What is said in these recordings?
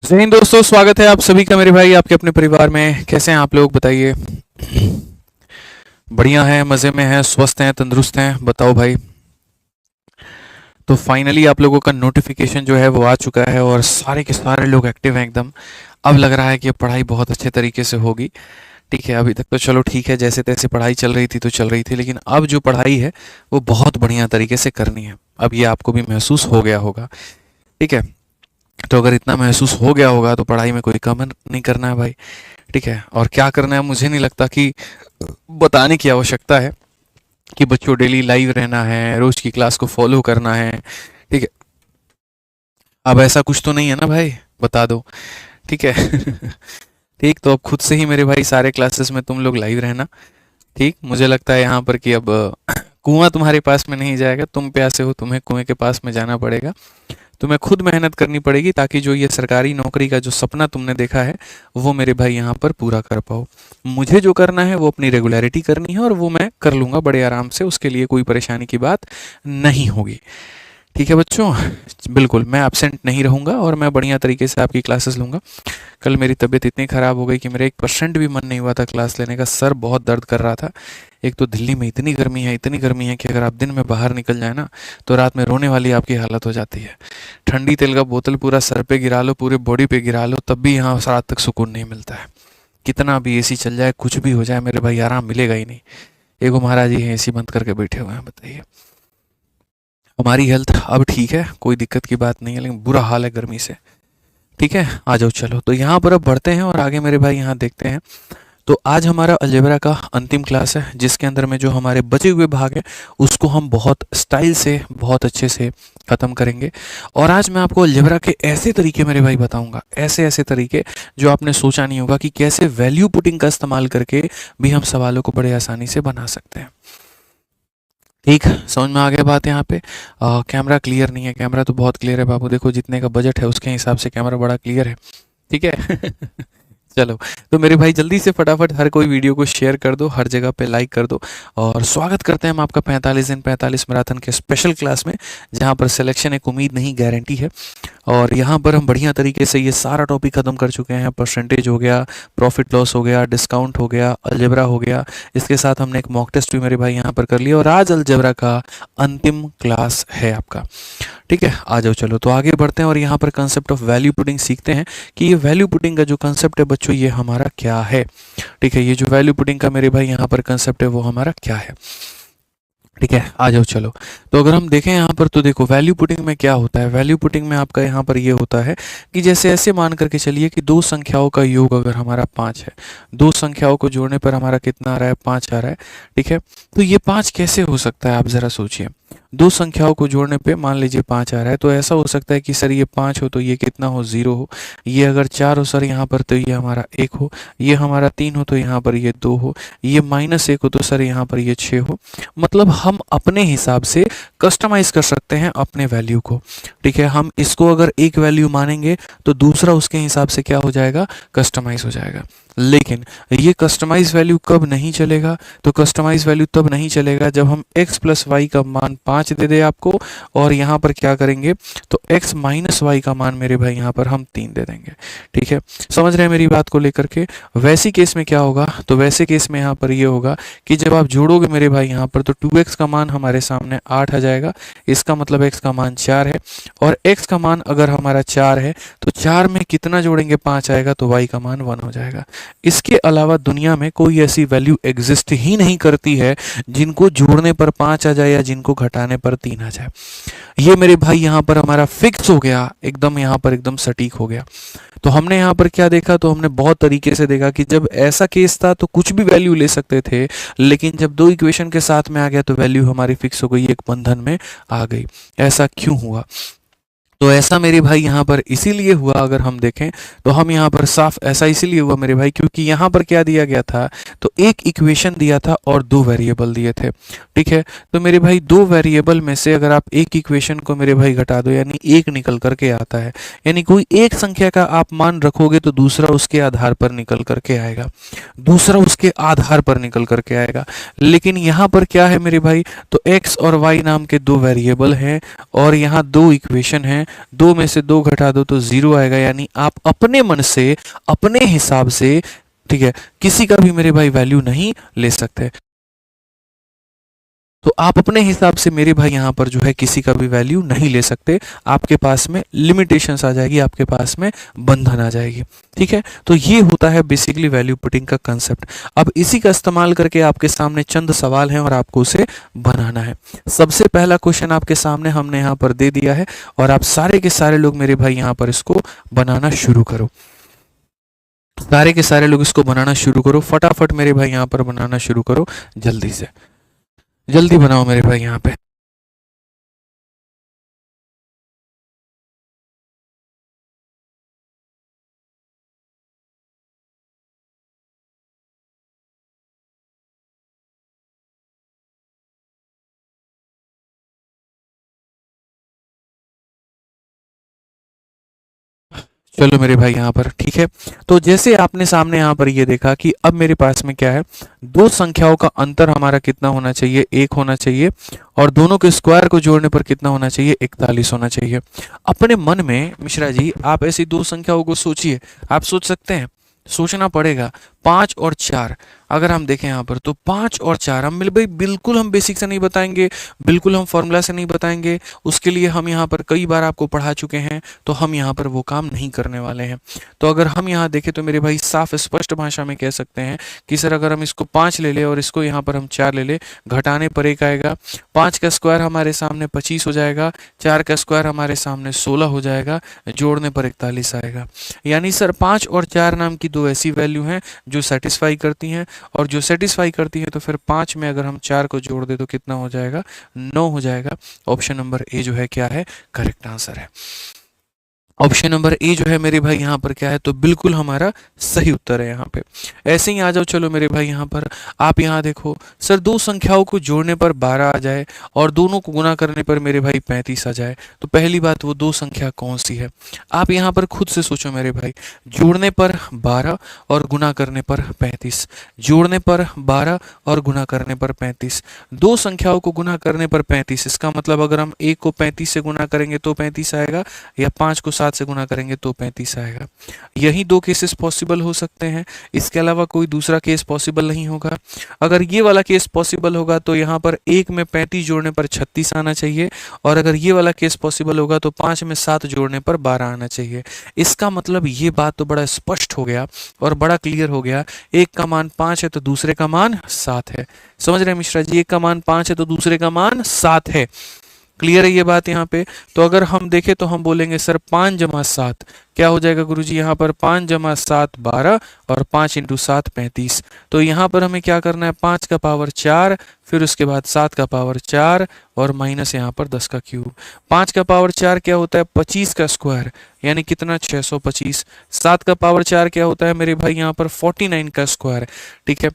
जय हिंद दोस्तों, स्वागत है आप सभी का मेरे भाई आपके अपने परिवार में। कैसे हैं आप लोग बताइए। बढ़िया हैं, मज़े में हैं, स्वस्थ हैं, तंदुरुस्त हैं, बताओ भाई। तो फाइनली आप लोगों का नोटिफिकेशन जो है वो आ चुका है और सारे के सारे लोग एक्टिव हैं एकदम। अब लग रहा है कि अब पढ़ाई बहुत अच्छे तरीके से होगी। ठीक है, अभी तक तो चलो ठीक है, जैसे तैसे पढ़ाई चल रही थी तो चल रही थी, लेकिन अब जो पढ़ाई है वो बहुत बढ़िया तरीके से करनी है। अब ये आपको भी महसूस हो गया होगा। ठीक है, तो अगर इतना महसूस हो गया होगा तो पढ़ाई में कोई कम नहीं करना है भाई। ठीक है, और क्या करना है मुझे नहीं लगता कि बताने की आवश्यकता है कि बच्चों डेली लाइव रहना है, रोज की क्लास को फॉलो करना है। ठीक है, अब ऐसा कुछ तो नहीं है ना भाई, बता दो। ठीक है। ठीक, तो अब खुद से ही मेरे भाई सारे क्लासेस में तुम लोग लाइव रहना। ठीक, मुझे लगता है यहाँ पर कि अब कुआं तुम्हारे पास में नहीं जाएगा, तुम प्यासे हो, तुम्हें कुएं के पास में जाना पड़ेगा। तुम्हें खुद मेहनत करनी पड़ेगी ताकि जो ये सरकारी नौकरी का जो सपना तुमने देखा है वो मेरे भाई यहाँ पर पूरा कर पाओ। मुझे जो करना है वो अपनी रेगुलरिटी करनी है और वो मैं कर लूँगा बड़े आराम से, उसके लिए कोई परेशानी की बात नहीं होगी। ठीक है बच्चों, बिल्कुल मैं एब्सेंट नहीं रहूँगा और मैं बढ़िया तरीके से आपकी क्लासेस लूँगा। कल मेरी तबीयत इतनी ख़राब हो गई कि मेरा 1% भी मन नहीं हुआ था क्लास लेने का, सर बहुत दर्द कर रहा था। एक तो दिल्ली में इतनी गर्मी है, इतनी गर्मी है कि अगर आप दिन में बाहर निकल जाए ना तो रात में रोने वाली आपकी हालत हो जाती है। ठंडी तेल का बोतल पूरा सर पे गिरा लो, पूरे बॉडी पे गिरा लो, तब भी यहाँ रात तक सुकून नहीं मिलता है। कितना भी एसी चल जाए, कुछ भी हो जाए मेरे भाई, आराम मिलेगा ही नहीं। एगो महाराज जी हैं एसी बंद करके बैठे हुए हैं, बताइए। हमारी हेल्थ अब ठीक है, कोई दिक्कत की बात नहीं है, लेकिन बुरा हाल है गर्मी से। ठीक है, आ जाओ चलो, तो यहाँ पर अब बढ़ते हैं और आगे मेरे भाई यहाँ देखते हैं। तो आज हमारा अलजेब्रा का अंतिम क्लास है जिसके अंदर में जो हमारे बचे हुए भाग हैं उसको हम बहुत स्टाइल से, बहुत अच्छे से ख़त्म करेंगे। और आज मैं आपको अलजेब्रा के ऐसे तरीके मेरे भाई बताऊंगा, ऐसे ऐसे तरीके जो आपने सोचा नहीं होगा कि कैसे वैल्यू पुटिंग का इस्तेमाल करके भी हम सवालों को बड़े आसानी से बना सकते हैं। ठीक, समझ में आ गया बात यहाँ पे। कैमरा क्लियर नहीं है, कैमरा तो बहुत क्लियर है बाबू, देखो जितने का बजट है उसके हिसाब से कैमरा बड़ा क्लियर है। ठीक है। चलो, तो मेरे भाई जल्दी से फटाफट हर कोई वीडियो को शेयर कर दो, हर जगह पे लाइक कर दो। और स्वागत करते हैं हम आपका 45 दिन 45 मैराथन के स्पेशल क्लास में, जहाँ पर सिलेक्शन एक उम्मीद नहीं गारंटी है। और यहाँ पर हम बढ़िया तरीके से ये सारा टॉपिक ख़त्म कर चुके हैं। परसेंटेज हो गया, प्रॉफिट लॉस हो गया, डिस्काउंट हो गया, अलजेब्रा हो गया। इसके साथ हमने एक मॉक टेस्ट भी मेरे भाई यहाँ पर कर लिया और आज अलजेब्रा का अंतिम क्लास है आपका। ठीक है, आ जाओ चलो, तो आगे बढ़ते हैं और यहाँ पर कंसेप्ट ऑफ वैल्यू पुटिंग सीखते हैं कि ये वैल्यू पुटिंग का जो कंसेप्ट है बच्चों ये हमारा क्या है। ठीक है, ये जो वैल्यू पुटिंग का मेरे भाई यहाँ पर कंसेप्ट है वो हमारा क्या है। ठीक है, आ जाओ चलो। तो अगर हम देखें यहाँ पर तो देखो वैल्यू पुटिंग में क्या होता है। वैल्यू पुटिंग में आपका यहाँ पर ये होता है कि जैसे ऐसे मान करके चलिए कि दो संख्याओं का योग अगर हमारा 5 है, दो संख्याओं को जोड़ने पर हमारा कितना आ रहा है, 5 आ रहा है। ठीक है, तो ये 5 कैसे हो सकता है आप ज़रा सोचिए। दो संख्याओं को जोड़ने पे मान लीजिए 5 आ रहा है, तो ऐसा हो सकता है कि सर ये 5 हो तो ये कितना हो, 0 हो। ये अगर 4 हो सर यहाँ पर तो ये हमारा 1 हो। ये हमारा 3 हो तो यहाँ पर ये 2 हो। ये -1 हो तो सर यहाँ पर ये 6 हो। मतलब हम अपने हिसाब से कस्टमाइज कर सकते हैं अपने वैल्यू को। ठीक है, हम इसको अगर एक वैल्यू मानेंगे तो दूसरा उसके हिसाब से क्या हो जाएगा, कस्टमाइज हो जाएगा। लेकिन ये कस्टमाइज वैल्यू कब नहीं चलेगा, तो कस्टमाइज वैल्यू तब नहीं चलेगा जब हम x प्लस वाई का मान 5 दे दे आपको और यहाँ पर क्या करेंगे तो x माइनस वाई का मान मेरे भाई यहाँ पर हम 3 दे देंगे। ठीक है, समझ रहे हैं मेरी बात को लेकर के। वैसी केस में क्या होगा, तो वैसे केस में यहाँ पर ये होगा कि जब आप जोड़ोगे मेरे भाई यहाँ पर तो 2x का मान हमारे सामने 8 आ जाएगा। इसका मतलब x का मान 4 है और x का मान अगर हमारा 4 है तो 4 में कितना जोड़ेंगे, 5 आएगा तो y का मान 1 हो जाएगा। इसके अलावा दुनिया में कोई ऐसी वैल्यू एग्जिस्ट ही नहीं करती है जिनको जोड़ने पर 5 आ जाए या जिनको घटाने पर 3 आ जाए। ये मेरे भाई यहाँ पर हमारा फिक्स हो गया, एकदम यहाँ पर एकदम सटीक हो गया। तो हमने यहाँ पर क्या देखा, तो हमने बहुत तरीके से देखा कि जब ऐसा केस था तो कुछ भी वैल्यू ले सकते थे, लेकिन जब दो इक्वेशन के साथ में आ गया तो वैल्यू हमारी फिक्स हो गई, एक बंधन में आ गई। ऐसा क्यों हुआ, तो ऐसा मेरे भाई यहाँ पर इसीलिए हुआ, अगर हम देखें तो हम यहाँ पर साफ ऐसा इसीलिए हुआ मेरे भाई क्योंकि यहाँ पर क्या दिया गया था, तो एक इक्वेशन दिया था और दो वेरिएबल दिए थे। ठीक है, तो मेरे भाई दो वेरिएबल में से अगर आप एक इक्वेशन को मेरे भाई घटा दो यानी एक निकल करके आता है, यानी कोई एक संख्या का आप मान रखोगे तो दूसरा उसके आधार पर निकल करके आएगा, दूसरा उसके आधार पर निकल करके आएगा। लेकिन यहाँ पर क्या है मेरे भाई, तो x और y नाम के दो वेरिएबल हैं और यहाँ दो इक्वेशन हैं दो में से दो घटा दो तो जीरो आएगा, यानी आप अपने मन से अपने हिसाब से, ठीक है, किसी का भी मेरे भाई वैल्यू नहीं ले सकते। तो आप अपने हिसाब से मेरे भाई यहाँ पर जो है किसी का भी वैल्यू नहीं ले सकते, आपके पास में लिमिटेशंस आ जाएगी, आपके पास में बंधन आ जाएगी। ठीक है, तो ये होता है बेसिकली वैल्यू पुटिंग का कंसेप्ट। अब इसी का इस्तेमाल करके आपके सामने चंद सवाल हैं और आपको उसे बनाना है। सबसे पहला क्वेश्चन आपके सामने हमने यहाँ पर दे दिया है और आप सारे के सारे लोग मेरे भाई यहाँ पर इसको बनाना शुरू करो। सारे के सारे लोग इसको बनाना शुरू करो, फटाफट मेरे भाई यहाँ पर बनाना शुरू करो, जल्दी से जल्दी बनाओ मेरे भाई यहाँ पे। चलो मेरे भाई यहाँ पर, ठीक है, तो जैसे आपने सामने यहाँ पर ये देखा कि अब मेरे पास में क्या है, दो संख्याओं का अंतर हमारा कितना होना चाहिए, एक होना चाहिए, और दोनों के स्क्वायर को जोड़ने पर कितना होना चाहिए, 41 होना चाहिए। अपने मन में मिश्रा जी आप ऐसी दो संख्याओं को सोचिए, आप सोच सकते हैं, सोचना पड़ेगा। 5 और 4 अगर हम देखें यहाँ पर, तो 5 और 4 हम भाई बिल्कुल हम बेसिक से नहीं बताएंगे, बिल्कुल हम फॉर्मूला से नहीं बताएंगे, उसके लिए हम यहाँ पर कई बार आपको पढ़ा चुके हैं, तो हम यहाँ पर वो काम नहीं करने वाले हैं। तो अगर हम यहाँ देखें तो मेरे भाई साफ स्पष्ट भाषा में कह सकते हैं कि सर अगर हम इसको 5 ले ले और इसको यहाँ पर हम 4 ले ले, घटाने पर 1 आएगा, 5 का स्क्वायर हमारे सामने 25 हो जाएगा, 4 का स्क्वायर हमारे सामने 16 हो जाएगा, जोड़ने पर 41 आएगा। यानी सर 5 और 4 नाम की दो ऐसी वैल्यू हैं जो सेटिस्फाई करती हैं, और जो सेटिस्फाई करती है तो फिर 5 में अगर हम 4 को जोड़ दे तो कितना हो जाएगा, 9 हो जाएगा। ऑप्शन नंबर ए जो है क्या है, करेक्ट आंसर है। ऑप्शन नंबर ए जो है मेरे भाई यहाँ पर क्या है, तो बिल्कुल हमारा सही उत्तर है यहाँ पे। ऐसे ही आ जाओ, चलो मेरे भाई यहाँ पर आप यहाँ देखो, सर दो संख्याओं को जोड़ने पर 12 आ जाए और दोनों को गुना करने पर मेरे भाई 35 आ जाए, तो पहली बात वो दो संख्या कौन सी है, आप यहाँ पर खुद से सोचो मेरे भाई। जोड़ने पर 12 और गुना करने पर 35, जोड़ने पर 12 और गुना करने पर 35, दो संख्याओं को गुना करने पर 35, इसका मतलब अगर हम एक को 35 से गुना करेंगे तो 35 आएगा, या 5 को 7 से गुना करेंगे तो 35 आएगा। यही दो केसेस पॉसिबल हो सकते हैं, इसके अलावा कोई दूसरा केस पॉसिबल नहीं होगा। अगर ये वाला केस पॉसिबल होगा तो यहाँ पर एक में 35 जोड़ने पर 36 आना चाहिए, और अगर ये वाला केस पॉसिबल होगा तो 5 में 7 जोड़ने पर 12 आना चाहिए। इसका मतलब ये बात तो बड़ा स्पष्ट हो गया और बड़ा क्लियर हो गया, एक का मान 5 है तो दूसरे का मान 7 है। समझ रहे हैं मिश्रा जी, एक का मान 5 है तो दूसरे का मान 7 है। क्लियर है ये बात यहाँ पे। तो अगर हम देखें तो हम बोलेंगे सर 5 जमा 7 क्या हो जाएगा गुरुजी, यहाँ पर 5 जमा 7 12 और 5 इंटू 7 35। तो यहाँ पर हमें क्या करना है, 5 का पावर 4, फिर उसके बाद 7 का पावर 4 और माइनस यहाँ पर 10 का क्यूब। 5 का पावर 4 क्या होता है, 25 का स्क्वायर, यानी कितना 625। 7 का पावर 4 क्या होता है मेरे भाई यहाँ पर 49 का स्क्वायर। ठीक है,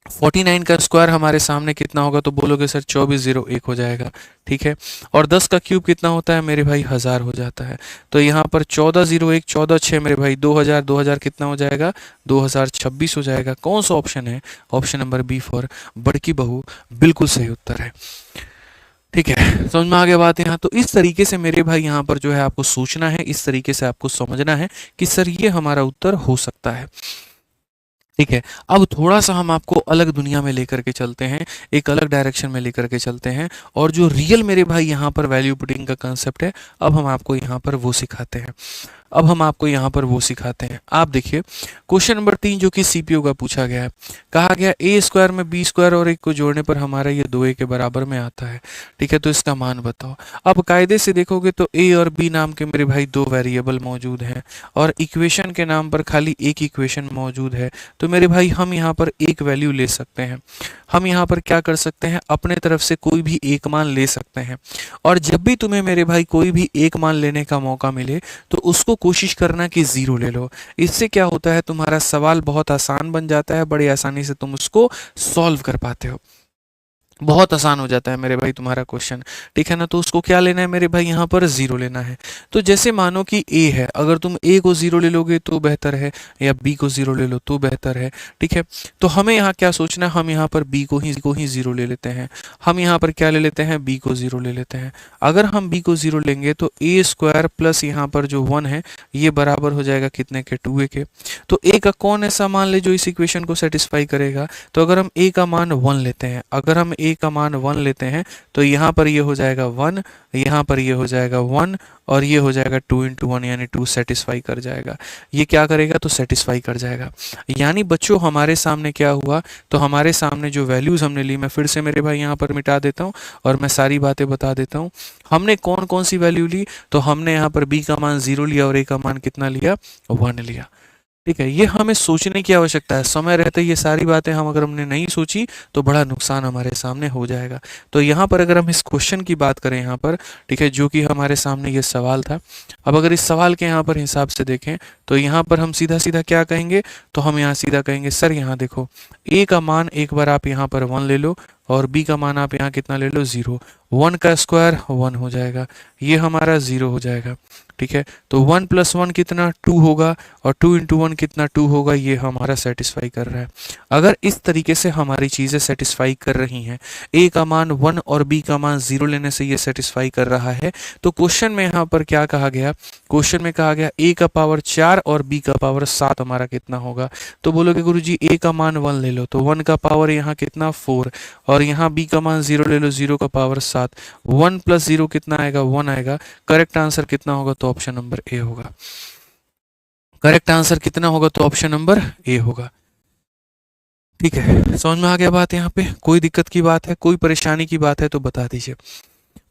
49 का स्क्वायर हमारे सामने कितना होगा, तो बोलोगे सर 2401 हो जाएगा। ठीक है, और 10 का क्यूब कितना होता है मेरे भाई, 1000 हो जाता है। तो यहाँ पर 1401 14 6 मेरे भाई 2000, 2000 कितना हो जाएगा, 2026 हो जाएगा। कौन सा ऑप्शन है, ऑप्शन नंबर बी फॉर बड़की बहू बिल्कुल सही उत्तर है। ठीक है, समझ में आ गया बात यहाँ। तो इस तरीके से मेरे भाई यहाँ पर जो है आपको सोचना है, इस तरीके से आपको समझना है कि सर ये हमारा उत्तर हो सकता है। ठीक है, अब थोड़ा सा हम आपको अलग दुनिया में लेकर के चलते हैं, एक अलग डायरेक्शन में लेकर के चलते हैं, और जो रियल मेरे भाई यहाँ पर वैल्यू पुटिंग का कंसेप्ट है, अब हम आपको यहाँ पर वो सिखाते हैं। अब हम आपको यहाँ पर वो सिखाते हैं। आप देखिए क्वेश्चन नंबर 3 जो कि सीपीयू का पूछा गया है, कहा गया ए स्क्वायर में बी स्क्वायर और 1 को जोड़ने पर हमारा ये 2a के बराबर में आता है। ठीक है, तो इसका मान बताओ। अब कायदे से देखोगे तो ए और बी नाम के मेरे भाई दो वेरिएबल मौजूद हैं, और इक्वेशन के नाम पर खाली एक इक्वेशन मौजूद है। तो मेरे भाई हम यहाँ पर एक वैल्यू ले सकते हैं, हम यहाँ पर क्या कर सकते हैं, अपने तरफ से कोई भी एक मान ले सकते हैं। और जब भी तुम्हें मेरे भाई कोई भी एक मान लेने का मौका मिले तो उसको कोशिश करना कि 0 ले लो। इससे क्या होता है, तुम्हारा सवाल बहुत आसान बन जाता है, बड़ी आसानी से तुम उसको सॉल्व कर पाते हो। बहुत आसान हो जाता है मेरे भाई तुम्हारा क्वेश्चन, ठीक है ना। तो उसको क्या लेना है मेरे भाई, यहाँ पर जीरो लेना है। तो जैसे मानो कि ए है, अगर तुम ए को जीरो ले लोगे तो बेहतर है, या बी को जीरो ले लो तो बेहतर है, ठीक है। तो हमें यहाँ क्या सोचना है, हम यहाँ पर बी को ही जीरो ले लेते हैं। हम यहाँ पर क्या ले लेते हैं, बी को जीरो ले लेते हैं। अगर हम बी को जीरो लेंगे तो ए स्क्वायर प्लस यहाँ पर जो वन है ये बराबर हो जाएगा कितने के, 2a के। तो ए का कौन ऐसा मान ले जो इस इक्वेशन को सेटिस्फाई करेगा। तो अगर हम ए का मान 1 लेते हैं, अगर हम ए का मान 1 लेते हैं तो यहाँ पर ये हो जाएगा 1, यहाँ पर ये हो जाएगा 1, और ये हो जाएगा 2 इंटू 1 यानी 2 सेटिस्फाई कर जाएगा। ये क्या करेगा, तो सेटिस्फाई कर जाएगा। यानी बच्चों हमारे सामने क्या हुआ, तो हमारे सामने जो वैल्यूज़ हमने ली, मैं फिर से मेरे भाई यहाँ पर मिटा देता हूँ और मैं सारी बातें बता देता हूँ। हमने कौन कौन सी वैल्यू ली, तो हमने यहाँ पर बी का मान 0 लिया और ए का मान कितना लिया, 1 लिया, ठीक है। ये हमें सोचने की आवश्यकता है, समय रहते ये सारी बातें हम अगर हमने नहीं सोची तो बड़ा नुकसान हमारे सामने हो जाएगा। तो यहाँ पर अगर हम इस क्वेश्चन की बात करें यहाँ पर, ठीक है, जो कि हमारे सामने ये सवाल था। अब अगर इस सवाल के यहाँ पर हिसाब से देखें तो यहाँ पर हम सीधा सीधा क्या कहेंगे, तो हम यहाँ सीधा कहेंगे सर यहाँ देखो ए का मान एक बार आप यहाँ पर 1 ले लो और बी का मान आप यहाँ कितना ले लो, 0। 1 का स्क्वायर 1 हो जाएगा, ये हमारा 0 हो जाएगा, ठीक है। तो 1 + 1 कितना, 2 होगा, और 2 इंटू 1 कितना, 2 होगा। ये हमारा सेटिस्फाई कर रहा है। अगर इस तरीके से हमारी चीज़ें सेटिस्फाई कर रही हैं, ए का मान 1 और बी का मान 0 लेने से ये सेटिस्फाई कर रहा है, तो क्वेश्चन में यहाँ पर क्या कहा गया, क्वेश्चन में कहा गया ए का पावर 4 और बी का पावर 7 हमारा कितना होगा। तो बोलोगे गुरुजी ए का मान 1 ले लो, तो 1 का पावर यहाँ कितना, 4, और यहाँ बी का मान 0 ले लो, 0 का पावर 7। 1 + 0 कितना आएगा, 1 आएगा। करेक्ट आंसर कितना होगा, तो ऑप्शन नंबर ए होगा। करेक्ट आंसर कितना होगा, तो ऑप्शन नंबर ए होगा, ठीक है। समझ में आ गया बात, यहाँ पे कोई दिक्कत की बात है, कोई परेशानी की बात है तो बता दीजिए।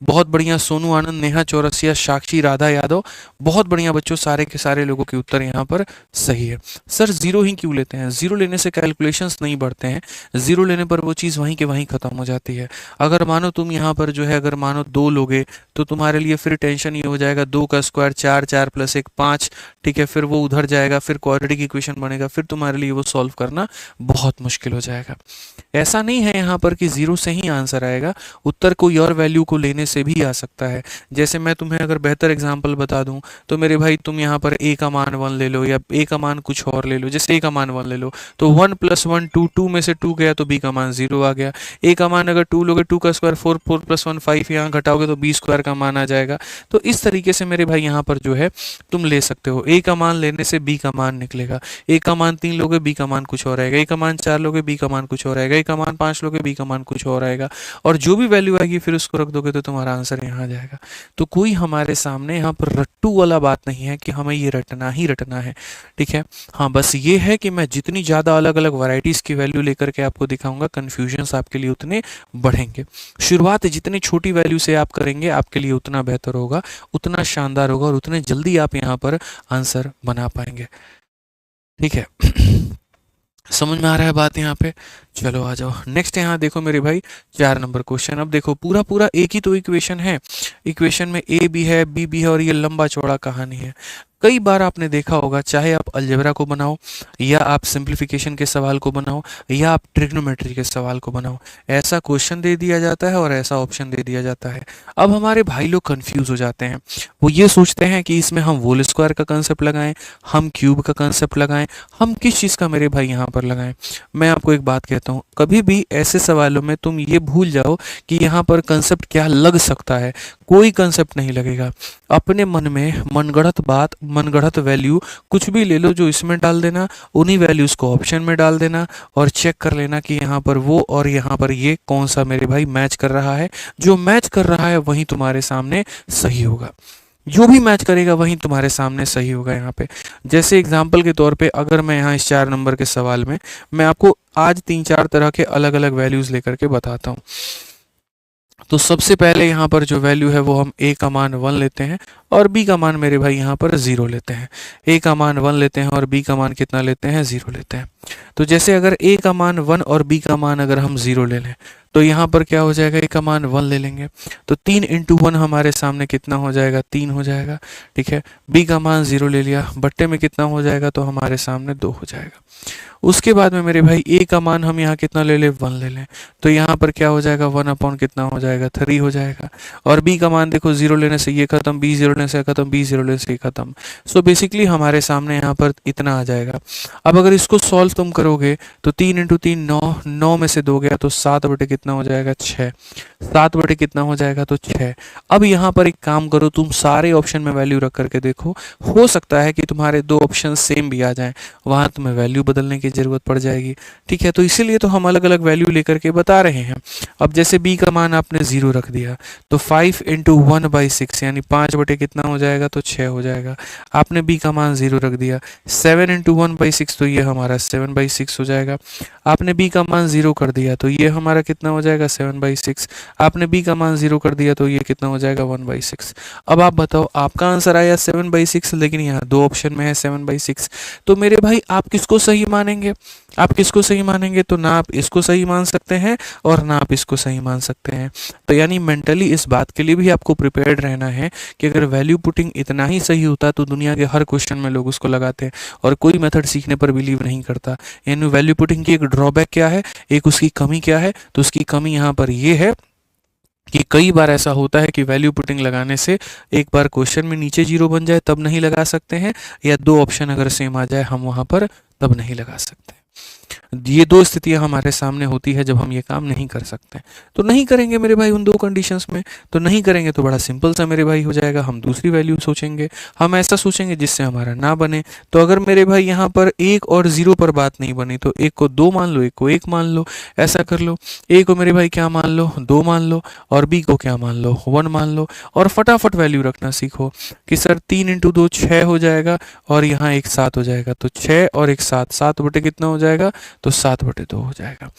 बहुत बढ़िया, सोनू आनंद, नेहा चौरसिया, साक्षी, राधा यादव, बहुत बढ़िया बच्चों, सारे के सारे लोगों के उत्तर यहाँ पर सही है। सर जीरो ही क्यों लेते हैं, जीरो लेने से कैलकुलेशंस नहीं बढ़ते हैं, जीरो लेने पर वो चीज़ वहीं के वहीं खत्म हो जाती है। अगर मानो तुम यहाँ पर जो है, अगर मानो 2 लोगे तो तुम्हारे लिए फिर टेंशन ये हो जाएगा, 2 का स्क्वायर 4, 4 + 1 5, ठीक है, फिर वो उधर जाएगा, फिर क्वाड्रेटिक इक्वेशन बनेगा, फिर तुम्हारे लिए वो सॉल्व करना बहुत मुश्किल हो जाएगा। ऐसा नहीं है यहाँ पर कि जीरो से ही आंसर आएगा, उत्तर कोई और वैल्यू को लेने से भी आ सकता है। जैसे मैं तुम्हें अगर बेहतर एग्जांपल बता दूं तो मेरे भाई तुम यहाँ पर ए का मान 1 ले लो, या ए का मान कुछ और ले लो। जैसे ए का मान 1 ले लो तो 1 + 1 2, 2 में से 2 गया तो बी का मान 0 आ गया। ए का मान अगर 2 लोगे, 2 का स्क्वायर 4, 4 + 1 5, यहाँ घटाओगे तो बी स्क्वायर का मान आ जाएगा। तो इस तरीके से मेरे भाई यहाँ पर जो है तुम ले सकते हो, ए का मान लेने से बी का मान निकलेगा। ए का मान 3 लोगे, बी का मान कुछ और आएगा। ए का मान 4 लोगे, बी का मान कुछ और आएगा। ए का मान 5 लोगे, बी का मान कुछ और आएगा। और जो भी वैल्यू आएगी फिर उसको रख दोगे तो तुम्हारा आंसर यहाँ आ जाएगा। तो कोई हमारे सामने यहाँ पर रट्टू वाला बात नहीं है कि हमें ये रटना ही रटना है, ठीक है। हाँ, बस ये है कि मैं जितनी ज़्यादा अलग अलग वैरायटीज़ की वैल्यू लेकर के आपको दिखाऊंगा, कन्फ्यूजन्स आपके लिए उतने बढ़ेंगे। शुरुआत जितनी छोटी वैल्यू से आप करेंगे आपके लिए उतना बेहतर होगा, उतना शानदार होगा, और उतने जल्दी आप यहाँ पर आंसर बना पाएंगे, ठीक है। समझ में आ रहा है बात यहाँ पे। चलो आ जाओ नेक्स्ट, यहाँ देखो मेरे भाई 4 नंबर क्वेश्चन। अब देखो पूरा पूरा एक ही तो इक्वेशन है, इक्वेशन में ए भी है, बी भी है, और ये लंबा चौड़ा कहानी है। कई बार आपने देखा होगा, चाहे आप अलजेब्रा को बनाओ, या आप सिंप्लीफिकेशन के सवाल को बनाओ, या आप ट्रिग्नोमेट्री के सवाल को बनाओ, ऐसा क्वेश्चन दे दिया जाता है और ऐसा ऑप्शन दे दिया जाता है। अब हमारे भाई लोग कंफ्यूज हो जाते हैं, वो ये सोचते हैं कि इसमें हम होल स्क्वायर का कंसेप्ट लगाएं, हम क्यूब का कंसेप्ट लगाएं, हम किस चीज़ का मेरे भाई यहाँ पर लगाएं। मैं आपको एक बात कहता हूँ, कभी भी ऐसे सवालों में तुम ये भूल जाओ कि यहाँ पर कंसेप्ट क्या लग सकता है। कोई कंसेप्ट नहीं लगेगा। अपने मन में मनगढ़ंत बात, मनगढ़ंत वैल्यू कुछ भी ले लो, जो इसमें डाल देना, उन्हीं वैल्यूज़ को ऑप्शन में डाल देना, और चेक कर लेना कि यहाँ पर वो और यहाँ पर ये कौन सा मेरे भाई मैच कर रहा है। जो मैच कर रहा है वही तुम्हारे सामने सही होगा, जो भी मैच करेगा वही तुम्हारे सामने सही होगा। यहाँ पे जैसे एग्जाम्पल के तौर पे अगर मैं यहाँ इस 4 नंबर के सवाल में मैं आपको आज 3-4 तरह के अलग अलग वैल्यूज़ लेकर के बताता हूँ। तो सबसे पहले यहाँ पर जो वैल्यू है वो हम ए का मान 1 लेते हैं और बी का मान मेरे भाई यहाँ पर 0 लेते हैं। ए का मान 1 लेते हैं और बी का मान कितना लेते हैं, 0 लेते हैं। तो जैसे अगर ए का मान 1 और बी का मान अगर हम 0 ले लें तो यहाँ पर क्या हो जाएगा, ए का मान 1 ले लेंगे तो 3 × 1 हमारे सामने कितना हो जाएगा, 3 हो जाएगा, ठीक है। बी का मान 0 ले लिया, बट्टे में कितना हो जाएगा, तो हमारे सामने 2 हो जाएगा। उसके बाद में मेरे भाई ए का मान हम यहाँ कितना ले लें, 1 ले लें, तो यहाँ पर क्या हो जाएगा, 1 अपॉन कितना हो जाएगा, 3 हो जाएगा। और बी का मान देखो, 0 लेने से ये खत्म, बी 0 लेने से खत्म, बी 0 लेने से ये खत्म। सो बेसिकली हमारे सामने यहाँ पर इतना आ जाएगा। अब अगर इसको सॉल्व तुम करोगे तो 3 इंटू 3 9, 9 में से 2 गया तो 7 बटे कितना हो जाएगा, 6, 7 बटे कितना हो जाएगा, तो 6। अब यहाँ पर एक काम करो, तुम सारे ऑप्शन में वैल्यू रख करके देखो, हो सकता है कि तुम्हारे दो ऑप्शन सेम भी आ जाएं, वहाँ तुम्हें वैल्यू बदलने की ज़रूरत पड़ जाएगी। ठीक है, तो इसीलिए तो हम अलग अलग वैल्यू लेकर के बता रहे हैं। अब जैसे बी का मान आपने 0 रख दिया तो 5 इंटू 1/6 यानी 5 बटे कितना हो जाएगा, तो 6 हो जाएगा। आपने बी का मान 0 रख दिया, 7 इंटू 1/6 तो ये हमारा 7/6 हो जाएगा। आपने बी का मान 0 कर दिया तो ये हमारा कितना हो जाएगा, 7/6। आपने बी का मान 0 कर दिया तो ये कितना हो जाएगा, 1/6। अब आप बताओ, आपका आंसर आया 7/6, लेकिन यहाँ दो ऑप्शन में है 7/6। तो मेरे भाई आप किसको सही मानेंगे, आप किसको सही मानेंगे, तो ना आप इसको सही मान सकते हैं और ना आप इसको सही मान सकते हैं। तो यानी मेंटली इस बात के लिए भी आपको प्रिपेयर्ड रहना है कि अगर वैल्यू पुटिंग इतना ही सही होता तो दुनिया के हर क्वेश्चन में लोग उसको लगाते हैं और कोई मेथड सीखने पर बिलीव नहीं करता। यानी वैल्यू पुटिंग की एक ड्रॉबैक क्या है, एक उसकी कमी क्या है, तो उसकी कमी यहाँ पर ये है कि कई बार ऐसा होता है कि वैल्यू पुटिंग लगाने से एक बार क्वेश्चन में नीचे 0 बन जाए तब नहीं लगा सकते हैं, या दो ऑप्शन अगर सेम आ जाए हम वहाँ पर तब नहीं लगा सकते। ये दो स्थितियां हमारे सामने होती है जब हम ये काम नहीं कर सकते। तो नहीं करेंगे मेरे भाई उन दो कंडीशंस में, तो नहीं करेंगे तो बड़ा सिंपल सा मेरे भाई हो जाएगा, हम दूसरी वैल्यू सोचेंगे, हम ऐसा सोचेंगे जिससे हमारा ना बने। तो अगर मेरे भाई यहाँ पर 1 और 0 पर बात नहीं बनी तो 1 को 2 मान लो, 1 को 1 मान लो, ऐसा कर लो। ए को मेरे भाई क्या मान लो, 2 मान लो, और बी को क्या मान लो, 1 मान लो, और फटाफट वैल्यू रखना सीखो कि सर 3 इंटू 2 6 हो जाएगा और यहाँ एक 7 हो जाएगा, तो 6 और एक 7, 7 बटे कितना हो जाएगा, तो 7/2 हो जाएगा।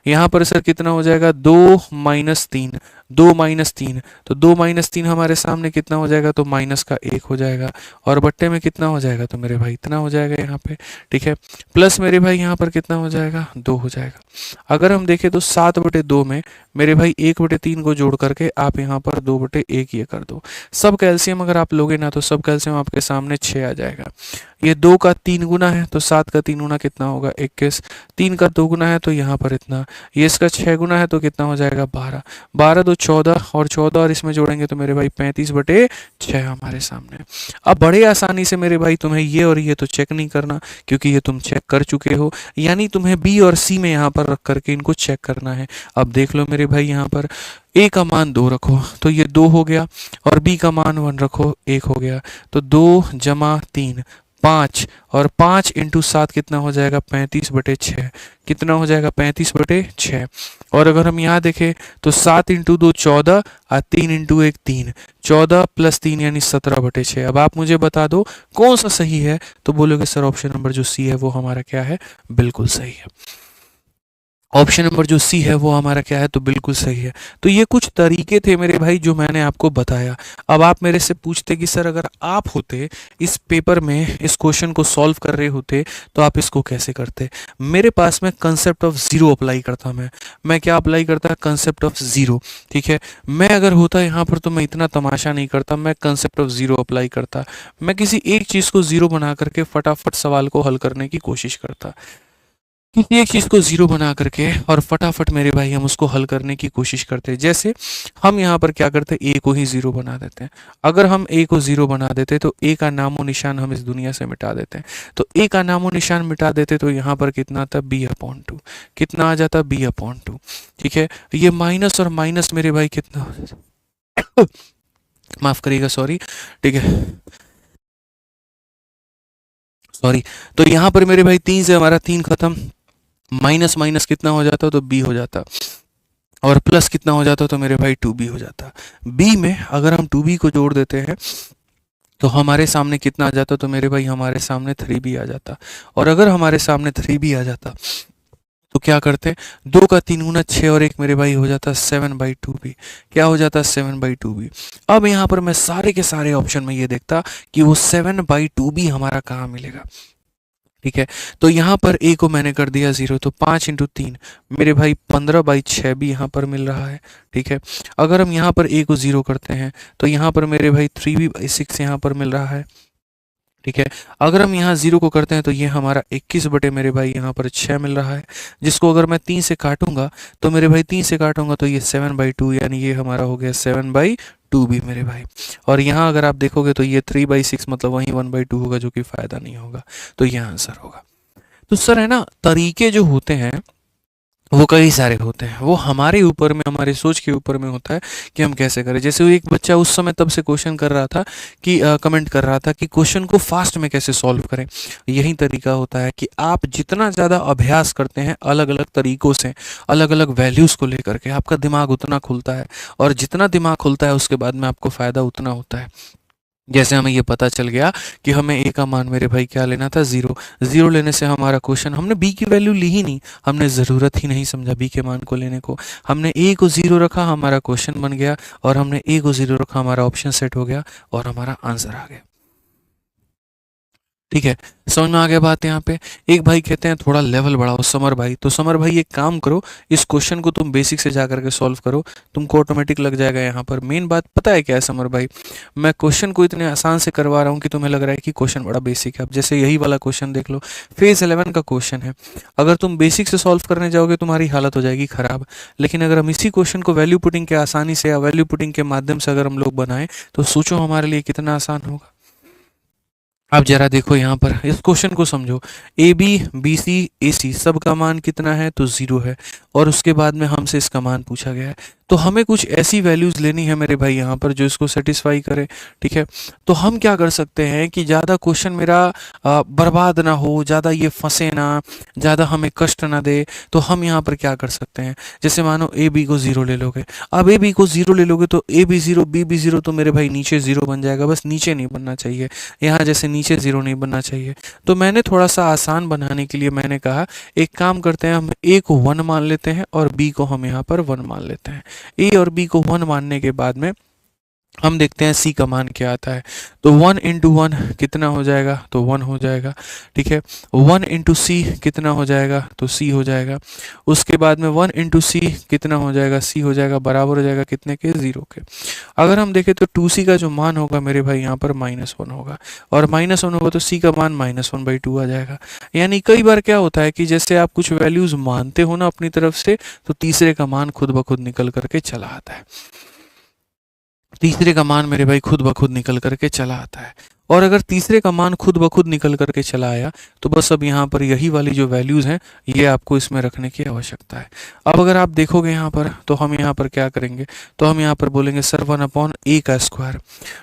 यहाँ पर सर कितना हो जाएगा, 2 माइनस 3, 2 माइनस 3, तो 2 माइनस 3 हमारे सामने कितना हो जाएगा, तो माइनस का 1 हो जाएगा, और बट्टे में कितना हो जाएगा, तो मेरे भाई इतना हो जाएगा यहाँ पे। ठीक है, प्लस मेरे भाई यहाँ पर कितना हो जाएगा, 2 हो जाएगा। अगर हम देखें तो 7/2 में मेरे भाई 1/3 को जोड़ करके आप यहाँ पर 2/1 ये कर दो। सब कैल्शियम अगर आप लोगे ना तो सब कैल्शियम आपके सामने 6 आ जाएगा। ये 2 का 3 गुना है तो 7 का 3 गुना कितना होगा, 21। 3 का 2 गुना है तो यहाँ पर इतना, ये इसका 6 गुना है तो कितना हो जाएगा, 12। 12 तो 14, और 14 और इसमें जोड़ेंगे तो मेरे भाई 35/6 हमारे सामने। अब बड़े आसानी से मेरे भाई तुम्हें ये और ये तो चेक नहीं करना, क्योंकि ये तुम चेक कर चुके हो, यानी तुम्हें बी और सी में यहाँ पर रख करके इनको चेक करना है। अब देख लो मेरे भाई, यहाँ पर ए का मान 2 रखो तो ये 2 हो गया, और बी का मान 1 रखो, 1 हो गया, तो 2 जमा 3 5, और 5 इंटू 7 कितना हो जाएगा, 35/6। कितना हो जाएगा, 35/6। और अगर हम यहाँ देखें तो 7 इंटू 2 14, और 3 इंटू 1 3, 14 प्लस 3 यानी 17/6। अब आप मुझे बता दो कौन सा सही है, तो बोलोगे सर ऑप्शन नंबर जो सी है वो हमारा क्या है, बिल्कुल सही है। ऑप्शन नंबर जो सी है वो हमारा क्या है, तो बिल्कुल सही है। तो ये कुछ तरीके थे मेरे भाई जो मैंने आपको बताया। अब आप मेरे से पूछते कि सर अगर आप होते इस पेपर में, इस क्वेश्चन को सॉल्व कर रहे होते तो आप इसको कैसे करते। मेरे पास में कंसेप्ट ऑफ ज़ीरो अप्लाई करता, मैं क्या अप्लाई करता, कंसेप्ट ऑफ ज़ीरो। ठीक है, मैं अगर होता यहाँ पर तो मैं इतना तमाशा नहीं करता, मैं कंसेप्ट ऑफ ज़ीरो अप्लाई करता। मैं किसी एक चीज़ को ज़ीरो बना करके फटाफट सवाल को हल करने की कोशिश करता, किसी एक चीज़ को ज़ीरो बना करके और फटाफट मेरे भाई हम उसको हल करने की कोशिश करते हैं। जैसे हम यहाँ पर क्या करते हैं, ए को ही ज़ीरो बना देते हैं। अगर हम ए को ज़ीरो बना देते तो ए का नामो निशान हम इस दुनिया से मिटा देते हैं। तो ए का नामो निशान मिटा देते तो यहाँ पर कितना आता, b/2। कितना आ जाता, b/2। ठीक है, ये माइनस और माइनस मेरे भाई कितना हो जाता, माफ़ करिएगा, सॉरी। ठीक है, सॉरी। तो यहाँ पर मेरे भाई 3 से हमारा 3 खत्म, माइनस माइनस कितना हो जाता, तो b हो जाता, और प्लस कितना हो जाता तो मेरे भाई 2b हो जाता। b में अगर हम 2b को जोड़ देते हैं तो हमारे सामने कितना आ जाता, तो मेरे भाई हमारे सामने 3b आ जाता। और अगर हमारे सामने 3b आ जाता तो क्या करते, 2 का 3 गुना 6 और 1 मेरे भाई हो जाता 7/2b। क्या हो जाता, 7/2b। अब यहाँ पर मैं सारे के सारे ऑप्शन में ये देखता कि वो 7/2b हमारा कहाँ मिलेगा। ठीक है, तो यहाँ पर ए को मैंने कर दिया 0, तो 5 इंटू 3 मेरे भाई 15/6 भी यहाँ पर मिल रहा है। ठीक है, अगर हम यहाँ पर ए को 0 करते हैं तो यहाँ पर मेरे भाई 3b/6 यहाँ पर मिल रहा है। ठीक है। अगर हम यहाँ 0 को करते हैं तो ये हमारा 21 बटे मेरे भाई यहाँ पर 6 मिल रहा है, जिसको अगर मैं 3 से काटूंगा तो मेरे भाई 3 से काटूंगा तो ये 7/2, यानी ये हमारा हो गया 7/2 भी मेरे भाई। और यहाँ अगर आप देखोगे तो ये 3/6 मतलब वहीं 1/2 होगा, जो कि फ़ायदा नहीं होगा, तो ये आंसर होगा। तो सर है ना, तरीके जो होते हैं वो कई सारे होते हैं, वो हमारे ऊपर में, हमारे सोच के ऊपर में होता है कि हम कैसे करें। जैसे वो एक बच्चा उस समय तब से क्वेश्चन कर रहा था कि कमेंट कर रहा था कि क्वेश्चन को फास्ट में कैसे सॉल्व करें। यही तरीका होता है कि आप जितना ज़्यादा अभ्यास करते हैं अलग अलग तरीकों से, अलग अलग वैल्यूज़ को लेकर के, आपका दिमाग उतना खुलता है, और जितना दिमाग खुलता है उसके बाद में आपको फ़ायदा उतना होता है। जैसे हमें ये पता चल गया कि हमें ए का मान मेरे भाई क्या लेना था, 0। 0 लेने से हमारा क्वेश्चन, हमने बी की वैल्यू ली ही नहीं, हमने ज़रूरत ही नहीं समझा बी के मान को लेने को। हमने ए को 0 रखा, हमारा क्वेश्चन बन गया, और हमने ए को 0 रखा, हमारा ऑप्शन सेट हो गया और हमारा आंसर आ गया। ठीक है, समझ में आ गया बात यहाँ पे। एक भाई कहते हैं थोड़ा लेवल बढ़ाओ समर भाई, तो समर भाई एक काम करो, इस क्वेश्चन को तुम बेसिक से जा करके सॉल्व करो, तुमको ऑटोमेटिक लग जाएगा। यहाँ पर मेन बात पता है क्या है समर भाई, मैं क्वेश्चन को इतने आसान से करवा रहा हूँ कि तुम्हें लग रहा है कि क्वेश्चन बड़ा बेसिक है। अब जैसे यही वाला क्वेश्चन देख लो, फेज 11 का क्वेश्चन है, अगर तुम बेसिक से सॉल्व करने जाओगे तुम्हारी हालत हो जाएगी खराब। लेकिन अगर हम इसी क्वेश्चन को वैल्यू पुटिंग के आसानी से या वैल्यू पुटिंग के माध्यम से अगर हम लोग बनाएं तो सोचो हमारे लिए कितना आसान होगा। अब जरा देखो यहाँ पर इस क्वेश्चन को समझो, ए बी बी सी ए सी सब का मान कितना है, तो 0 है, और उसके बाद में हमसे इसका मान पूछा गया है, तो हमें कुछ ऐसी वैल्यूज़ लेनी है मेरे भाई यहाँ पर जो इसको सेटिस्फाई करे। ठीक है, तो हम क्या कर सकते हैं कि ज़्यादा क्वेश्चन मेरा बर्बाद ना हो, ज़्यादा ये फंसे ना, ज़्यादा हमें कष्ट ना दे, तो हम यहाँ पर क्या कर सकते हैं, जैसे मानो ए बी को 0 ले लोगे, अब ए बी को 0 ले लोगे तो ए बी 0 बी भी 0, तो मेरे भाई नीचे 0 बन जाएगा, बस नीचे नहीं बनना चाहिए, यहाँ जैसे नीचे 0 नहीं बनना चाहिए। तो मैंने थोड़ा सा आसान बनाने के लिए मैंने कहा एक काम करते हैं, हम ए को 1 मान लेते हैं और बी को हम यहाँ पर 1 मान लेते हैं। ए और बी को 1 मानने के बाद में हम देखते हैं सी का मान क्या आता है, तो 1 इंटू 1 कितना हो जाएगा, तो 1 हो जाएगा। ठीक है, 1 इंटू सी कितना हो जाएगा, तो सी हो जाएगा। उसके बाद में 1 इंटू सी कितना हो जाएगा, सी हो जाएगा, बराबर हो जाएगा कितने के, 0 के। अगर हम देखें तो 2c का जो मान होगा मेरे भाई यहाँ पर -1 होगा, और -1 होगा तो सी का मान -1/2 आ जाएगा। यानी कई बार क्या होता है कि जैसे आप कुछ वैल्यूज़ मानते हो ना अपनी तरफ से, तो तीसरे का मान खुद ब खुद निकल करके चला आता है, तीसरे का मान मेरे भाई खुद ब खुद निकल करके चला आता है। और अगर तीसरे का मान खुद ब खुद निकल करके चला आया तो बस अब यहाँ पर यही वाली जो वैल्यूज़ हैं ये आपको इसमें रखने की आवश्यकता है। अब अगर आप देखोगे यहाँ पर तो हम यहाँ पर क्या करेंगे, तो हम यहाँ पर बोलेंगे सर 1/a का स्क्वायर।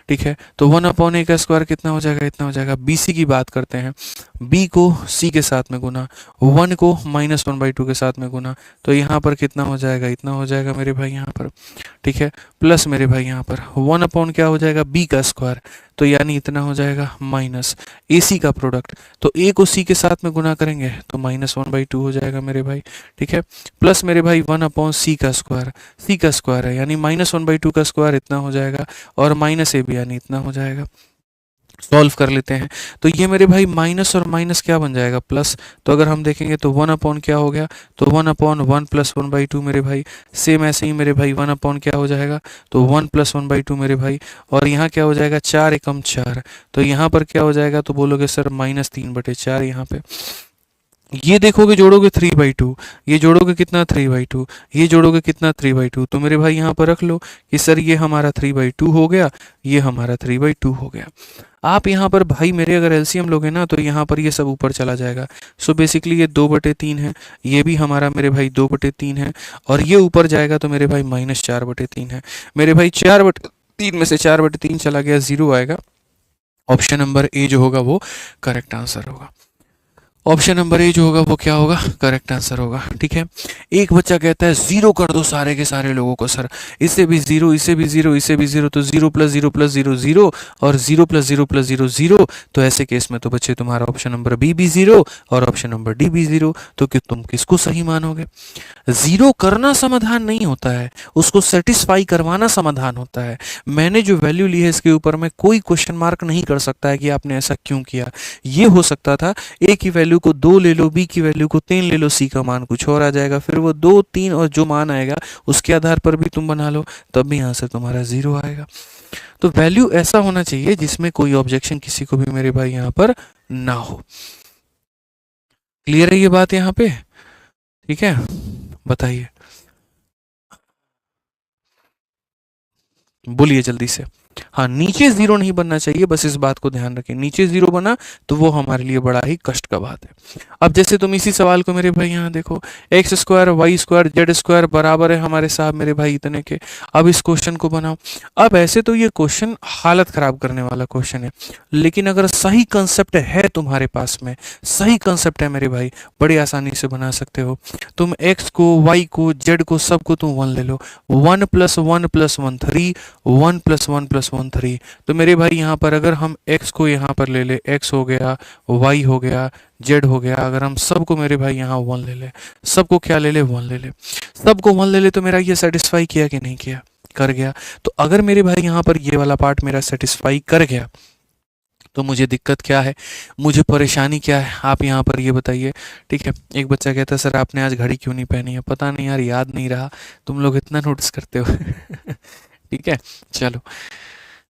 ठीक है, तो 1/a का स्क्वायर कितना हो जाएगा, इतना हो जाएगा। BC की बात करते हैं, b को c के साथ में गुना, 1 को -1/2 के साथ में गुना, तो यहाँ पर कितना हो जाएगा, इतना हो जाएगा मेरे भाई यहाँ पर। ठीक है, प्लस मेरे भाई यहाँ पर 1 क्या हो जाएगा, b का स्क्वायर, तो यानी इतना हो जाएगा माइनस AC का प्रोडक्ट, तो a को c के साथ में गुना करेंगे तो -1/2 हो जाएगा मेरे भाई। ठीक है, प्लस मेरे भाई 1/c का स्क्वायर, c का स्क्वायर है यानी -1/2 का स्क्वायर इतना हो जाएगा, और -ab यानी इतना हो जाएगा। सॉल्व कर लेते हैं, तो ये मेरे भाई माइनस और माइनस क्या बन जाएगा, प्लस। तो अगर हम देखेंगे तो 1 क्या हो गया, तो 1/1 + 1/2 मेरे भाई। सेम ऐसे ही मेरे भाई 1 क्या हो जाएगा, तो 1 + 1/2 मेरे भाई। और यहाँ क्या हो जाएगा, 4 एकम 4, तो यहाँ पर क्या हो जाएगा, तो बोलोगे सर -3/4 यहाँ पे। ये देखोगे जोड़ोगे 3/2, ये जोड़ोगे कितना 3/2, ये जोड़ोगे कितना 3/2, तो मेरे भाई यहाँ पर रख लो कि सर ये हमारा 3/2 हो गया, ये हमारा 3/2 हो गया। आप यहाँ पर भाई मेरे अगर एलसीएम लोगे ना तो यहाँ पर ये सब ऊपर चला जाएगा। सो बेसिकली ये 2/3 है, ये भी हमारा मेरे भाई 2/3 है, और ये ऊपर जाएगा तो मेरे भाई -4/3 है। मेरे भाई 4/3 में से 4/3 चला गया, 0 आएगा। ऑप्शन नंबर ए जो होगा वो करेक्ट आंसर होगा। ऑप्शन नंबर ए जो होगा वो क्या होगा, करेक्ट आंसर होगा। ठीक है, एक बच्चा कहता है 0 कर दो सारे के सारे लोगों को सर, इसे भी 0, इसे भी 0, इसे भी 0, तो 0 + 0 + 0 0, और 0 + 0 + 0 0। तो ऐसे केस में तो बच्चे तुम्हारा ऑप्शन नंबर बी भी 0 और ऑप्शन नंबर डी भी 0। तो कि तुम किसको सही मानोगे। 0 करना समाधान नहीं होता है, उसको सेटिस्फाई करवाना समाधान होता है। मैंने जो वैल्यू ली है इसके ऊपर में कोई क्वेश्चन मार्क नहीं कर सकता है कि आपने ऐसा क्यों किया। ये हो सकता था ए की वैल्यू वैल्यू को 2 ले लो, बी की वैल्यू को 3 ले लो, सी का मान कुछ और आ जाएगा। फिर वो 2, 3 और जो मान आएगा उसके आधार पर भी तुम बना लो, तब भी आंसर तुम्हारा 0 आएगा। तो वैल्यू ऐसा होना चाहिए जिसमें कोई ऑब्जेक्शन किसी को भी मेरे भाई यहाँ पर ना हो। क्लियर है ये बात यहाँ पे? ठीक है, बताइए, बोलिए जल्दी से। हाँ, नीचे 0 नहीं बनना चाहिए, बस इस बात को ध्यान रखें। नीचे 0 बना तो वो हमारे लिए बड़ा ही कष्ट का बात है। अब जैसे तुम इसी सवाल को मेरे भाई यहाँ देखो, X square Y square Z square बराबर है हमारे साहब मेरे भाई इतने के। अब इस क्वेश्चन को बनाओ। अब ऐसे तो ये क्वेश्चन हालत खराब करने वाला क्वेश्चन है, लेकिन अगर सही कंसेप्ट है तुम्हारे पास में, सही कंसेप्ट है मेरे भाई, बड़ी आसानी से बना सकते हो। तुम एक्स को, वाई को, जेड को, सबको तुम 1 ले लो। 1 + 1 + 1 3, 1 + 1 + 1 3। तो मेरे भाई यहाँ पर अगर हम x को यहाँ पर ले ले, x हो गया, y हो गया, z हो गया, अगर हम सबको मेरे भाई यहाँ 1 ले ले, सबको क्या ले ले, 1 ले ले, सबको 1 ले ले, तो मेरा ये सेटिस्फाई किया कि नहीं किया? कर गया। तो अगर मेरे भाई यहाँ पर ये वाला पार्ट मेरा सेटिस्फाई कर गया, तो मुझे दिक्कत क्या है, मुझे परेशानी क्या है, आप यहाँ पर ये बताइए। ठीक है, एक बच्चा कहता है सर आपने आज घड़ी क्यों नहीं पहनी है? पता नहीं यार, याद नहीं रहा। तुम लोग इतना नोटिस करते हो। ठीक है, चलो,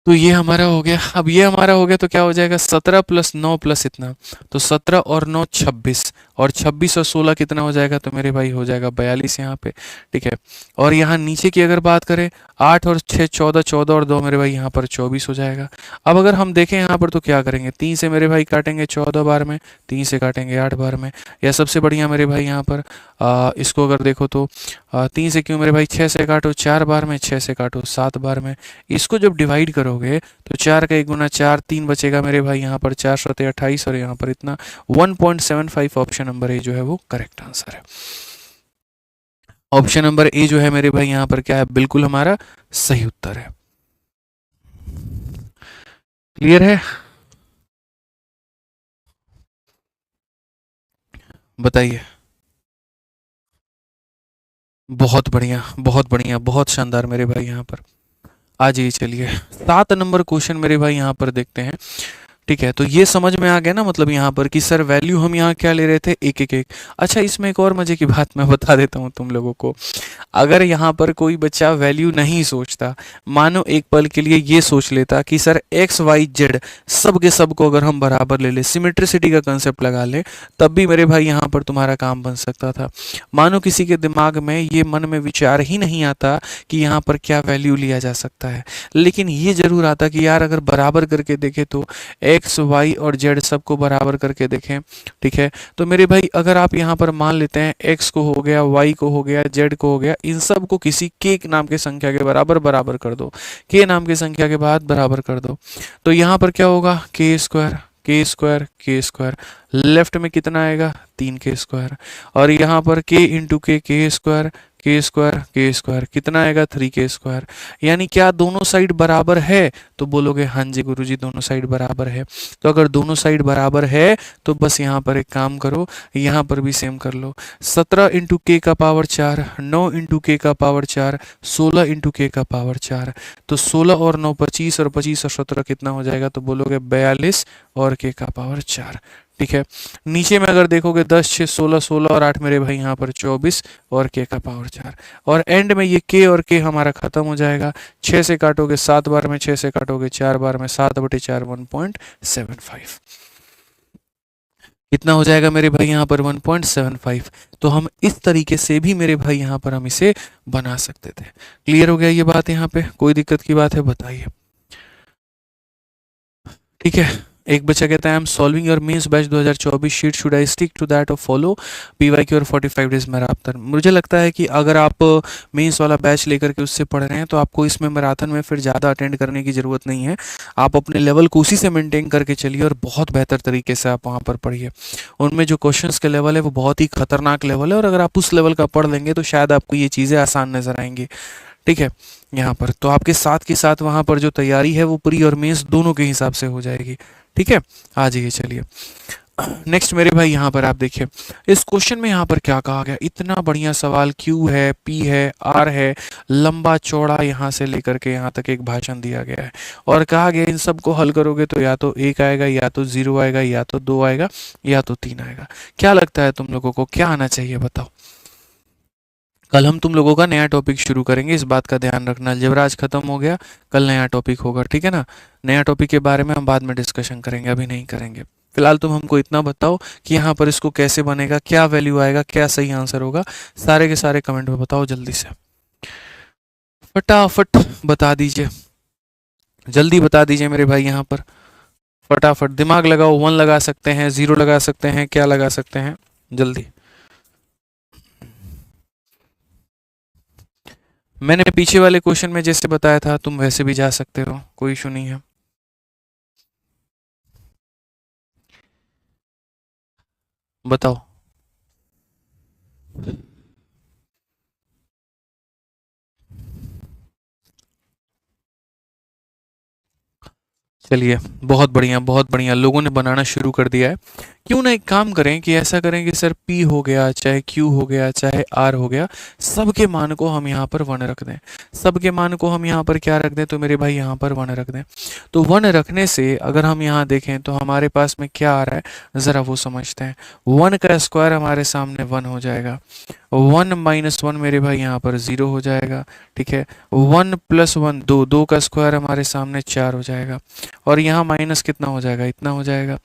तो ये हमारा हो गया। अब ये हमारा हो गया तो क्या हो जाएगा, 17 + 9 + इतना, तो 17 और 9 26, और 26 और 16 कितना हो जाएगा, तो मेरे भाई हो जाएगा 42 यहाँ पे। ठीक है, और यहाँ नीचे की अगर बात करें, 8 और 6 14, 14 और 2 मेरे भाई यहाँ पर 24 हो जाएगा। अब अगर हम देखें यहाँ पर तो क्या करेंगे, 3 से मेरे भाई काटेंगे 14 बार में, 3 से काटेंगे 8 बार में, या सबसे बढ़िया मेरे भाई यहाँ पर इसको अगर देखो तो 3 से क्यों मेरे भाई, 6 से काटो 4 बार में, 6 से काटो 7 बार में। इसको जब डिवाइड करोगे तो 4 का 1 गुना 4, 3 बचेगा मेरे भाई यहाँ पर, 4 7 28, और यहाँ पर इतना 1.75। ऑप्शन नंबर ए जो है वो करेक्ट आंसर है। ऑप्शन नंबर ए जो है मेरे भाई यहाँ पर क्या है, बिल्कुल हमारा सही उत्तर है। क्लियर है? बताइए। बहुत बढ़िया, बहुत बढ़िया, बहुत शानदार मेरे भाई यहाँ पर। आ जाइए, चलिए 7 नंबर क्वेश्चन मेरे भाई यहाँ पर देखते हैं। ठीक है, तो ये समझ में आ गया ना, मतलब यहाँ पर कि सर वैल्यू हम यहाँ क्या ले रहे थे, एक एक एक। अच्छा, इसमें एक और मजे की बात मैं बता देता हूँ तुम लोगों को। अगर यहाँ पर कोई बच्चा वैल्यू नहीं सोचता, मानो एक पल के लिए ये सोच लेता कि सर एक्स वाई जेड सब के सब को अगर हम बराबर ले ले, सिमेट्रिसिटी का कंसेप्ट लगा ले, तब भी मेरे भाई यहाँ पर तुम्हारा काम बन सकता था। मानो किसी के दिमाग में ये मन में विचार ही नहीं आता कि यहाँ पर क्या वैल्यू लिया जा सकता है, लेकिन ये जरूर आता कि यार अगर बराबर करके देखे तो एक्स वाई और जेड सबको बराबर करके देखें। ठीक है, तो मेरे भाई अगर आप यहाँ पर मान लेते हैं एक्स को हो गया, वाई को हो गया, जेड को हो गया, इन सब को किसी के नाम के संख्या के बराबर बराबर कर दो, के नाम की संख्या के बाद बराबर कर दो, तो यहाँ पर क्या होगा, के स्क्वायर के स्क्वायर के स्क्वायर, लेफ्ट में कितना आएगा, 3k², और यहाँ पर k इंटू के स्क्वायर के स्क्वायर कितना आएगा, 3k²। यानी क्या दोनों साइड बराबर है? तो बोलोगे हाँ जी गुरुजी दोनों साइड बराबर है। तो अगर दोनों साइड बराबर है तो बस यहाँ पर एक काम करो, यहाँ पर भी सेम कर लो। 17 इंटू के का पावर 4, 9 इंटू के का पावर 4, 16 इंटू के का पावर 4, तो 16 और 9 25, और 25 और 17 कितना हो जाएगा, तो बोलोगे 42 और के का पावर 4। ठीक है, नीचे में अगर देखोगे 10 6 16, 16 और 8 मेरे भाई यहाँ पर 24 और के का पावर 4, और एंड में ये के और के हमारा खत्म हो जाएगा। 6 से काटोगे 7 बार में, 6 से काटोगे 4 बार में, 7/4 1.75, कितना हो जाएगा मेरे भाई यहाँ पर 1.75। तो हम इस तरीके से भी मेरे भाई यहाँ पर हम इसे बना सकते थे। क्लियर हो गया ये बात? यहाँ पे कोई दिक्कत की बात है बताइए। ठीक है, एक बच्चा कहता है I am solving your mains batch 2024 sheet, should I stick to that और फॉलो पीवाईक्यू और 45 डेज मैराथन। मुझे लगता है कि अगर आप मेंस वाला बैच लेकर के उससे पढ़ रहे हैं तो आपको इसमें मैराथन में फिर ज़्यादा अटेंड करने की ज़रूरत नहीं है। आप अपने लेवल को उसी से मेंटेन करके चलिए और बहुत बेहतर तरीके से आप वहाँ पर पढ़िए। उनमें जो क्वेश्चंस के लेवल है वो बहुत ही खतरनाक लेवल है, और अगर आप उस लेवल का पढ़ लेंगे तो शायद आपको ये चीज़ें आसान नज़र आएंगी। ठीक है, यहाँ पर तो आपके साथ के साथ वहाँ पर जो तैयारी है वो प्री और मेंस दोनों के हिसाब से हो जाएगी। ठीक है, आ जाइए चलिए। नेक्स्ट मेरे भाई यहाँ पर आप देखिए, इस क्वेश्चन में यहाँ पर क्या कहा गया, इतना बढ़िया सवाल, क्यू है, पी है, आर है, लंबा चौड़ा यहाँ से लेकर के यहाँ तक एक भाषण दिया गया है और कहा गया इन सबको हल करोगे तो या तो एक आएगा, या तो जीरो आएगा, या तो दो आएगा, या तो तीन आएगा। क्या लगता है तुम लोगों को क्या आना चाहिए बताओ? कल हम तुम लोगों का नया टॉपिक शुरू करेंगे, इस बात का ध्यान रखना। अलजेब्रा आज खत्म हो गया, कल नया टॉपिक होगा, ठीक है ना? नया टॉपिक के बारे में हम बाद में डिस्कशन करेंगे, अभी नहीं करेंगे। फिलहाल तुम हमको इतना बताओ कि यहाँ पर इसको कैसे बनेगा, क्या वैल्यू आएगा, क्या सही आंसर होगा, सारे के सारे कमेंट में बताओ जल्दी से, फटाफट बता दीजिए, जल्दी बता दीजिए मेरे भाई यहाँ पर, फटाफट दिमाग लगाओ। वन लगा सकते हैं, जीरो लगा सकते हैं, क्या लगा सकते हैं, जल्दी। मैंने पीछे वाले क्वेश्चन में जैसे बताया था तुम वैसे भी जा सकते हो, कोई इशू नहीं है। बताओ। चलिए, बहुत बढ़िया लोगों ने बनाना शुरू कर दिया है। क्यों ना एक काम करें कि ऐसा करें कि सर P हो गया, चाहे Q हो गया, चाहे R हो गया, सबके मान को हम यहाँ पर वन रख दें। सबके मान को हम यहाँ पर क्या रख दें तो मेरे भाई यहाँ पर वन रख दें। तो वन रखने से अगर हम यहाँ देखें तो हमारे पास में क्या आ रहा है, ज़रा वो समझते हैं। वन का स्क्वायर हमारे सामने वन हो जाएगा, वन माइनस वन मेरे भाई यहाँ पर ज़ीरो हो जाएगा, ठीक है। वन प्लस वन दो, दो का स्क्वायर हमारे सामने चार हो जाएगा, और यहाँ माइनस कितना हो जाएगा, इतना हो जाएगा।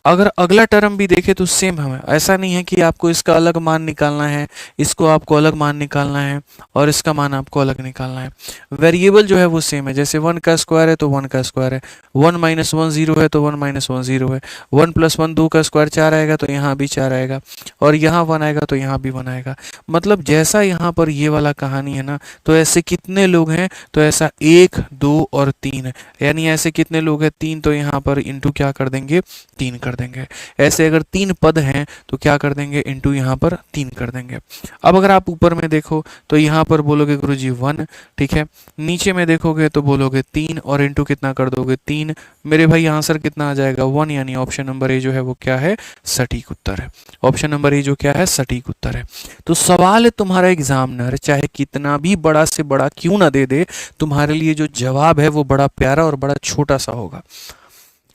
अगर अगला टर्म भी देखे तो सेम हमें, ऐसा नहीं है कि आपको इसका अलग मान निकालना है, इसको आपको अलग मान निकालना है, और इसका मान आपको अलग निकालना है। वेरिएबल जो है वो सेम है, जैसे वन का स्क्वायर है तो वन का स्क्वायर है, वन माइनस वन जीरो है तो वन माइनस वन जीरो है, वन प्लस वन दो का स्क्वायर चार आएगा तो यहाँ भी चार आएगा, और यहाँ वन आएगा तो यहाँ भी वन आएगा। मतलब जैसा यहाँ पर ये वाला कहानी है ना, तो ऐसे कितने लोग हैं, तो ऐसा एक, दो और तीन है, यानी ऐसे कितने लोग हैं, तीन, तो यहाँ पर इंटू क्या कर देंगे, तीन कर देंगे। ऐसे अगर तीन पद हैं तो क्या कर देंगे, इंटू यहाँ पर तीन कर देंगे। अब अगर आप ऊपर में देखो तो यहाँ पर बोलोगे गुरुजी वन, ठीक है। नीचे में देखोगे तो बोलोगे तीन, और इंटू कितना कर दोगे, तीन। मेरे भाई आंसर कितना आ जाएगा, वन, यानी ऑप्शन नंबर ए जो है वो क्या है, सटीक उत्तर है। ऑप्शन नंबर ए जो क्या है, सटीक उत्तर है। तो सवाल है तुम्हारा एग्जामिनर चाहे कितना भी बड़ा से बड़ा क्यों ना दे दे, तुम्हारे लिए जो जवाब है वो बड़ा प्यारा और बड़ा छोटा सा होगा।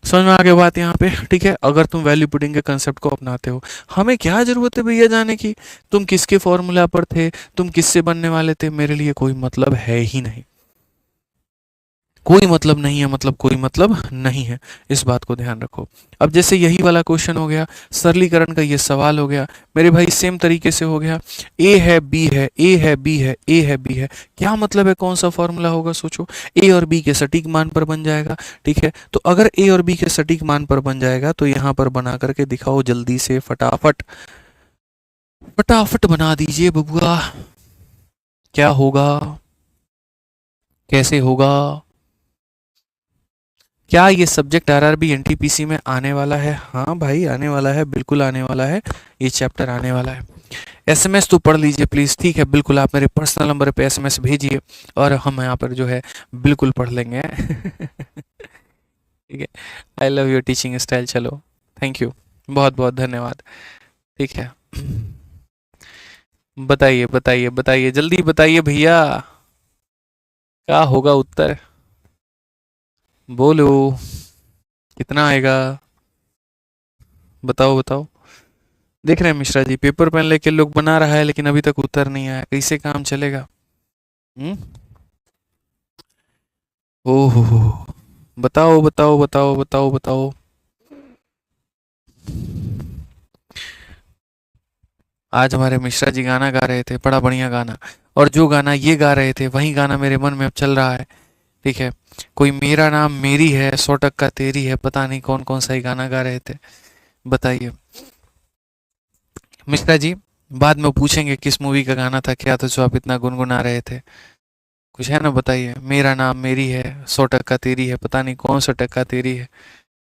समझ में आ गया बात यहाँ पे, ठीक है। अगर तुम वैल्यू पुटिंग के कंसेप्ट को अपनाते हो, हमें क्या जरूरत है भैया जाने की, तुम किसके फॉर्मूला पर थे, तुम किससे बनने वाले थे, मेरे लिए कोई मतलब है ही नहीं, कोई मतलब नहीं है, मतलब कोई मतलब नहीं है, इस बात को ध्यान रखो। अब जैसे यही वाला क्वेश्चन हो गया, सरलीकरण का ये सवाल हो गया मेरे भाई, सेम तरीके से हो गया। ए है, बी है, ए है, बी है, ए है, बी है, क्या मतलब है, कौन सा फॉर्मूला होगा, सोचो। ए और बी के सटीक मान पर बन जाएगा, ठीक है। तो अगर ए और बी के सटीक मान पर बन जाएगा तो यहाँ पर बना करके दिखाओ जल्दी से, फटाफट फटाफट बना दीजिए बबुआ। क्या होगा, कैसे होगा, क्या ये सब्जेक्ट आरआरबी एनटीपीसी में आने वाला है? हाँ भाई आने वाला है, बिल्कुल आने वाला है, ये चैप्टर आने वाला है। एसएमएस तो पढ़ लीजिए प्लीज़, ठीक है, बिल्कुल आप मेरे पर्सनल नंबर पे एसएमएस भेजिए और हम यहाँ पर जो है बिल्कुल पढ़ लेंगे। ठीक है, I love your teaching style. चलो, थैंक यू, बहुत बहुत धन्यवाद, ठीक है। बताइए बताइए बताइए, जल्दी बताइए भैया, क्या होगा उत्तर, बोलो, कितना आएगा, बताओ बताओ। देख रहे हैं मिश्रा जी, पेपर पेन लेके लोग बना रहा है लेकिन अभी तक उत्तर नहीं आया, कैसे काम चलेगा? हम्म, ओहो, बताओ बताओ बताओ बताओ बताओ। आज हमारे मिश्रा जी गाना गा रहे थे, बड़ा बढ़िया गाना, और जो गाना ये गा रहे थे वही गाना मेरे मन में अब चल रहा है, ठीक है। कोई मेरा नाम मेरी है, 100% तेरी है, पता नहीं कौन कौन सा ही गाना गा रहे थे, बताइए मिश्रा जी। बाद में पूछेंगे किस मूवी का गाना था, क्या था जो आप इतना गुनगुना रहे थे, कुछ है ना, बताइए। मेरा नाम मेरी है, 100% तेरी है, पता नहीं कौन 100% तेरी है।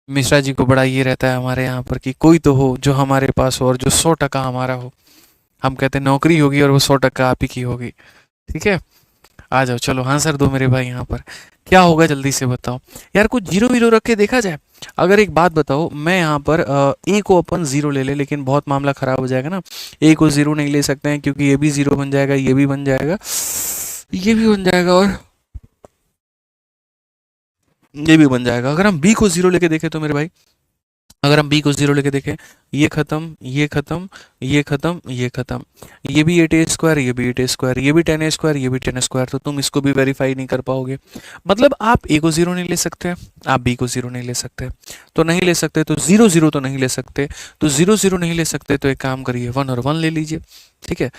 मिश्रा जी को बड़ा ये रहता है हमारे यहाँ पर कि कोई तो हो जो हमारे पास हो और जो 100% हमारा हो। हम कहते हैं नौकरी होगी और वो 100% आप ही की होगी, ठीक है। आ जाओ, चलो आंसर दो मेरे भाई। यहाँ पर क्या होगा जल्दी से बताओ यार, कुछ जीरो वीरो रख के देखा जाए। अगर एक बात बताओ, मैं यहाँ पर ए को अपन जीरो ले ले, लेकिन बहुत मामला खराब हो जाएगा ना। ए को जीरो नहीं ले सकते हैं क्योंकि ये भी जीरो बन जाएगा, ये भी बन जाएगा, ये भी बन जाएगा और ये भी बन जाएगा। अगर हम बी को जीरो लेके देखें तो मेरे भाई, अगर हम बी को जीरो लेके देखें, ये खत्म, ये खत्म, ये खत्म, ये खत्म, ये भी एट ए स्क्वायर, ये भी एट ए स्क्वायर, ये भी टेन ए स्क्वायर, ये भी टेन स्क्वायर, तो तुम इसको भी वेरीफाई नहीं कर पाओगे। मतलब आप ए को जीरो नहीं ले सकते, आप बी को जीरो नहीं ले सकते, तो नहीं ले सकते, तो जीरो जीरो तो नहीं ले सकते, तो जीरो जीरो नहीं ले सकते, तो एक काम करिए, वन और वन ले लीजिए। ठीक है,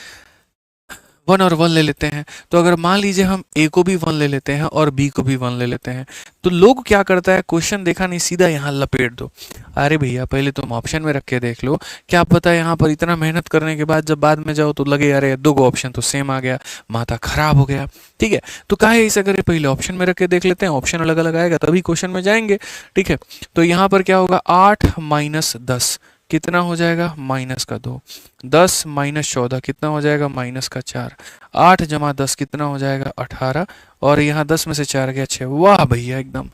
वन और वन ले लेते हैं। तो अगर मान लीजिए हम ए को भी वन ले लेते हैं और बी को भी वन ले लेते हैं, तो लोग क्या करता है, क्वेश्चन देखा नहीं, सीधा यहाँ लपेट दो। अरे भैया पहले तुम ऑप्शन में रख के देख लो, क्या पता है यहाँ पर इतना मेहनत करने के बाद जब बाद में जाओ तो लगे अरे दो गो ऑप्शन तो सेम आ गया, माथा खराब हो गया। ठीक है, तो काहे ऐसा करें, पहले ऑप्शन में रख के देख लेते हैं, ऑप्शन अलग अलग आएगा तभी क्वेश्चन में जाएंगे। ठीक है, तो यहाँ पर क्या होगा, 8 - 10 कितना हो जाएगा, -2। 10 - 14 कितना हो जाएगा, -4। 8 + 10 कितना हो जाएगा, 18। और यहाँ 10 में से 4 गया 6। वाह भैया एकदम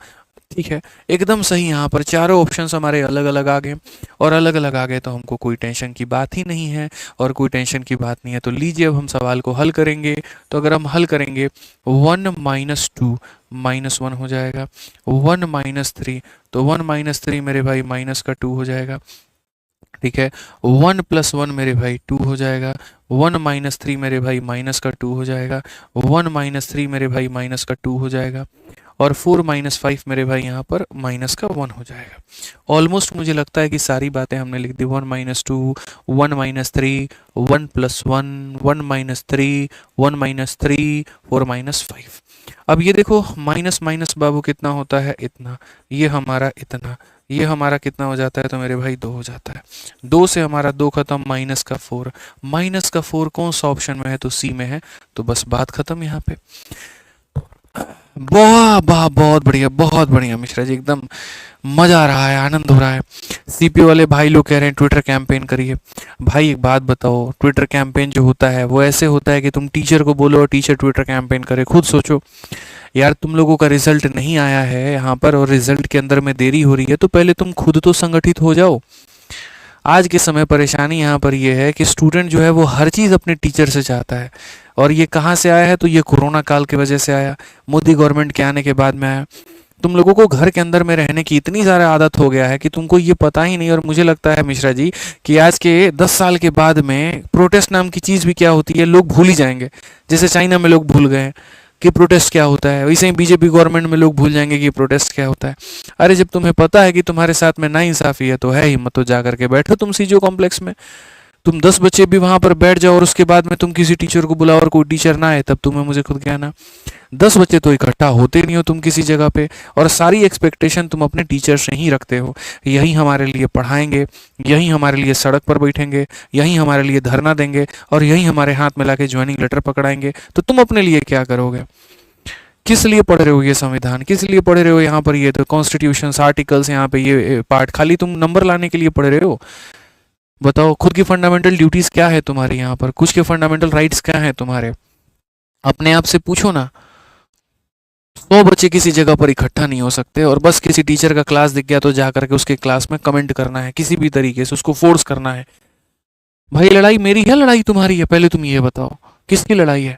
ठीक है, एकदम सही। यहाँ पर चारों ऑप्शंस हमारे अलग अलग आ गए, और अलग अलग आ गए तो हमको कोई टेंशन की बात ही नहीं है, और कोई टेंशन की बात नहीं है। तो लीजिए अब हम सवाल को हल करेंगे। तो अगर हम हल करेंगे, 1 - 2 -1 हो जाएगा, 1 - 3, तो 1 - 3 मेरे भाई माइनस का 2 हो जाएगा। ठीक है, 1 + 1 मेरे भाई 2 हो जाएगा, 1 - 3 मेरे भाई माइनस का 2 हो जाएगा, 1 - 3 मेरे भाई माइनस का 2 हो जाएगा, और 4 - 5 मेरे भाई यहाँ पर माइनस का 1 हो जाएगा। ऑलमोस्ट मुझे लगता है कि सारी बातें हमने लिख दी। 1 - 2, 1 - 3, 1 + 1, 1 - 3, 1 - 3, 4 - 5। अब ये देखो, माइनस माइनस बाबू कितना होता है, इतना, ये हमारा इतना, ये हमारा कितना हो जाता है, तो मेरे भाई 2 हो जाता है। 2 से हमारा 2 खत्म, माइनस का 4, माइनस का 4 कौन सा ऑप्शन में है, तो सी में है। तो बस बात खत्म यहाँ पे। बहुत बढ़िया, बहुत बढ़िया मिश्रा जी, एकदम मजा आ रहा है, आनंद हो रहा है। सीपीओ वाले भाई लोग कह रहे हैं ट्विटर कैंपेन करिए। भाई एक बात बताओ, ट्विटर कैंपेन जो होता है वो ऐसे होता है कि तुम टीचर को बोलो और टीचर ट्विटर कैंपेन करे। खुद सोचो यार, तुम लोगों का रिजल्ट नहीं आया है यहाँ पर, और रिजल्ट के अंदर में देरी हो रही है, तो पहले तुम खुद तो संगठित हो जाओ। आज के समय परेशानी यहाँ पर ये है कि स्टूडेंट जो है वो हर चीज़ अपने टीचर से चाहता है, और ये कहाँ से आया है, तो ये कोरोना काल की वजह से आया, मोदी गवर्नमेंट के आने के बाद में आया। तुम लोगों को घर के अंदर में रहने की इतनी ज़्यादा आदत हो गया है कि तुमको ये पता ही नहीं। और मुझे लगता है मिश्रा जी कि आज के 10 साल के बाद में प्रोटेस्ट नाम की चीज़ भी क्या होती है लोग भूल ही जाएंगे, जैसे चाइना में लोग भूल गए हैं कि प्रोटेस्ट क्या होता है, वैसे ही बीजेपी गवर्नमेंट में लोग भूल जाएंगे कि प्रोटेस्ट क्या होता है। अरे जब तुम्हें पता है कि तुम्हारे साथ में नाइंसाफ़ी है तो है हिम्मत, तो जा करके बैठो तुम सीजो कॉम्प्लेक्स में, तुम 10 बच्चे भी वहां पर बैठ जाओ, और उसके बाद में तुम किसी टीचर को बुलाओ और कोई टीचर ना आए, तब तुम्हें मुझे खुद कहना। 10 बच्चे तो इकट्ठा होते नहीं हो तुम किसी जगह पे, और सारी एक्सपेक्टेशन तुम अपने टीचर से ही रखते हो। यही हमारे लिए पढ़ाएंगे, यही हमारे लिए सड़क पर बैठेंगे, यही हमारे लिए धरना देंगे, और यही हमारे हाथ में लाके ज्वाइनिंग लेटर पकड़ाएंगे, तो तुम अपने लिए क्या करोगे? किस लिए पढ़ रहे हो ये संविधान, किस लिए पढ़ रहे हो यहाँ पर ये तो कॉन्स्टिट्यूशंस, आर्टिकल्स, यहाँ पे ये पार्ट, खाली तुम नंबर लाने के लिए पढ़ रहे हो? बताओ खुद की फंडामेंटल ड्यूटीज क्या है तुम्हारी, यहाँ पर कुछ के फंडामेंटल राइट्स क्या हैं तुम्हारे? अपने आप से पूछो ना। 100 बच्चे किसी जगह पर इकट्ठा नहीं हो सकते, और बस किसी टीचर का क्लास दिख गया तो जा करके उसके क्लास में कमेंट करना है, किसी भी तरीके से उसको फोर्स करना है। भाई लड़ाई मेरी है, लड़ाई तुम्हारी है? पहले तुम ये बताओ किसकी लड़ाई है?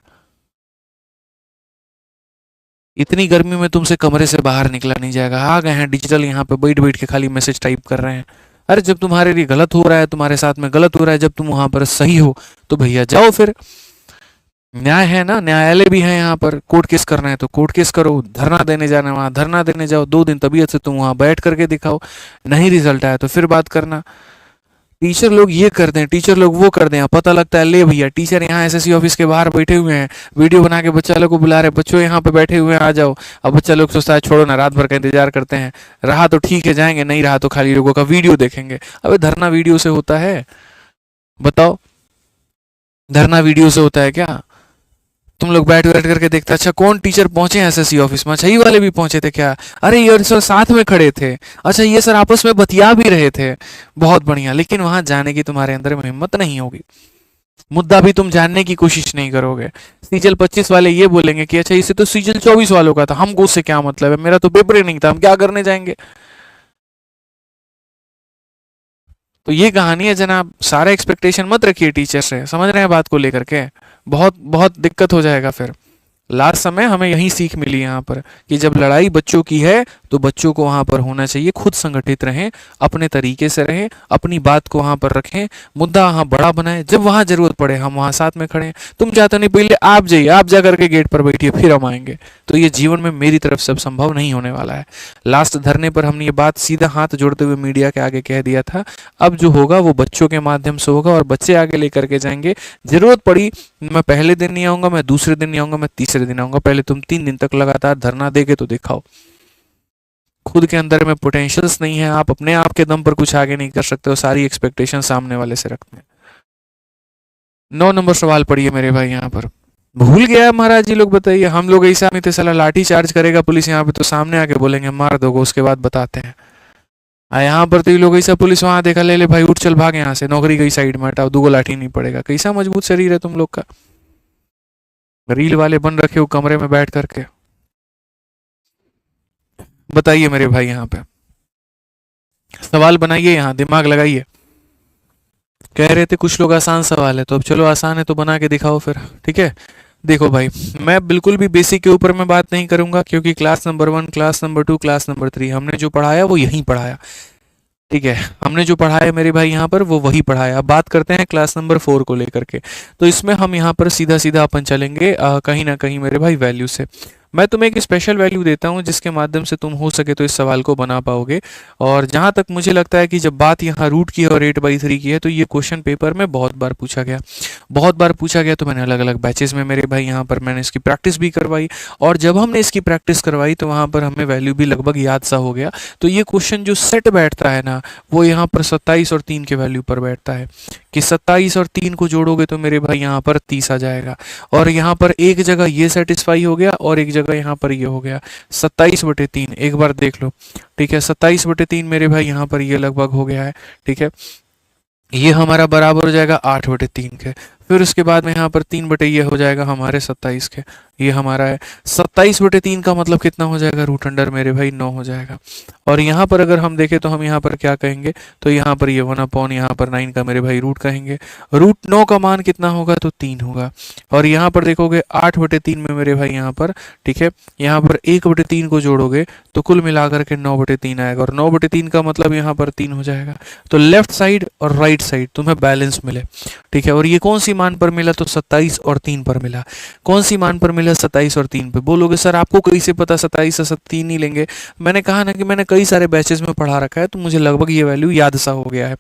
इतनी गर्मी में तुमसे कमरे से बाहर निकला नहीं जाएगा, आ गए हैं डिजिटल यहाँ पे बैठ बैठ के खाली मैसेज टाइप कर रहे हैं। अरे जब तुम्हारे लिए गलत हो रहा है, तुम्हारे साथ में गलत हो रहा है, जब तुम वहां पर सही हो तो भैया जाओ फिर, न्याय है ना, न्यायालय भी है यहाँ पर। कोर्ट केस करना है तो कोर्ट केस करो, धरना देने जाना है वहाँ धरना देने जाओ, 2 दिन तबीयत से तुम वहाँ बैठ करके दिखाओ, नहीं रिजल्ट आया तो फिर बात करना। टीचर लोग ये करते हैं, टीचर लोग वो करते हैं, पता लगता है ले भैया टीचर यहाँ एसएससी ऑफिस के बाहर बैठे हुए हैं, वीडियो बना के बच्चा लोग को बुला रहे, बच्चों यहाँ पे बैठे हुए हैं आ जाओ। अब बच्चा लोग सोचता है छोड़ो ना, रात भर का इंतजार करते हैं, रहा तो ठीक है जाएंगे, नहीं रहा तो खाली लोगों का वीडियो देखेंगे। अबे धरना वीडियो से होता है? बताओ, धरना वीडियो से होता है क्या? तुम लोग बैठ बैठ करके देखते, अच्छा कौन टीचर पहुंचे हैं एसएससी ऑफिस में, अच्छा ये वाले भी पहुंचे थे क्या, अरे ये सर साथ में खड़े थे, अच्छा ये सर आपस में बतिया भी रहे थे, बहुत बढ़िया। लेकिन वहां जाने की तुम्हारे अंदर में हिम्मत नहीं होगी। मुद्दा भी तुम जानने की कोशिश नहीं करोगे। सीजल 25 वाले ये बोलेंगे कि अच्छा इसे तो सीजल 24 वालों का था, हमको उससे क्या मतलब है, मेरा तो पेपर ही नहीं था, हम क्या करने जाएंगे। तो ये कहानी है जनाब, सारा एक्सपेक्टेशन मत रखिए टीचर से, समझ रहे हैं बात को लेकर के। बहुत बहुत दिक्कत हो जाएगा फिर। लास्ट समय हमें यही सीख मिली यहाँ पर कि जब लड़ाई बच्चों की है तो बच्चों को वहाँ पर होना चाहिए, खुद संगठित रहें, अपने तरीके से रहें, अपनी बात को वहाँ पर रखें, मुद्दा वहाँ बड़ा बनाएं, जब वहाँ जरूरत पड़े हम वहाँ साथ में खड़े हैं। तुम चाहते नहीं, पहले आप जाइए, आप जा करके गेट पर बैठिए, फिर हम आएंगे। तो ये जीवन में मेरी तरफ से अब संभव नहीं होने वाला है। लास्ट धरने पर हमने ये बात सीधा हाथ जोड़ते हुए मीडिया के आगे कह दिया था। अब जो होगा वो बच्चों के माध्यम से होगा और बच्चे आगे लेकर के जाएंगे। जरूरत पड़ी मैं पहले दिन नहीं आऊंगा, मैं दूसरे दिन नहीं आऊंगा, मैं तीसरे दिन आऊंगा, पहले तुम 3 दिन तक लगातार धरना देके तो दिखाओ। खुद के अंदर में पोटेंशियल्स नहीं है, आप अपने आप के दम पर कुछ आगे नहीं कर सकते हो, सारी एक्सपेक्टेशन सामने वाले से रखते हैं। 9 नंबर सवाल पढ़िए मेरे भाई यहाँ पर। भूल गया महाराज जी लोग, बताइए। हम लोग ऐसा नहीं थे, साला लाठी चार्ज करेगा पुलिस यहाँ पे तो सामने आके बोलेंगे मार दोगे, उसके बाद बताते हैं। यहाँ पर तो ये लोग ऐसा, पुलिस वहां देखा, ले ले भाई उठ चल भाग यहाँ से, नौकरी गई साइड में, हटाओ, दूगो लाठी नहीं पड़ेगा। कैसा मजबूत शरीर है तुम लोग का, रील वाले बन रखे हो कमरे में बैठ करके। बताइए मेरे भाई यहाँ पे, सवाल बनाइए, यहाँ दिमाग लगाइए। कह रहे थे कुछ लोग आसान सवाल है, तो अब चलो आसान है तो बना के दिखाओ फिर, ठीक है। देखो भाई, मैं बिल्कुल भी बेसिक के ऊपर मैं बात नहीं करूंगा, क्योंकि class number 1, class number 2, class number 3 हमने जो पढ़ाया वो यहीं पढ़ाया, ठीक है। हमने जो पढ़ाया मेरे भाई यहाँ पर वो वही पढ़ाया। अब बात करते हैं क्लास नंबर 4 को लेकर के। तो इसमें हम यहाँ पर सीधा सीधा अपन चलेंगे कहीं ना कहीं मेरे भाई वैल्यू से। मैं तुम्हें एक स्पेशल वैल्यू देता हूँ जिसके माध्यम से तुम हो सके तो इस सवाल को बना पाओगे। और जहाँ तक मुझे लगता है कि जब बात यहाँ रूट की है और 8/3 की है, तो ये क्वेश्चन पेपर में बहुत बार पूछा गया, बहुत बार पूछा गया। तो मैंने अलग अलग बैचेस में मेरे भाई यहाँ पर मैंने इसकी प्रैक्टिस भी करवाई। और जब हमने इसकी प्रैक्टिस करवाई तो वहाँ पर हमें वैल्यू भी लगभग याद सा हो गया। तो ये क्वेश्चन जो सेट बैठता है ना, वो यहाँ पर 27 और 3 के वैल्यू पर बैठता है कि 27 और 3 को जोड़ोगे तो मेरे भाई यहाँ पर 30 आ जाएगा। और यहाँ पर एक जगह ये सेटिस्फाई हो गया और एक जगह यहाँ पर ये हो गया। 27/3 एक बार देख लो, ठीक है। 27/3 मेरे भाई यहाँ पर ये लगभग हो गया है, ठीक है। ये हमारा बराबर हो जाएगा 8/3 के। फिर उसके बाद में यहाँ पर 3 ये हो जाएगा हमारे 27 के। ये हमारा है 27/3 का मतलब कितना हो जाएगा, रूट अंडर मेरे भाई 9 हो जाएगा। और यहाँ पर अगर हम देखें तो हम यहाँ पर क्या कहेंगे, तो यहाँ पर ये 1/, यहाँ पर 9 का मेरे भाई रूट कहेंगे। रूट 9 का मान कितना होगा, तो 3 होगा। और यहाँ पर देखोगे 8/3 में मेरे भाई यहाँ पर, ठीक है, यहाँ पर 1/3 को जोड़ोगे तो कुल मिलाकर के 9/3 आएगा। और 9/3 का मतलब यहाँ पर 3 हो जाएगा। तो लेफ्ट साइड और राइट साइड तुम्हें बैलेंस मिले, ठीक है। और ये कौन सी मान पर मिला, तो 27 और 3 पर मिला। कौन सी मान पर मिला, 27 और 3 पे। बोलोगे सर आपको कैसे पता 27 से 3 ही लेंगे। मैंने कहा ना कि मैंने कई सारे बैचेस में पढ़ा रखा है, तो मुझे लगभग ये वैल्यू याद सा हो गया है।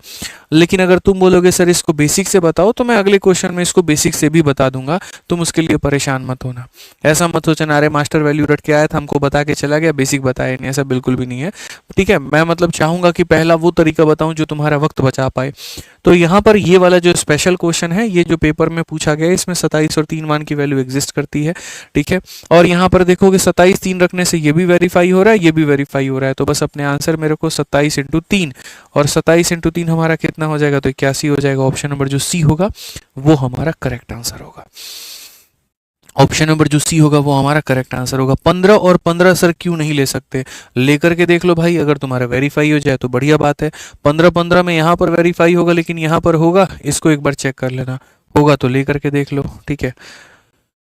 लेकिन अगर तुम बोलोगे सर इसको बेसिक से बताओ, तो मैं अगले क्वेश्चन में इसको बेसिक से भी बता दूंगा, तुम उसके लिए परेशान मत होना। ऐसा मत सोचना अरे मास्टर वैल्यू रट के आया था, हमको बता के चला गया, बेसिक बताया नहीं, ऐसा बिल्कुल भी नहीं है, ठीक है। मैं मतलब चाहूंगा कि पहला वो तरीका बताऊं जो तुम्हारा वक्त बचा पाए। तो यहाँ पर ये वाला जो स्पेशल क्वेश्चन है, ये जो पेपर में पूछा गया है, इसमें 27 और 3 मान की वैल्यू एग्जिस्ट करती है, ठीक है। और यहाँ पर देखोगे 27 3 रखने से ये भी वेरीफाई हो रहा है, ये भी वेरीफाई हो रहा है। तो बस अपने आंसर मेरे को 27/3, और 27/3 हमारा कितना हो जाएगा, तो 81 हो जाएगा। ऑप्शन नंबर जो सी होगा वो हमारा करेक्ट आंसर होगा। ऑप्शन नंबर जो सी होगा वो हमारा करेक्ट आंसर होगा। 15 और 15 सर क्यों नहीं ले सकते, लेकर के देख लो भाई, अगर तुम्हारा वेरीफाई हो जाए तो बढ़िया बात है। 15/15 में यहाँ पर वेरीफाई होगा, लेकिन यहाँ पर होगा, इसको एक बार चेक कर लेना, होगा तो लेकर के देख लो, ठीक है।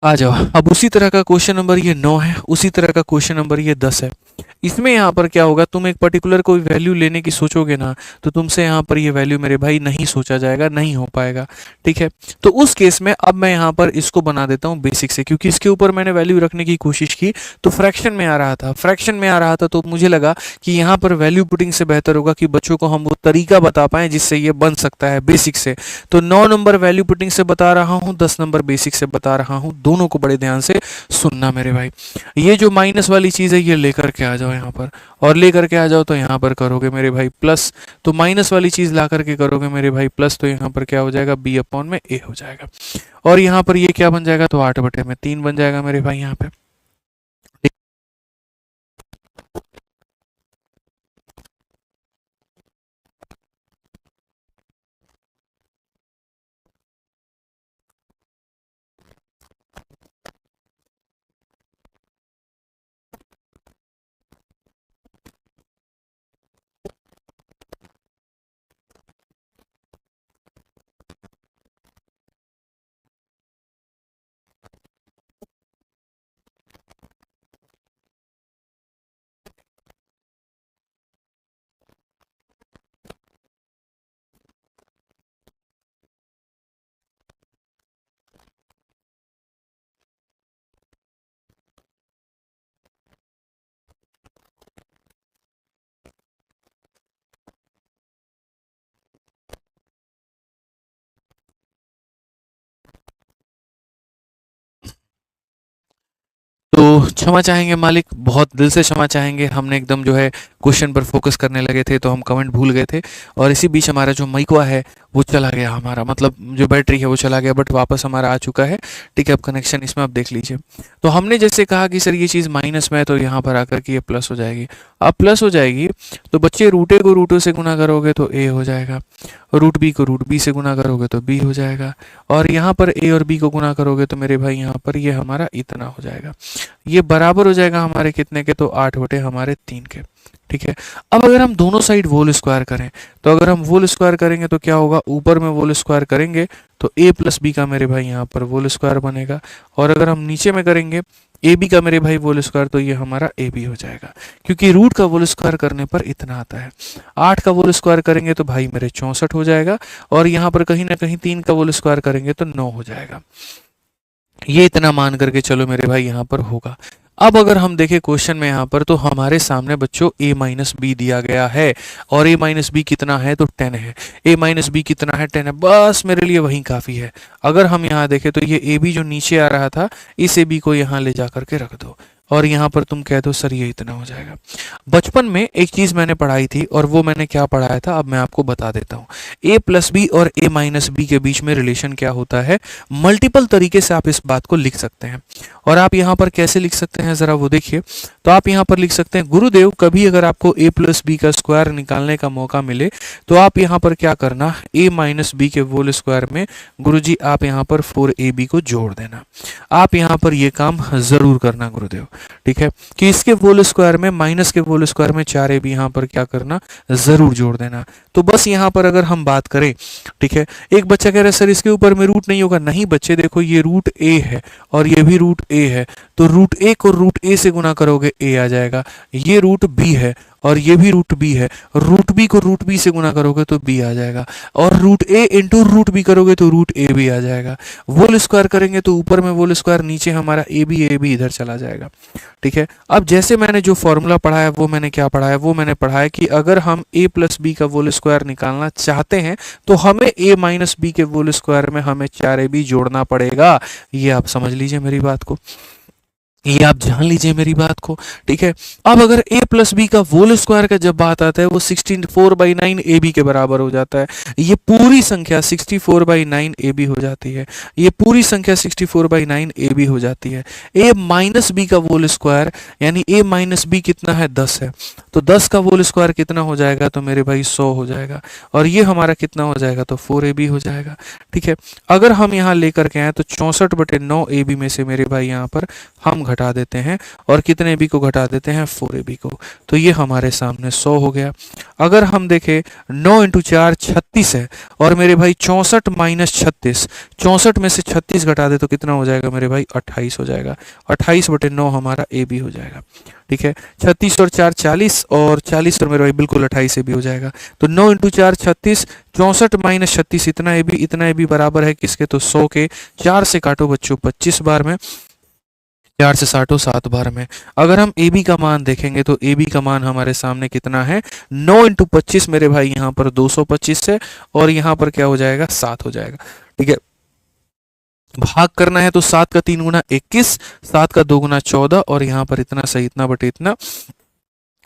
आ जाओ, अब उसी तरह का क्वेश्चन नंबर ये 9 है, उसी तरह का क्वेश्चन नंबर ये 10 है। इसमें यहाँ पर क्या होगा, तुम एक पर्टिकुलर कोई वैल्यू लेने की सोचोगे ना, तो तुमसे यहाँ पर ये वैल्यू मेरे भाई नहीं सोचा जाएगा, नहीं हो पाएगा, ठीक है। तो उस केस में अब मैं यहाँ पर इसको बना देता हूँ बेसिक से, क्योंकि इसके ऊपर मैंने वैल्यू रखने की कोशिश की तो फ्रैक्शन में आ रहा था, फ्रैक्शन में आ रहा था। तो मुझे लगा कि यहाँ पर वैल्यू पुटिंग से बेहतर होगा कि बच्चों को हम वो तरीका बता पाएं जिससे ये बन सकता है बेसिक से। तो 9 नंबर वैल्यू पुटिंग से बता रहा हूँ, 10 नंबर बेसिक से बता रहा हूँ, दोनों को बड़े ध्यान से सुनना मेरे भाई। ये जो माइनस वाली चीज है ये लेकर के आ जाओ यहाँ पर, और लेकर के आ जाओ तो यहाँ पर करोगे मेरे भाई प्लस, तो माइनस वाली चीज ला करके करोगे मेरे भाई प्लस, तो यहाँ पर क्या हो जाएगा, b/a हो जाएगा। और यहाँ पर ये क्या बन जाएगा, तो 8/3 बन जाएगा मेरे भाई यहाँ पे। क्षमा चाहेंगे मालिक, बहुत दिल से क्षमा चाहेंगे। हमने एकदम जो है क्वेश्चन पर फोकस करने लगे थे तो हम कमेंट भूल गए थे, और इसी बीच हमारा जो माइकवा है वो चला गया, हमारा मतलब जो बैटरी है वो चला गया, बट वापस हमारा आ चुका है। ठीक है, अब कनेक्शन इसमें आप देख लीजिए। तो हमने जैसे कहा कि सर ये चीज़ माइनस में है तो यहाँ पर आकर के ये प्लस हो जाएगी। अब प्लस हो जाएगी तो बच्चे रूट ए को रूट ए से गुना करोगे तो ए हो जाएगा, रूट बी को रूट बी से गुना करोगे तो बी हो जाएगा, और यहाँ पर ए और बी को गुना करोगे तो मेरे भाई यहाँ पर ये हमारा इतना हो जाएगा। ये बराबर हो जाएगा हमारे कितने के, तो 8 बटे हमारे 3 के। ठीक है, अब अगर हम दोनों साइड वोल स्क्वायर करें तो अगर हम वोल स्क्वायर करेंगे तो क्या होगा, ऊपर में वोल स्क्वायर करेंगे तो a प्लस बी का मेरे भाई यहाँ पर वोल स्क्वायर बनेगा, और अगर हम नीचे में करेंगे ए बी का मेरे भाई वोल स्क्वायर तो ये हमारा ए बी हो जाएगा, क्योंकि रूट का वोल स्क्वायर करने पर इतना आता है। 8 का वोल स्क्वायर करेंगे तो भाई मेरे 64 हो जाएगा, और यहाँ पर कहीं ना कहीं 3 का वोल स्क्वायर करेंगे तो 9 हो जाएगा। ये इतना मान करके चलो मेरे भाई यहाँ पर होगा। अब अगर हम देखें क्वेश्चन में यहाँ पर, तो हमारे सामने बच्चों a माइनस बी दिया गया है, और a माइनस बी कितना है तो 10 है। a माइनस बी कितना है, 10 है, बस मेरे लिए वही काफ़ी है। अगर हम यहाँ देखें तो ये a b जो नीचे आ रहा था, इस a b को यहाँ ले जा करके रख दो, और यहाँ पर तुम कह दो सर ये इतना हो जाएगा। बचपन में एक चीज़ मैंने पढ़ाई थी, और वो मैंने क्या पढ़ाया था अब मैं आपको बता देता हूँ। a प्लस बी और a माइनस बी के बीच में रिलेशन क्या होता है, मल्टीपल तरीके से आप इस बात को लिख सकते हैं। और आप यहाँ पर कैसे लिख सकते हैं ज़रा वो देखिए। तो आप यहाँ पर लिख सकते हैं, गुरुदेव कभी अगर आपको a प्लस बी का स्क्वायर निकालने का मौका मिले तो आप यहाँ पर क्या करना, a माइनस बी के वोल स्क्वायर में गुरुजी आप यहाँ पर 4ab को जोड़ देना। आप यहाँ पर ये काम ज़रूर करना गुरुदेव। ठीक है, कि इसके वोल स्क्वायर में माइनस के वोल स्क्वायर में 4ab यहाँ पर क्या करना, ज़रूर जोड़ देना। तो बस यहाँ पर अगर हम बात करें, ठीक है, एक बच्चा कह रहा है सर इसके ऊपर में रूट नहीं होगा। नहीं बच्चे, देखो ये रूट a है और ये भी रूट a है, तो रूट a को रूट a से गुना करोगे a आ जाएगा। ये रूट b है और ये भी रूट b है, रूट b को रूट b से गुना करोगे तो b आ जाएगा, और root a into root b करोगे तो रूट a भी आ जाएगा। वोल स्क्वायर करेंगे तो ऊपर में वोल स्क्वायर, नीचे हमारा a b इधर चला जाएगा। ठीक है, अब जैसे मैंने जो फॉर्मूला पढ़ाया वो मैंने क्या पढ़ाया, वो मैंने पढ़ाया कि अगर हम a प्लस बी का वोल स्क्वायर निकालना चाहते हैं तो हमें a माइनस बी के वोल स्क्वायर में हमें 4ab जोड़ना पड़ेगा। ये आप समझ लीजिए मेरी बात को, ये आप जान लीजिए मेरी बात को। ठीक है, अब अगर a प्लस बी का वोल स्क्वायर का जब बात आता है वो 64/9 ab के बराबर हो जाता है। ये पूरी संख्या 64/9 ab हो जाती है, ये पूरी संख्या 64/9 ab हो जाती है। a माइनस बी का वोल स्क्वायर यानी a माइनस बी कितना है, 10 है, तो 10 का वोल स्क्वायर कितना हो जाएगा, तो मेरे भाई 100 हो जाएगा, और ये हमारा कितना हो जाएगा, तो 4ab हो जाएगा। ठीक है, अगर हम यहाँ लेकर के आए तो 64/9 ab में से मेरे भाई यहाँ पर हम घटा देते हैं, और कितने बी को घटा देते हैं, 4ab को, तो ये हमारे सामने 100 हो गया। अगर हम देखें 9 इंटू 4 36 है, और मेरे भाई 64 माइनस 36, 64 में से 36 घटा दे तो कितना हो जाएगा मेरे भाई, 28 हो जाएगा। 28/9 हमारा ab हो जाएगा। ठीक है, 36 और 4 40, और 40 और मेरे भाई बिल्कुल 28 ab हो जाएगा। तो 9 इंटू 4 36, 64 माइनस 36 इतना ab बराबर है किसके, तो 100 के। 4 से काटो बच्चों 25 बार में, 4 से साटो 7 बार में। अगर हम ए बी का मान देखेंगे तो ए बी का मान हमारे सामने कितना है, 9 इंटू 25 मेरे भाई यहाँ पर 225 है, और यहाँ पर क्या हो जाएगा, 7 हो जाएगा। ठीक है, भाग करना है तो 7 का 3 गुना 21, 7 का 2 गुना 14, और यहाँ पर इतना सही इतना बटे इतना,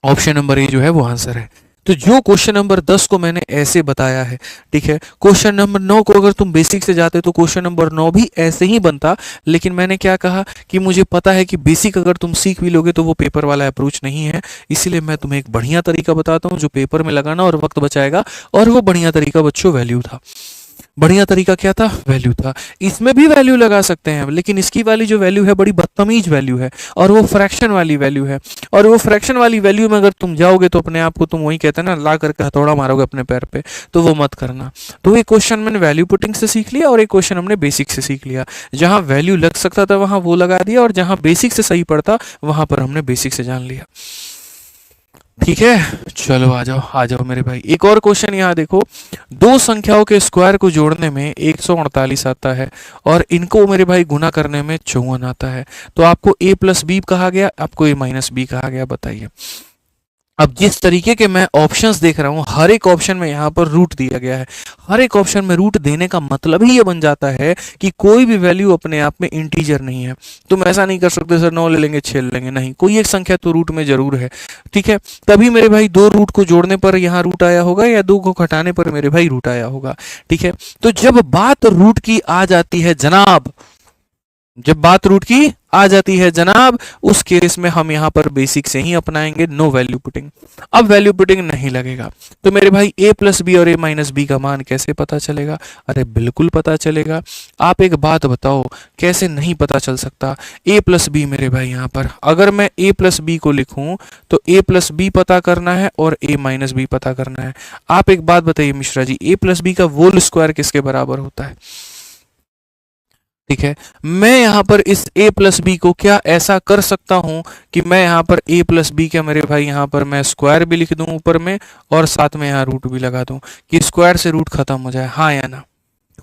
ऑप्शन नंबर ए जो है वो आंसर है। तो जो क्वेश्चन नंबर 10 को मैंने ऐसे बताया है, ठीक है, क्वेश्चन नंबर 9 को अगर तुम बेसिक से जाते तो क्वेश्चन नंबर 9 भी ऐसे ही बनता, लेकिन मैंने क्या कहा कि मुझे पता है कि बेसिक अगर तुम सीख भी लोगे तो वो पेपर वाला अप्रोच नहीं है, इसीलिए मैं तुम्हें एक बढ़िया तरीका बताता हूँ जो पेपर में लगाना और वक्त बचाएगा, और वो बढ़िया तरीका बच्चों वैल्यू था। बढ़िया तरीका क्या था, वैल्यू था। इसमें भी वैल्यू लगा सकते हैं, लेकिन इसकी वाली जो वैल्यू है बड़ी बदतमीज वैल्यू है, और वो फ्रैक्शन वाली वैल्यू है, और वो फ्रैक्शन वाली वैल्यू में अगर तुम जाओगे तो अपने आप को तुम वही कहते हैं ना, ला करके हथौड़ा मारोगे अपने पैर पे, तो वो मत करना। तो एक क्वेश्चन मैंने वैल्यू पुटिंग से सीख लिया, और एक क्वेश्चन हमने बेसिक से सीख लिया। जहां वैल्यू लग सकता था वहां वो लगा दिया, और जहां बेसिक से सही पड़ता वहां पर हमने बेसिक से जान लिया। ठीक है, चलो आ जाओ मेरे भाई। एक और क्वेश्चन यहाँ देखो, दो संख्याओं के स्क्वायर को जोड़ने में 148 आता है, और इनको मेरे भाई गुना करने में 54 आता है। तो आपको a प्लस बी कहा गया, आपको a माइनस बी कहा गया, बताइए। अब जिस तरीके के मैं ऑप्शंस देख रहा हूँ, हर एक ऑप्शन में यहाँ पर रूट दिया गया है। हर एक ऑप्शन में रूट देने का मतलब ही ये बन जाता है कि कोई भी वैल्यू अपने आप में इंटीजर नहीं है। तुम ऐसा नहीं कर सकते सर 9 ले लेंगे 6 ले लेंगे, नहीं, कोई एक संख्या तो रूट में जरूर है। ठीक है, तभी मेरे भाई 2 रूट को जोड़ने पर यहाँ रूट आया होगा या 2 को घटाने पर मेरे भाई रूट आया होगा। ठीक है, तो जब बात रूट की आ जाती है जनाब, जब बात रूट की आ जाती है जनाब, उस केस में हम यहां पर बेसिक से ही अपनाएंगे, नो वैल्यू पुटिंग। अब वैल्यू पुटिंग नहीं लगेगा तो मेरे भाई a प्लस बी और a माइनस बी का मान कैसे पता चलेगा? अरे बिल्कुल पता चलेगा। आप एक बात बताओ, कैसे नहीं पता चल सकता? a प्लस बी मेरे भाई यहां पर अगर मैं a प्लस बी को लिखूं तो a प्लस बी पता करना है और a माइनस बी पता करना है। आप एक बात बताइए Mishra ji, a plus B का होल स्क्वायर किसके बराबर होता है? ठीक है, मैं यहां पर इस a प्लस बी को क्या ऐसा कर सकता हूं कि मैं यहां पर a प्लस बी का मेरे भाई यहां पर मैं स्क्वायर भी लिख दूं ऊपर में और साथ में यहां रूट भी लगा दूं कि स्क्वायर से रूट खत्म हो जाए, हाँ या ना?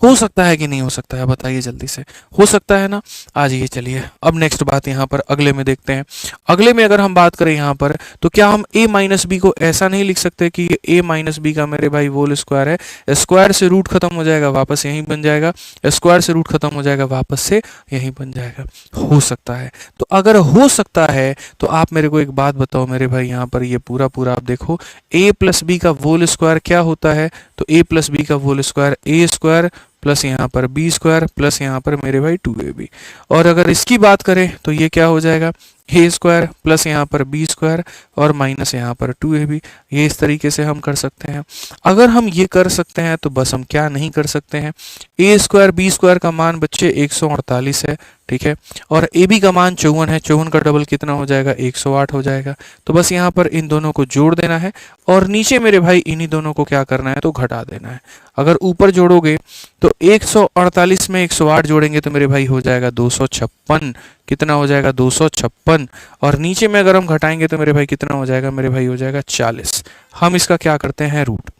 हो सकता है कि नहीं हो सकता है? बताइए जल्दी से, हो सकता है ना? आ जाइए, चलिए अब नेक्स्ट बात यहाँ पर अगले में देखते हैं। अगले में अगर हम बात करें यहाँ पर, तो क्या हम a माइनस बी को ऐसा नहीं लिख सकते कि ये a माइनस बी का मेरे भाई होल स्क्वायर है, स्क्वायर से रूट खत्म हो जाएगा वापस यहीं बन जाएगा, स्क्वायर से रूट खत्म हो जाएगा वापस से यहीं बन जाएगा? हो सकता है। तो अगर हो सकता है तो आप मेरे को एक बात बताओ मेरे भाई, यहाँ पर ये पूरा पूरा आप देखो, a प्लस बी का होल स्क्वायर क्या होता है? तो a प्लस बी का whole square a square plus यहाँ पर बी स्क्वायर प्लस यहाँ पर मेरे भाई 2ab। और अगर इसकी बात करें तो ये क्या हो जाएगा? ए स्क्वायर प्लस यहाँ पर बी स्क्वायर और माइनस यहाँ पर 2ab। ये इस तरीके से हम कर सकते हैं। अगर हम ये कर सकते हैं तो बस हम क्या नहीं कर सकते हैं? ए स्क्वायर बी स्क्वायर का मान बच्चे 148 है, ठीक है, और ए बी का मान 54 है, 54 का डबल कितना हो जाएगा? 108 हो जाएगा। तो बस यहाँ पर इन दोनों को जोड़ देना है और नीचे मेरे भाई इन्हीं दोनों को क्या करना है? तो घटा देना है। अगर ऊपर जोड़ोगे तो 148 में 108 जोड़ेंगे तो मेरे भाई हो जाएगा 256। कितना हो जाएगा? 256। और नीचे में अगर हम घटाएंगे तो मेरे भाई कितना हो जाएगा? मेरे भाई हो जाएगा 40। हम इसका क्या करते हैं? रूट।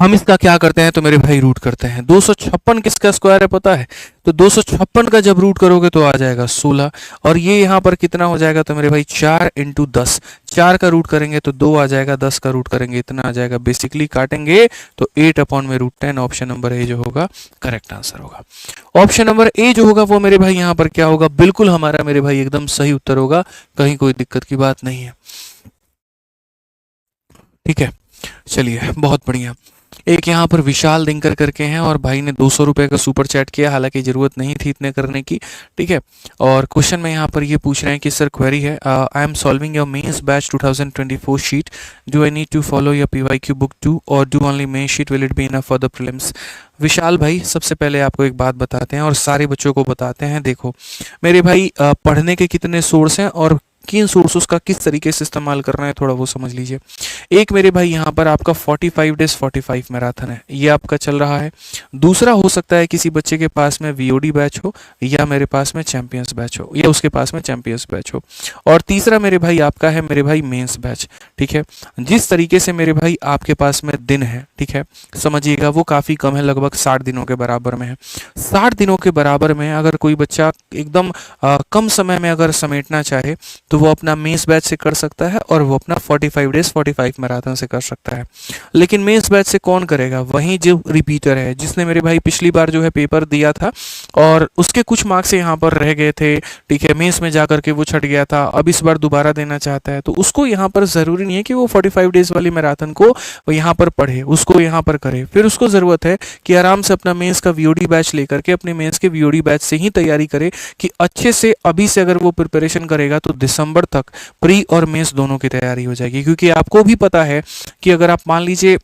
हम इसका क्या करते हैं? तो मेरे भाई रूट करते हैं। 256 किसका स्क्वायर है पता है? तो 256 का जब रूट करोगे तो आ जाएगा 16। और ये यहाँ पर कितना हो जाएगा? तो मेरे भाई 4 इंटू 10, 4 का रूट करेंगे तो 2 आ जाएगा, 10 का रूट करेंगे इतना आ जाएगा। बेसिकली काटेंगे तो 8/√10 ऑप्शन नंबर ए जो होगा करेक्ट आंसर होगा। ऑप्शन नंबर ए जो होगा वो मेरे भाई यहाँ पर क्या होगा? बिल्कुल हमारा मेरे भाई एकदम सही उत्तर होगा, कहीं कोई दिक्कत की बात नहीं है। ठीक है, चलिए बहुत बढ़िया। एक यहाँ पर विशाल दिनकर करके हैं और भाई ने 200 रुपए का सुपर चैट किया, हालांकि जरूरत नहीं थी इतने करने की। ठीक है, और क्वेश्चन में यहाँ पर ये पूछ रहे हैं कि सर क्वेरी है, I am solving your mains batch 2024 sheet, do I need to follow your PYQ book too और do only main sheet, will it be enough for the prelims? Vishal भाई सबसे पहले आपको एक बात बताते हैं और सारे बच्चों को बताते हैं, देखो मेरे भाई पढ़ने के कितने सोर्स हैं और किन सोर्सेस का किस तरीके से इस्तेमाल करना है थोड़ा वो समझ लीजिए। एक मेरे भाई यहाँ पर आपका 45 डेज 45 मैराथन है, ये आपका चल रहा है। दूसरा हो सकता है किसी बच्चे के पास में वीओडी बैच हो या मेरे पास में चैंपियंस बैच हो या उसके पास में चैंपियंस बैच हो। और तीसरा मेरे भाई आपका है मेरे भाई मेंस बैच। ठीक है, जिस तरीके से मेरे भाई आपके पास में दिन है, ठीक है, समझिएगा वो काफ़ी कम है, लगभग 60 दिनों के बराबर में है। 60 दिनों के बराबर में अगर कोई बच्चा एकदम कम समय में अगर समेटना चाहे तो वो अपना मेंस बैच से कर सकता है और वो अपना 45 डेज 45 मैराथन से कर सकता है। लेकिन मेंस बैच से कौन करेगा? वही जो रिपीटर है, जिसने मेरे भाई पिछली बार जो है पेपर दिया था और उसके कुछ मार्क्स यहाँ पर रह गए थे, ठीक है, मेंस में जाकर के वो छट गया था, अब इस बार दोबारा देना चाहता है, तो उसको यहाँ पर ज़रूरी नहीं है कि वो 45 डेज वाली मैराथन को वो यहाँ पर पढ़े, उसको यहाँ पर करे। फिर उसको ज़रूरत है कि आराम से अपना मेंस का वीओडी बैच लेकर के अपने मेंस के वीओडी बैच से ही तैयारी करे कि अच्छे से अभी से अगर वो प्रिपरेशन करेगा तो दिसंबर तक प्री और मेंस दोनों की तैयारी हो जाएगी। क्योंकि आपको भी पता है कि अगर आप मान लीजिए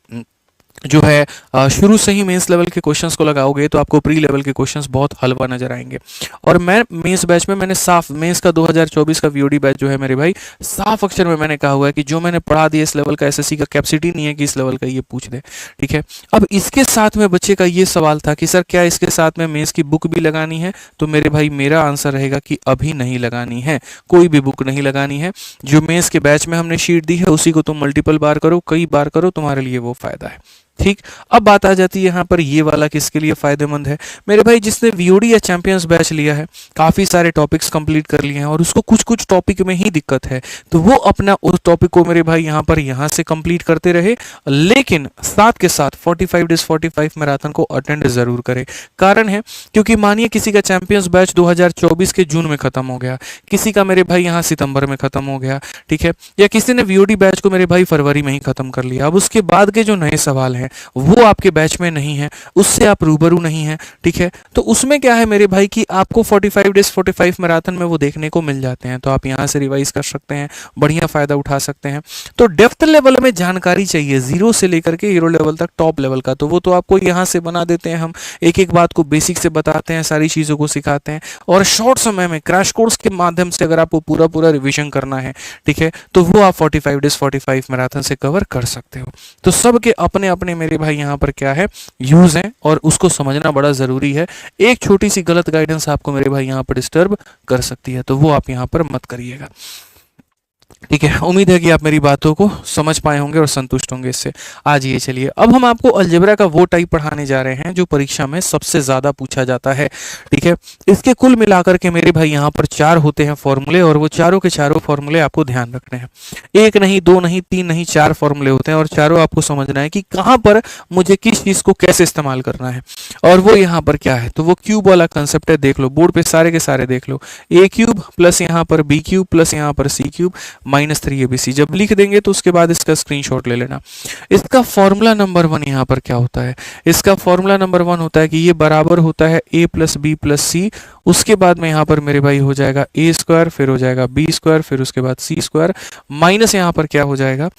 जो है शुरू से ही मेंस लेवल के क्वेश्चंस को लगाओगे तो आपको प्री लेवल के क्वेश्चंस बहुत हल्का नजर आएंगे। और मैं मेंस बैच में मैंने साफ मेंस का 2024 का वीओडी बैच जो है मेरे भाई साफ अक्षर में मैंने कहा हुआ है कि जो मैंने पढ़ा दिया इस लेवल का एसएससी का कैपेसिटी नहीं है कि इस लेवल का ये पूछ दे। ठीक है, अब इसके साथ में बच्चे का ये सवाल था कि सर क्या इसके साथ में मेंस की बुक भी लगानी है? तो मेरे भाई मेरा आंसर रहेगा कि अभी नहीं लगानी है, कोई भी बुक नहीं लगानी है। जो मेंस के बैच में हमने शीट दी है उसी को तुम मल्टीपल बार करो, कई बार करो, तुम्हारे लिए वो फायदा है। ठीक, अब बात आ जाती है यहाँ पर ये वाला किसके लिए फायदेमंद है मेरे भाई, जिसने वीओडी या चैंपियंस बैच लिया है, काफी सारे टॉपिक्स कंप्लीट कर लिए हैं और उसको कुछ कुछ टॉपिक में ही दिक्कत है, तो वो अपना उस टॉपिक को मेरे भाई यहाँ पर यहाँ से कंप्लीट करते रहे, लेकिन साथ के साथ 45 डेज 45 मैराथन को अटेंड जरूर करे। कारण है क्योंकि मानिए किसी का चैंपियंस बैच 2024 के जून में खत्म हो गया, किसी का मेरे भाई यहाँ सितंबर में खत्म हो गया, ठीक है, या किसी ने वीओडी बैच को मेरे भाई फरवरी में ही खत्म कर लिया। अब उसके बाद के जो नए सवाल हैं वो आपके बैच में नहीं है, उससे आप रूबरू नहीं है, ठीक है, तो उसमें क्या है मेरे भाई कि आपको 45 डेज 45 मैराथन में वो देखने को मिल जाते हैं, तो आप यहाँ से रिवाइज कर सकते हैं, बढ़िया फायदा उठा सकते हैं। तो डेप्थ लेवल में जानकारी चाहिए जीरो से लेकर के हीरो लेवल तक टॉप लेवल का, तो वो तो आपको यहाँ से बना देते हैं, हम एक एक बात को बेसिक से बताते हैं, सारी चीज़ों को सिखाते हैं, और शॉर्ट समय में क्रैश कोर्स के माध्यम से अगर आपको पूरा पूरा रिविजन करना है, ठीक है, तो वो आप 45 डेज 45 मैराथन से कवर कर सकते हो। तो सबके अपने अपने मेरे भाई यहाँ पर क्या है यूज है, और उसको समझना बड़ा जरूरी है। एक छोटी सी गलत गाइडेंस आपको मेरे भाई यहाँ पर डिस्टर्ब कर सकती है, तो वो आप यहाँ पर मत करिएगा, ठीक है। उम्मीद है कि आप मेरी बातों को समझ पाए होंगे और संतुष्ट होंगे इससे। आज ये चलिए, अब हम आपको अलजेब्रा का वो टाइप पढ़ाने जा रहे हैं जो परीक्षा में सबसे ज्यादा पूछा जाता है, ठीक है। इसके कुल मिलाकर के मेरे भाई यहाँ पर 4 होते हैं फॉर्मूले, और वो चारों के चारों फॉर्मूले आपको ध्यान रखने हैं। 1 नहीं, 2 नहीं, 3 नहीं, 4 फॉर्मूले होते हैं, और चारों आपको समझना है कि कहाँ पर मुझे किस चीज को कैसे इस्तेमाल करना है, और वो यहाँ पर क्या है। तो वो क्यूब वाला कंसेप्ट है, देख लो बोर्ड पे सारे के सारे देख लो। ए क्यूब प्लस यहाँ पर बी क्यूब प्लस यहाँ पर सी क्यूब -3 ABC। जब लिख देंगे तो उसके बाद इसका स्क्रीनशॉट ले लेना। इसका फॉर्मूला नंबर 1 यहाँ पर क्या होता है, इसका फॉर्मूला नंबर 1 होता है कि ये बराबर होता है a प्लस बी प्लस सी, उसके बाद में यहाँ पर मेरे भाई हो जाएगा a स्क्वायर, फिर हो जाएगा b स्क्वायर, फिर उसके बाद c स्क्वायर, माइनस यहाँ पर क्या हो जाएगा,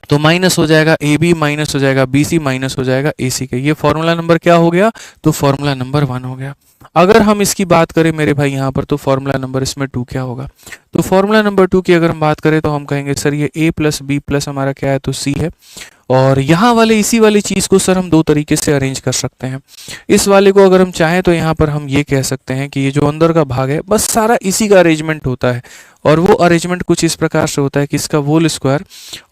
तो माइनस हो जाएगा ए बी, माइनस हो जाएगा बी सी, माइनस हो जाएगा ए सी का। ये फॉर्मूला नंबर क्या हो गया, तो फॉर्मूला नंबर 1 हो गया। अगर हम इसकी बात करें मेरे भाई यहाँ पर, तो फॉर्मूला नंबर इसमें 2 क्या होगा, तो फॉर्मूला नंबर 2 की अगर हम बात करें तो हम कहेंगे सर ये a प्लस बी प्लस हमारा क्या है, तो c है, और यहाँ वाले इसी वाली चीज़ को सर हम 2 तरीके से अरेंज कर सकते हैं। इस वाले को अगर हम चाहें तो यहाँ पर हम ये कह सकते हैं कि ये जो अंदर का भाग है बस सारा इसी का अरेंजमेंट होता है, और वो अरेंजमेंट कुछ इस प्रकार से होता है कि इसका होल स्क्वायर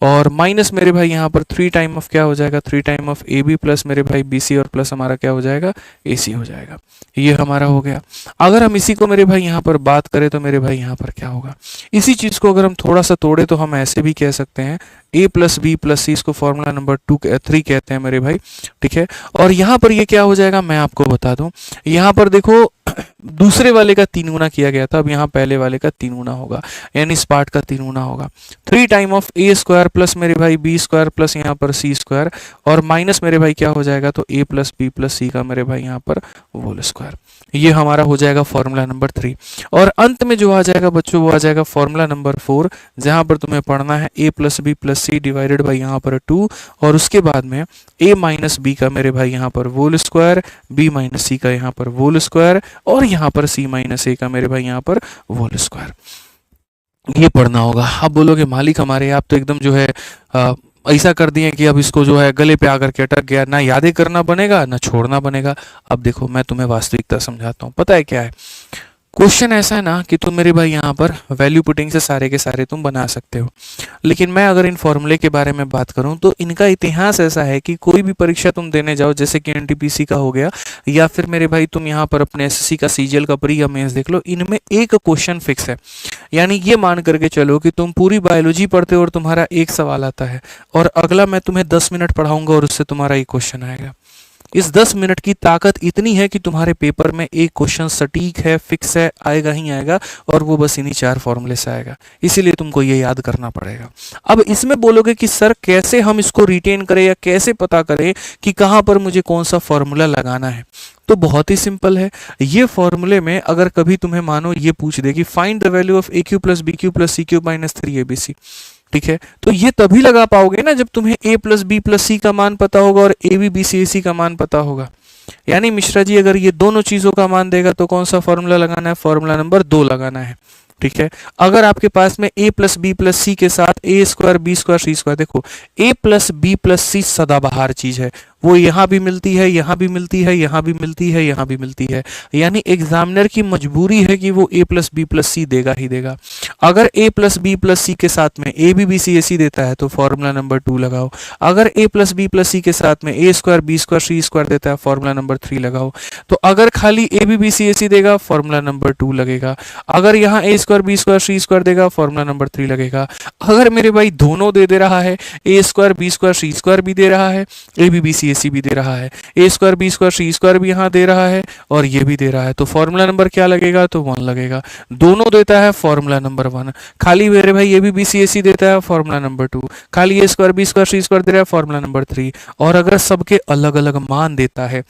और माइनस मेरे भाई यहाँ पर 3 टाइम ऑफ क्या हो जाएगा, 3 time of A B plus मेरे भाई बी सी, और प्लस हमारा क्या हो जाएगा, ए सी हो जाएगा। ये हमारा हो गया। अगर हम इसी को मेरे भाई यहाँ पर बात करें तो मेरे भाई यहाँ पर क्या होगा, इसी चीज़ को अगर हम थोड़ा सा तोड़े तो हम ऐसे भी कह सकते हैं a प्लस बी प्लस सी, इसको फॉर्मूला नंबर 3 कहते हैं मेरे भाई, ठीक है। और यहाँ पर ये क्या हो जाएगा मैं आपको बता दूं, यहाँ पर देखो दूसरे वाले का 3 गुना किया गया था, अब यहाँ पहले वाले का 3 गुना होगा, यानी इस पार्ट का 3 गुना होगा। 3 time of A square plus मेरे भाई बी स्क्वायर प्लस यहाँ पर सी स्क्वायर, और माइनस मेरे भाई क्या हो जाएगा, तो a प्लस बी प्लस सी का मेरे भाई यहाँ पर होल स्क्वायर। ये हमारा हो जाएगा फॉर्मूला नंबर 3। और अंत में जो आ जाएगा बच्चों वो आ जाएगा फॉर्मूला नंबर 4, जहां पर तुम्हें पढ़ना है a plus B plus C divided by यहाँ पर 2, और उसके बाद में a माइनस बी का मेरे भाई यहाँ पर होल स्क्वायर, b माइनस सी का यहाँ पर होल स्क्वायर, और यहाँ पर c माइनस ए का मेरे भाई यहाँ पर होल स्क्वायर। ये पढ़ना होगा। अब बोलोगे मालिक हमारे आप तो एकदम जो है ऐसा कर दिए कि अब इसको जो है गले पे आकर के अटक गया, ना यादें करना बनेगा ना छोड़ना बनेगा। अब देखो मैं तुम्हें वास्तविकता समझाता हूँ। पता है क्या है, क्वेश्चन ऐसा है ना कि तुम मेरे भाई यहाँ पर वैल्यू पुटिंग से सारे के सारे तुम बना सकते हो, लेकिन मैं अगर इन फॉर्मूले के बारे में बात करूँ तो इनका इतिहास ऐसा है कि कोई भी परीक्षा तुम देने जाओ, जैसे कि एनटीपीसी का हो गया, या फिर मेरे भाई तुम यहाँ पर अपने एसएससी का सीजीएल का प्री या मेंस देख लो, इनमें एक क्वेश्चन फिक्स है। यानी ये मान करके चलो कि तुम पूरी बायोलॉजी पढ़ते हो और तुम्हारा एक सवाल आता है, और अगला मैं तुम्हें 10 मिनट पढ़ाऊंगा और उससे तुम्हारा एक क्वेश्चन आएगा। इस 10 मिनट की ताकत इतनी है कि तुम्हारे पेपर में एक क्वेश्चन सटीक है, फिक्स है, आएगा ही आएगा, और वो बस इन्हीं 4 फॉर्मूले से आएगा। इसीलिए तुमको ये याद करना पड़ेगा। अब इसमें बोलोगे कि सर कैसे हम इसको रिटेन करें या कैसे पता करें कि कहाँ पर मुझे कौन सा फॉर्मूला लगाना है, तो बहुत ही सिंपल है। ये फॉर्मूले में अगर कभी तुम्हें मानो ये पूछ दे कि find the value of A cube plus B cube plus C cube minus 3abc, ठीक है, तो ये तभी लगा पाओगे ना जब तुम्हें a प्लस बी प्लस सी का मान पता होगा और ए बी बी सी ए सी का मान पता होगा। यानी मिश्रा जी अगर ये दोनों चीजों का मान देगा तो कौन सा फॉर्मूला लगाना है, फॉर्मूला नंबर 2 लगाना है, ठीक है। अगर आपके पास में a plus B plus C के साथ a square B square C square, देखो a plus B plus C सदाबहार चीज है, वो यहाँ भी मिलती है, यहाँ भी मिलती है, यहाँ भी मिलती है, यहाँ भी मिलती है, यानी एग्जामिनर की मजबूरी है कि वो a प्लस बी प्लस सी देगा ही देगा। अगर a plus B plus C के साथ में ए बी बी सी ए सी देता है तो फॉर्मूला नंबर 2 लगाओ। अगर a plus B plus C के साथ में a square B square C square देता है फॉर्मूला नंबर 3 लगाओ। तो अगर खाली ए बी बी सी ए सी देगा फॉर्मूला नंबर 2 लगेगा। अगर यहाँ a square B square C square देगा फॉर्मूला नंबर 3 लगेगा। अगर मेरे भाई दोनों दे रहा है, a square B square C square भी दे रहा है, ए बी बी सी ए सी भी दे रहा है, a square B square C square भी यहाँ दे रहा है और ये भी दे रहा है, तो फॉर्मूला नंबर क्या लगेगा? तो 1 लगेगा। दोनों देता है फॉर्मूला नंबर 1। खाली मेरे भाई ए बी बी सी ए सी देता है फॉर्मूला नंबर 2। खाली a square B square C square दे रहा है फॉर्मूला नंबर 3। और अगर सबके अलग अलग मान देता है,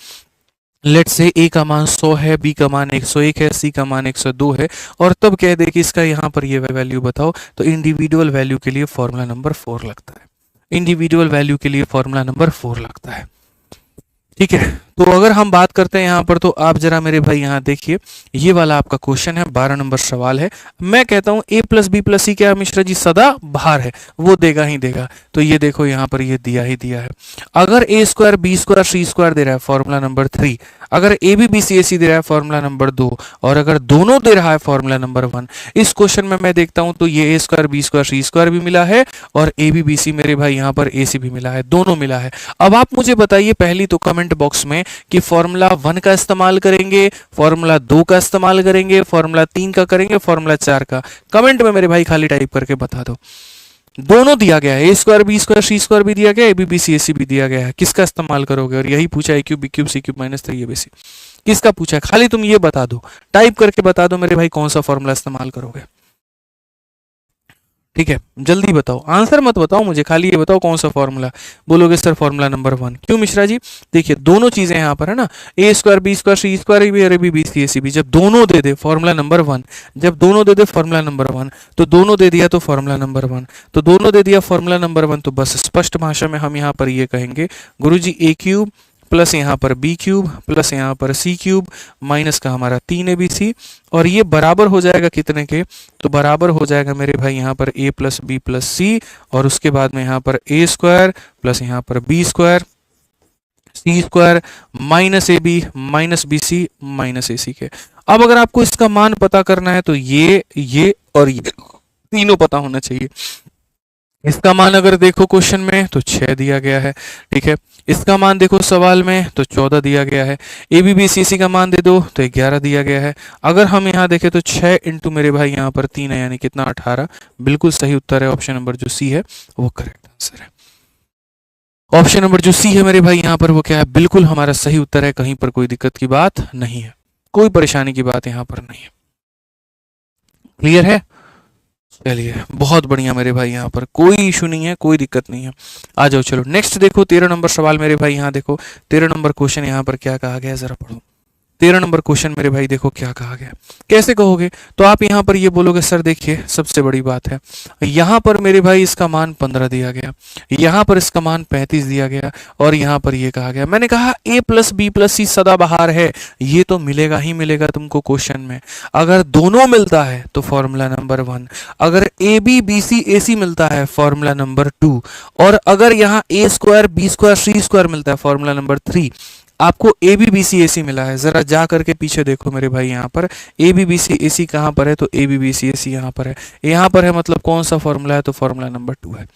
लेट से a का मान 100 है, b का मान 101 है, c का मान 102 है, और तब कह दे कि इसका यहाँ पर ये वैल्यू बताओ, तो इंडिविजुअल वैल्यू के लिए फॉर्मूला नंबर 4 लगता है। इंडिविजुअल वैल्यू के लिए फॉर्मूला नंबर 4 लगता है। ठीक है, तो अगर हम बात करते हैं यहाँ पर, तो आप जरा मेरे भाई यहाँ देखिए, ये वाला आपका क्वेश्चन है, 12 नंबर सवाल है। मैं कहता हूँ a प्लस बी प्लस सी क्या है मिश्रा जी? सदा बाहर है, वो देगा ही देगा। तो ये देखो यहाँ पर ये दिया ही दिया है। अगर a square B square C square दे रहा है फॉर्मूला नंबर 3, अगर ए बी बी सी ए सी दे रहा है फॉर्मूला नंबर 2, और अगर दोनों दे रहा है फॉर्मूला नंबर 1, इस क्वेश्चन में मैं देखता हूं तो ये a square B square C square भी मिला है और ए बी बी सी मेरे भाई यहाँ पर ए सी भी मिला है, दोनों मिला है। अब आप मुझे बताइए पहली तो कमेंट बॉक्स में कि फॉर्मूला 1 का इस्तेमाल करेंगे, फॉर्मूला 2 का इस्तेमाल करेंगे, फॉर्मूला 3 का करेंगे, फॉर्मूला 4 का? कमेंट में मेरे भाई खाली टाइप करके बता दो। दोनों दिया गया है, ए square B square C square भी दिया गया है, ए बी बी सी ए सी भी दिया गया है, किसका इस्तेमाल करोगे? और यही पूछा है cube B cube C cube minus 3 A B C, किसका पूछा है? खाली तुम ये बता दो, टाइप करके बता दो मेरे भाई कौन सा फॉर्मूला इस्तेमाल करोगे। ठीक है, जल्दी बताओ, आंसर मत बताओ मुझे, खाली ये बताओ कौन सा फॉर्मूला बोलोगे? Sir formula number 1। क्यों मिश्रा जी? देखिए दोनों चीजें यहाँ पर है ना, ए square B square C square भी और ए बी बी सी ए सी भी, जब दोनों दे दे फॉर्मूला नंबर 1, जब दोनों दे दे फॉर्मूला नंबर 1, तो दोनों दे दिया तो फॉर्मूला नंबर 1, तो दोनों दे दिया फॉर्मूला नंबर 1, तो बस स्पष्ट भाषा में हम यहाँ पर ये कहेंगे गुरुजी ए क्यूब प्लस यहाँ पर बी क्यूब प्लस यहाँ पर सी क्यूब माइनस का हमारा 3 ए बी सी, और ये बराबर हो जाएगा कितने के? तो बराबर हो जाएगा मेरे भाई यहाँ पर a प्लस बी प्लस सी, और उसके बाद में यहाँ पर a स्क्वायर प्लस यहाँ पर b square C square minus A B minus B C minus A C के। अब अगर आपको इसका मान पता करना है तो ये और ये तीनों पता होना चाहिए। इसका मान अगर देखो क्वेश्चन में तो 6 दिया गया है, ठीक है। इसका मान देखो सवाल में तो 14 दिया गया है। ए बी बी सी सी का मान दे दो तो 11 दिया गया है। अगर हम यहाँ देखें तो 6 इंटू मेरे भाई यहाँ पर 3 है, यानी कितना 18। बिल्कुल सही उत्तर है ऑप्शन नंबर जो सी है वो करेक्ट आंसर है। ऑप्शन नंबर जो सी है मेरे भाई यहाँ पर वो क्या है? बिल्कुल हमारा सही उत्तर है। कहीं पर कोई दिक्कत की बात नहीं है, कोई परेशानी की बात यहाँ पर नहीं है। क्लियर है? चलिए बहुत बढ़िया मेरे भाई, यहाँ पर कोई इशू नहीं है, कोई दिक्कत नहीं है। आ जाओ चलो नेक्स्ट देखो 13 नंबर सवाल मेरे भाई। यहाँ देखो 13 नंबर क्वेश्चन यहाँ पर क्या कहा गया है, जरा पढ़ो। 13 नंबर क्वेश्चन मेरे भाई देखो क्या कहा गया। कैसे कहोगे? तो आप यहाँ पर ये बोलोगे सर देखिए सबसे बड़ी बात है, यहाँ पर मेरे भाई इसका मान 15 दिया गया, यहाँ पर इसका मान 35 दिया गया, और यहाँ पर ये कहा गया। मैंने कहा a plus B plus C सदाबहार है, ये तो मिलेगा ही मिलेगा तुमको क्वेश्चन में। अगर दोनों मिलता है तो फॉर्मूला नंबर 1, अगर ए बी बी सी ए सी मिलता है फॉर्मूला नंबर 2, और अगर यहाँ a square B square C square मिलता है फॉर्मूला नंबर 3। आपको ए बी बी सी ए सी मिला है, जरा जा करके पीछे देखो मेरे भाई, यहाँ पर ए बी बी सी ए सी कहाँ पर है? तो ए बी बी सी ए सी यहाँ पर है, यहाँ पर है, मतलब कौन सा फॉर्मूला है? तो फॉर्मूला नंबर 2 है।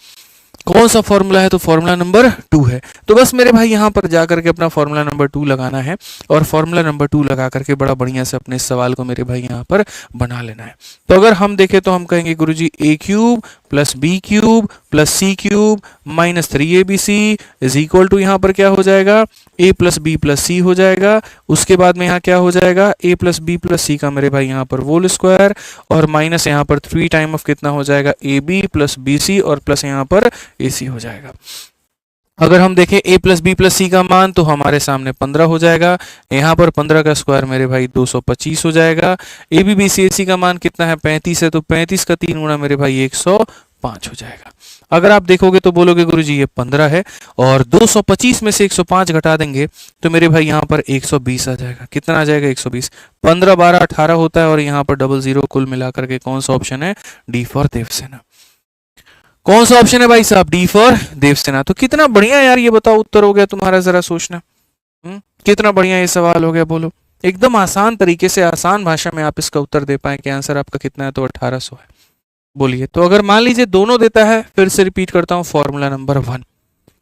कौन सा फॉर्मूला है? तो फॉर्मूला नंबर 2 है। तो बस मेरे भाई यहाँ पर जा करके अपना फॉर्मूला नंबर 2 लगाना है, और फॉर्मूला नंबर 2 लगा करके बड़ा बढ़िया से अपने इस सवाल को मेरे भाई यहाँ पर बना लेना है। तो अगर हम देखें तो हम कहेंगे गुरुजी A cube plus B cube plus C cube minus 3abc is equal to, यहाँ पर क्या हो जाएगा? a plus B plus C हो जाएगा। उसके बाद में यहाँ क्या हो जाएगा? a प्लस बी प्लस सी का मेरे भाई यहाँ पर होल स्क्वायर, और माइनस यहाँ पर 3 टाइम ऑफ कितना हो जाएगा? A B plus B C, और प्लस यहाँ पर ए सी हो जाएगा। अगर हम देखें a प्लस बी प्लस सी का मान तो हमारे सामने 15 हो जाएगा, यहाँ पर 15 का स्क्वायर मेरे भाई 225 हो जाएगा। A B B C A सी का मान कितना है? 35 है, तो 35 का 3 गुना मेरे भाई 105 हो जाएगा। अगर आप देखोगे तो बोलोगे गुरुजी ये 15 है, और 225 में से 105 घटा देंगे तो मेरे भाई यहाँ पर 120 आ जाएगा। कितना आ जाएगा? 120। 15 12 18 होता है, और यहाँ पर 00 कुल मिलाकर के कौन सा ऑप्शन है? D for Devsena. कौन सा ऑप्शन है भाई साहब? D for Devsena. तो कितना बढ़िया यार, ये बताओ उत्तर हो गया तुम्हारा, जरा सोचना। कितना बढ़िया ये सवाल हो गया, बोलो। एकदम आसान तरीके से, आसान भाषा में आप इसका उत्तर दे पाए कि आंसर आपका कितना है? तो 1800 है। बोलिए। तो अगर मान लीजिए दोनों देता है, फिर से रिपीट करता हूँ, फॉर्मूला नंबर 1,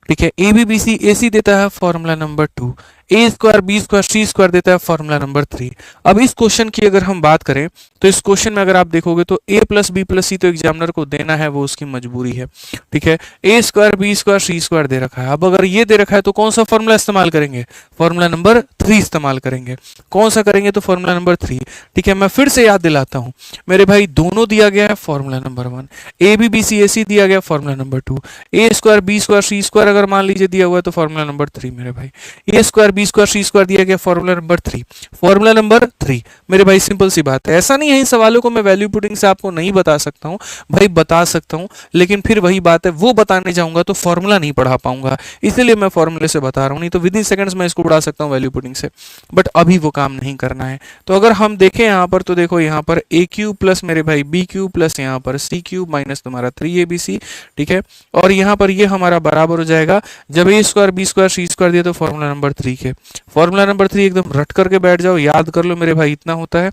ठीक है। ए बी बी सी ए सी देता है, formula number 2, A square B square C square देता है, फॉर्मूला नंबर 3। अब इस क्वेश्चन की अगर हम बात करें तो इस क्वेश्चन में अगर आप देखोगे तो ए प्लस बी प्लस सी तो एग्जामिनर को देना है, वो उसकी मजबूरी है, ठीक है। ए square B square C square दे रखा है। अब अगर ये दे रखा है तो कौन सा फॉर्मूला इस्तेमाल करेंगे? फॉर्मूला नंबर 3 इस्तेमाल करेंगे। कौन सा करेंगे? तो फॉर्मूला नंबर 3, ठीक है। मैं फिर से याद दिलाता हूं मेरे भाई, दोनों दिया गया है, formula number 1, A B B C A C दिया गया, formula number 2, A square B square C square अगर मान लीजिए दिया हुआ है तो फॉर्मूला नंबर 3 मेरे भाई, ए square B square C square दिया गया, फॉर्मूला नंबर 3, फॉर्मूला नंबर 3 मेरे भाई। सिंपल सी बात है। ऐसा नहीं है इन सवालों को मैं वैल्यू पुटिंग से आपको नहीं बता सकता हूं भाई, बता सकता हूं, लेकिन फिर वही बात है, वो बताने जाऊंगा तो फॉर्मूला नहीं पढ़ा पाऊंगा, इसलिए मैं फॉर्मूले से बता रहा हूं। नहीं तो विद इन सेकंड्स मैं इसको बढ़ा सकता हूं वैल्यू पुटिंग से, बट अभी वो काम नहीं करना है। तो अगर हम देखें यहाँ पर, तो देखो यहाँ पर ए क्यूब प्लस मेरे भाई बी क्यूब प्लस यहाँ पर सी क्यूब माइनस तुम्हारा 3abc, ठीक है। और यहाँ पर ये हमारा बराबर हो जाएगा, जब ए square B square C square दिया तो फॉर्मूला नंबर 3 के। फॉर्मूला नंबर 3 एकदम रट करके बैठ जाओ, याद कर लो मेरे भाई, इतना होता है,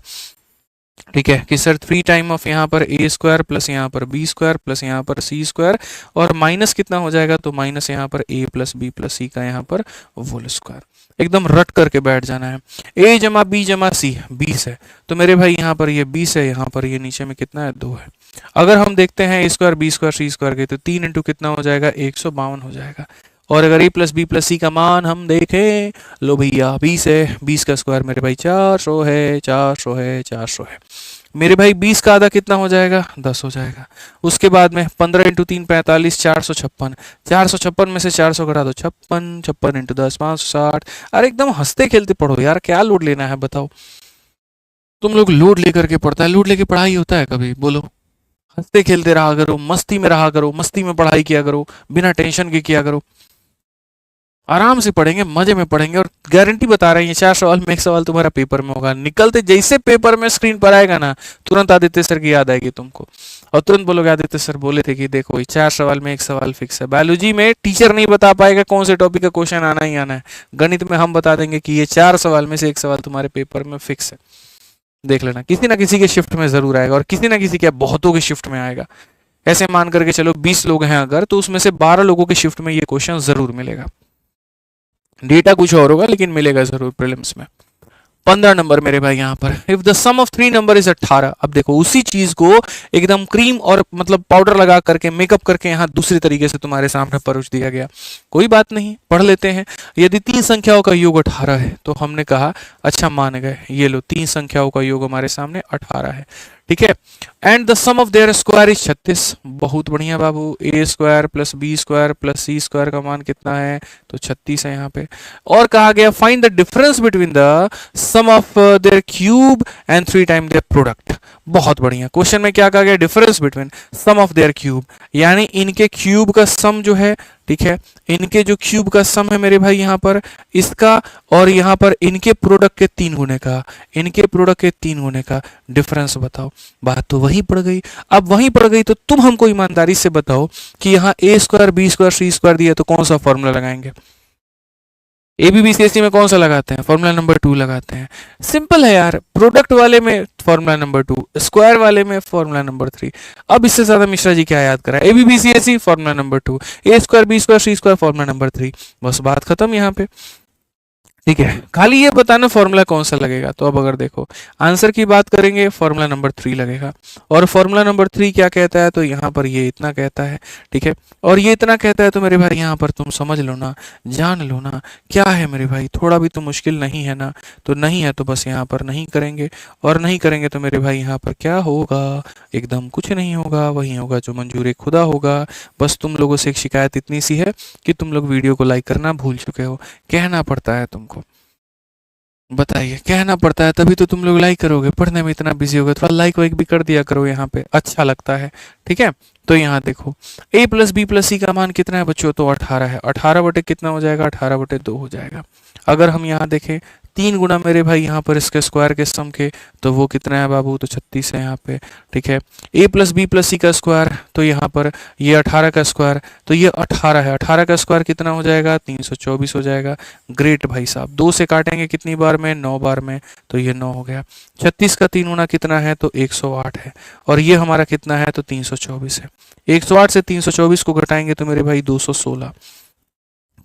ठीक है, कि सर 3 टाइम ऑफ यहाँ पर ए स्क्वायर प्लस यहाँ पर बी स्क्वायर प्लस यहाँ पर सी स्क्वायर, और माइनस कितना हो जाएगा? तो माइनस यहाँ पर ए प्लस बी प्लस सी का यहाँ पर होल स्क्वायर। एकदम रट करके बैठ जाना है। ए जमा बी जमा सी 20 है, तो मेरे भाई यहाँ पर ये 20 है, यहाँ पर ये नीचे में कितना है? 2 है। अगर हम देखते हैं ए square B square C square के, तो 3 इंटू कितना हो जाएगा? 152 हो जाएगा। और अगर ए प्लस बी का मान हम देखें, लो भैया 20 है, 20 का स्क्वायर मेरे भाई 400 है, 400 है, 400 है। मेरे भाई 20 का आधा कितना हो जाएगा? 10 हो जाएगा। उसके बाद में 15 इंटू 3 45, 456, 456 में से 400 घटा दो 56, 56 इंटू 10 560। अरे एकदम हंसते खेलते पढ़ो यार, क्या लोड लेना है बताओ? तुम लोग लोड लेकर के पढ़ता है, लोड लेके पढ़ाई होता है कभी? बोलो। हंसते खेलते रहा करो, मस्ती में रहा करो, मस्ती में पढ़ाई किया करो, बिना टेंशन के किया करो। आराम से पढ़ेंगे, मजे में पढ़ेंगे, और गारंटी बता रहे हैं 4 सवाल में 1 सवाल तुम्हारा पेपर में होगा। निकलते जैसे पेपर में स्क्रीन पर आएगा ना, तुरंत आदित्य सर की याद आएगी तुमको, और तुरंत बोलोगे आदित्य सर बोले थे कि देखो 4 सवाल में 1 सवाल फिक्स है। बायोलॉजी में टीचर नहीं बता पाएगा कौन से टॉपिक का क्वेश्चन आना ही आना है, गणित में हम बता देंगे कि ये 4 सवाल में से 1 सवाल तुम्हारे पेपर में फिक्स है। देख लेना, किसी ना किसी के शिफ्ट में जरूर आएगा, और किसी ना किसी के बहुतों के शिफ्ट में आएगा। ऐसे मान करके चलो 20 लोग हैं अगर, तो उसमें से 12 लोगों के शिफ्ट में ये क्वेश्चन जरूर मिलेगा। डेटा कुछ और होगा लेकिन मिलेगा जरूर प्रीलिम्स में। 15 नंबर मेरे भाई यहाँ पर, if the sum of 3 number is 18। अब देखो उसी चीज को एकदम क्रीम और मतलब पाउडर लगा करके मेकअप करके यहाँ दूसरी तरीके से तुम्हारे सामने परोस दिया गया। कोई बात नहीं, पढ़ लेते हैं। यदि 3 संख्याओं का योग 18 है, तो हमने कहा अच्छा मान गए, ये लो 3 संख्याओं का योग हमारे सामने 18 है, ठीक है। And the sum of their square is 36। बहुत बढ़िया बाबू, A square plus B square plus C square का मान कितना है? तो 36 है यहाँ पे। और कहा गया find the difference between the sum of their cube and 3 time their product. बहुत बढ़िया, क्वेश्चन में क्या कहा गया? Difference between sum of their cube, यानी इनके क्यूब का सम जो है, ठीक है, इनके जो क्यूब का सम है मेरे भाई यहाँ पर इसका, और यहाँ पर इनके प्रोडक्ट के 3 गुने का, इनके प्रोडक्ट के 3 गुने का डिफरेंस बताओ। बात तो वही पड़ गई। अब वही पड़ गई तो तुम हमको ईमानदारी से बताओ कि यहाँ A square B square C square दिया, तो कौन सा फॉर्मूला लगाएंगे? A B B C S C में कौन सा लगाते हैं? फॉर्मूला नंबर 2 लगाते हैं। सिंपल है यार, प्रोडक्ट वाले में फॉर्मूला नंबर 2, स्क्वायर वाले में फॉर्मूला नंबर 3। अब इससे ज्यादा मिश्रा जी क्या याद करा? A B B C S C formula number 2, A square B square C square formula number 3, बस बात खत्म यहाँ पे, ठीक है। खाली ये बताना फॉर्मूला कौन सा लगेगा। तो अब अगर देखो आंसर की बात करेंगे, फॉर्मूला नंबर 3 लगेगा। और फॉर्मूला नंबर 3 क्या कहता है? तो यहाँ पर ये इतना कहता है, ठीक है, और ये इतना कहता है। तो मेरे भाई यहाँ पर तुम समझ लो ना, जान लो ना, क्या है मेरे भाई, थोड़ा भी तो मुश्किल नहीं है ना। तो नहीं है तो बस यहाँ पर नहीं करेंगे, और नहीं करेंगे तो मेरे भाई यहाँ पर क्या होगा? एकदम कुछ नहीं होगा, वही होगा जो मंजूर खुदा होगा। बस तुम लोगों से एक शिकायत इतनी सी है कि तुम लोग वीडियो को लाइक करना भूल चुके हो। कहना पड़ता है तुमको, बताइए, कहना पड़ता है तभी तो तुम लोग लाइक करोगे। पढ़ने में इतना बिजी होगा, थोड़ा लाइक वाइक भी कर दिया करो, यहाँ पे अच्छा लगता है, ठीक है। तो यहाँ देखो a प्लस बी प्लस सी का मान कितना है बच्चों? तो 18 है। 18 बटे कितना हो जाएगा? 18 बटे 2 हो जाएगा। अगर हम यहाँ देखें 3 गुना मेरे भाई यहाँ पर इसके स्क्वायर के सम के, तो वो कितना है बाबू, तो 36 है यहाँ पे। ठीक है, a प्लस बी प्लस सी का स्क्वायर, तो यहाँ पर ये 18 का स्क्वायर, तो ये 18 है, 18 का स्क्वायर कितना हो जाएगा, 324 हो जाएगा। ग्रेट भाई साहब, 2 से काटेंगे कितनी बार में, 9 बार में, तो ये 9 हो गया। 36 का 3 गुना कितना है, तो 108 है, और ये हमारा कितना है, तो 324 है। 108 से 324 को घटाएंगे तो मेरे भाई 216,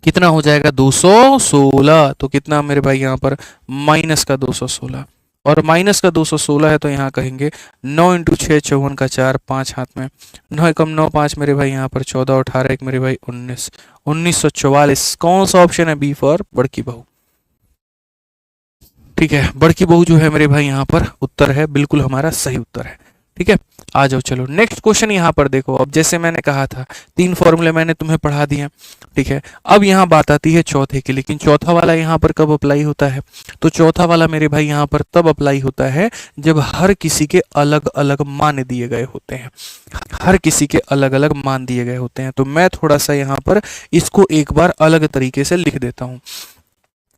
कितना हो जाएगा, 216। तो कितना मेरे भाई यहाँ पर माइनस का 216, और माइनस का 216 है तो यहाँ कहेंगे 9 इंटू 6 54 का 4, 5 हाथ में, 9 एकम 9 5 मेरे भाई यहाँ पर 14, 18 एक मेरे भाई 19, 1944। कौन सा ऑप्शन है, बी फॉर बड़की बहू। ठीक है, बड़की बहू जो है मेरे भाई यहाँ पर उत्तर है, बिल्कुल हमारा सही उत्तर है। ठीक है, आ जाओ चलो नेक्स्ट क्वेश्चन यहाँ पर देखो। अब जैसे मैंने कहा था 3 फॉर्मूले मैंने तुम्हें पढ़ा दिए। ठीक है, अब यहाँ बात आती है चौथे की, लेकिन चौथा वाला यहाँ पर कब अप्लाई होता है, तो चौथा वाला मेरे भाई यहाँ पर तब अप्लाई होता है जब हर किसी के अलग अलग मान दिए गए होते हैं, हर किसी के अलग अलग मान दिए गए होते हैं। तो मैं थोड़ा सा यहाँ पर इसको एक बार अलग तरीके से लिख देता हूँ।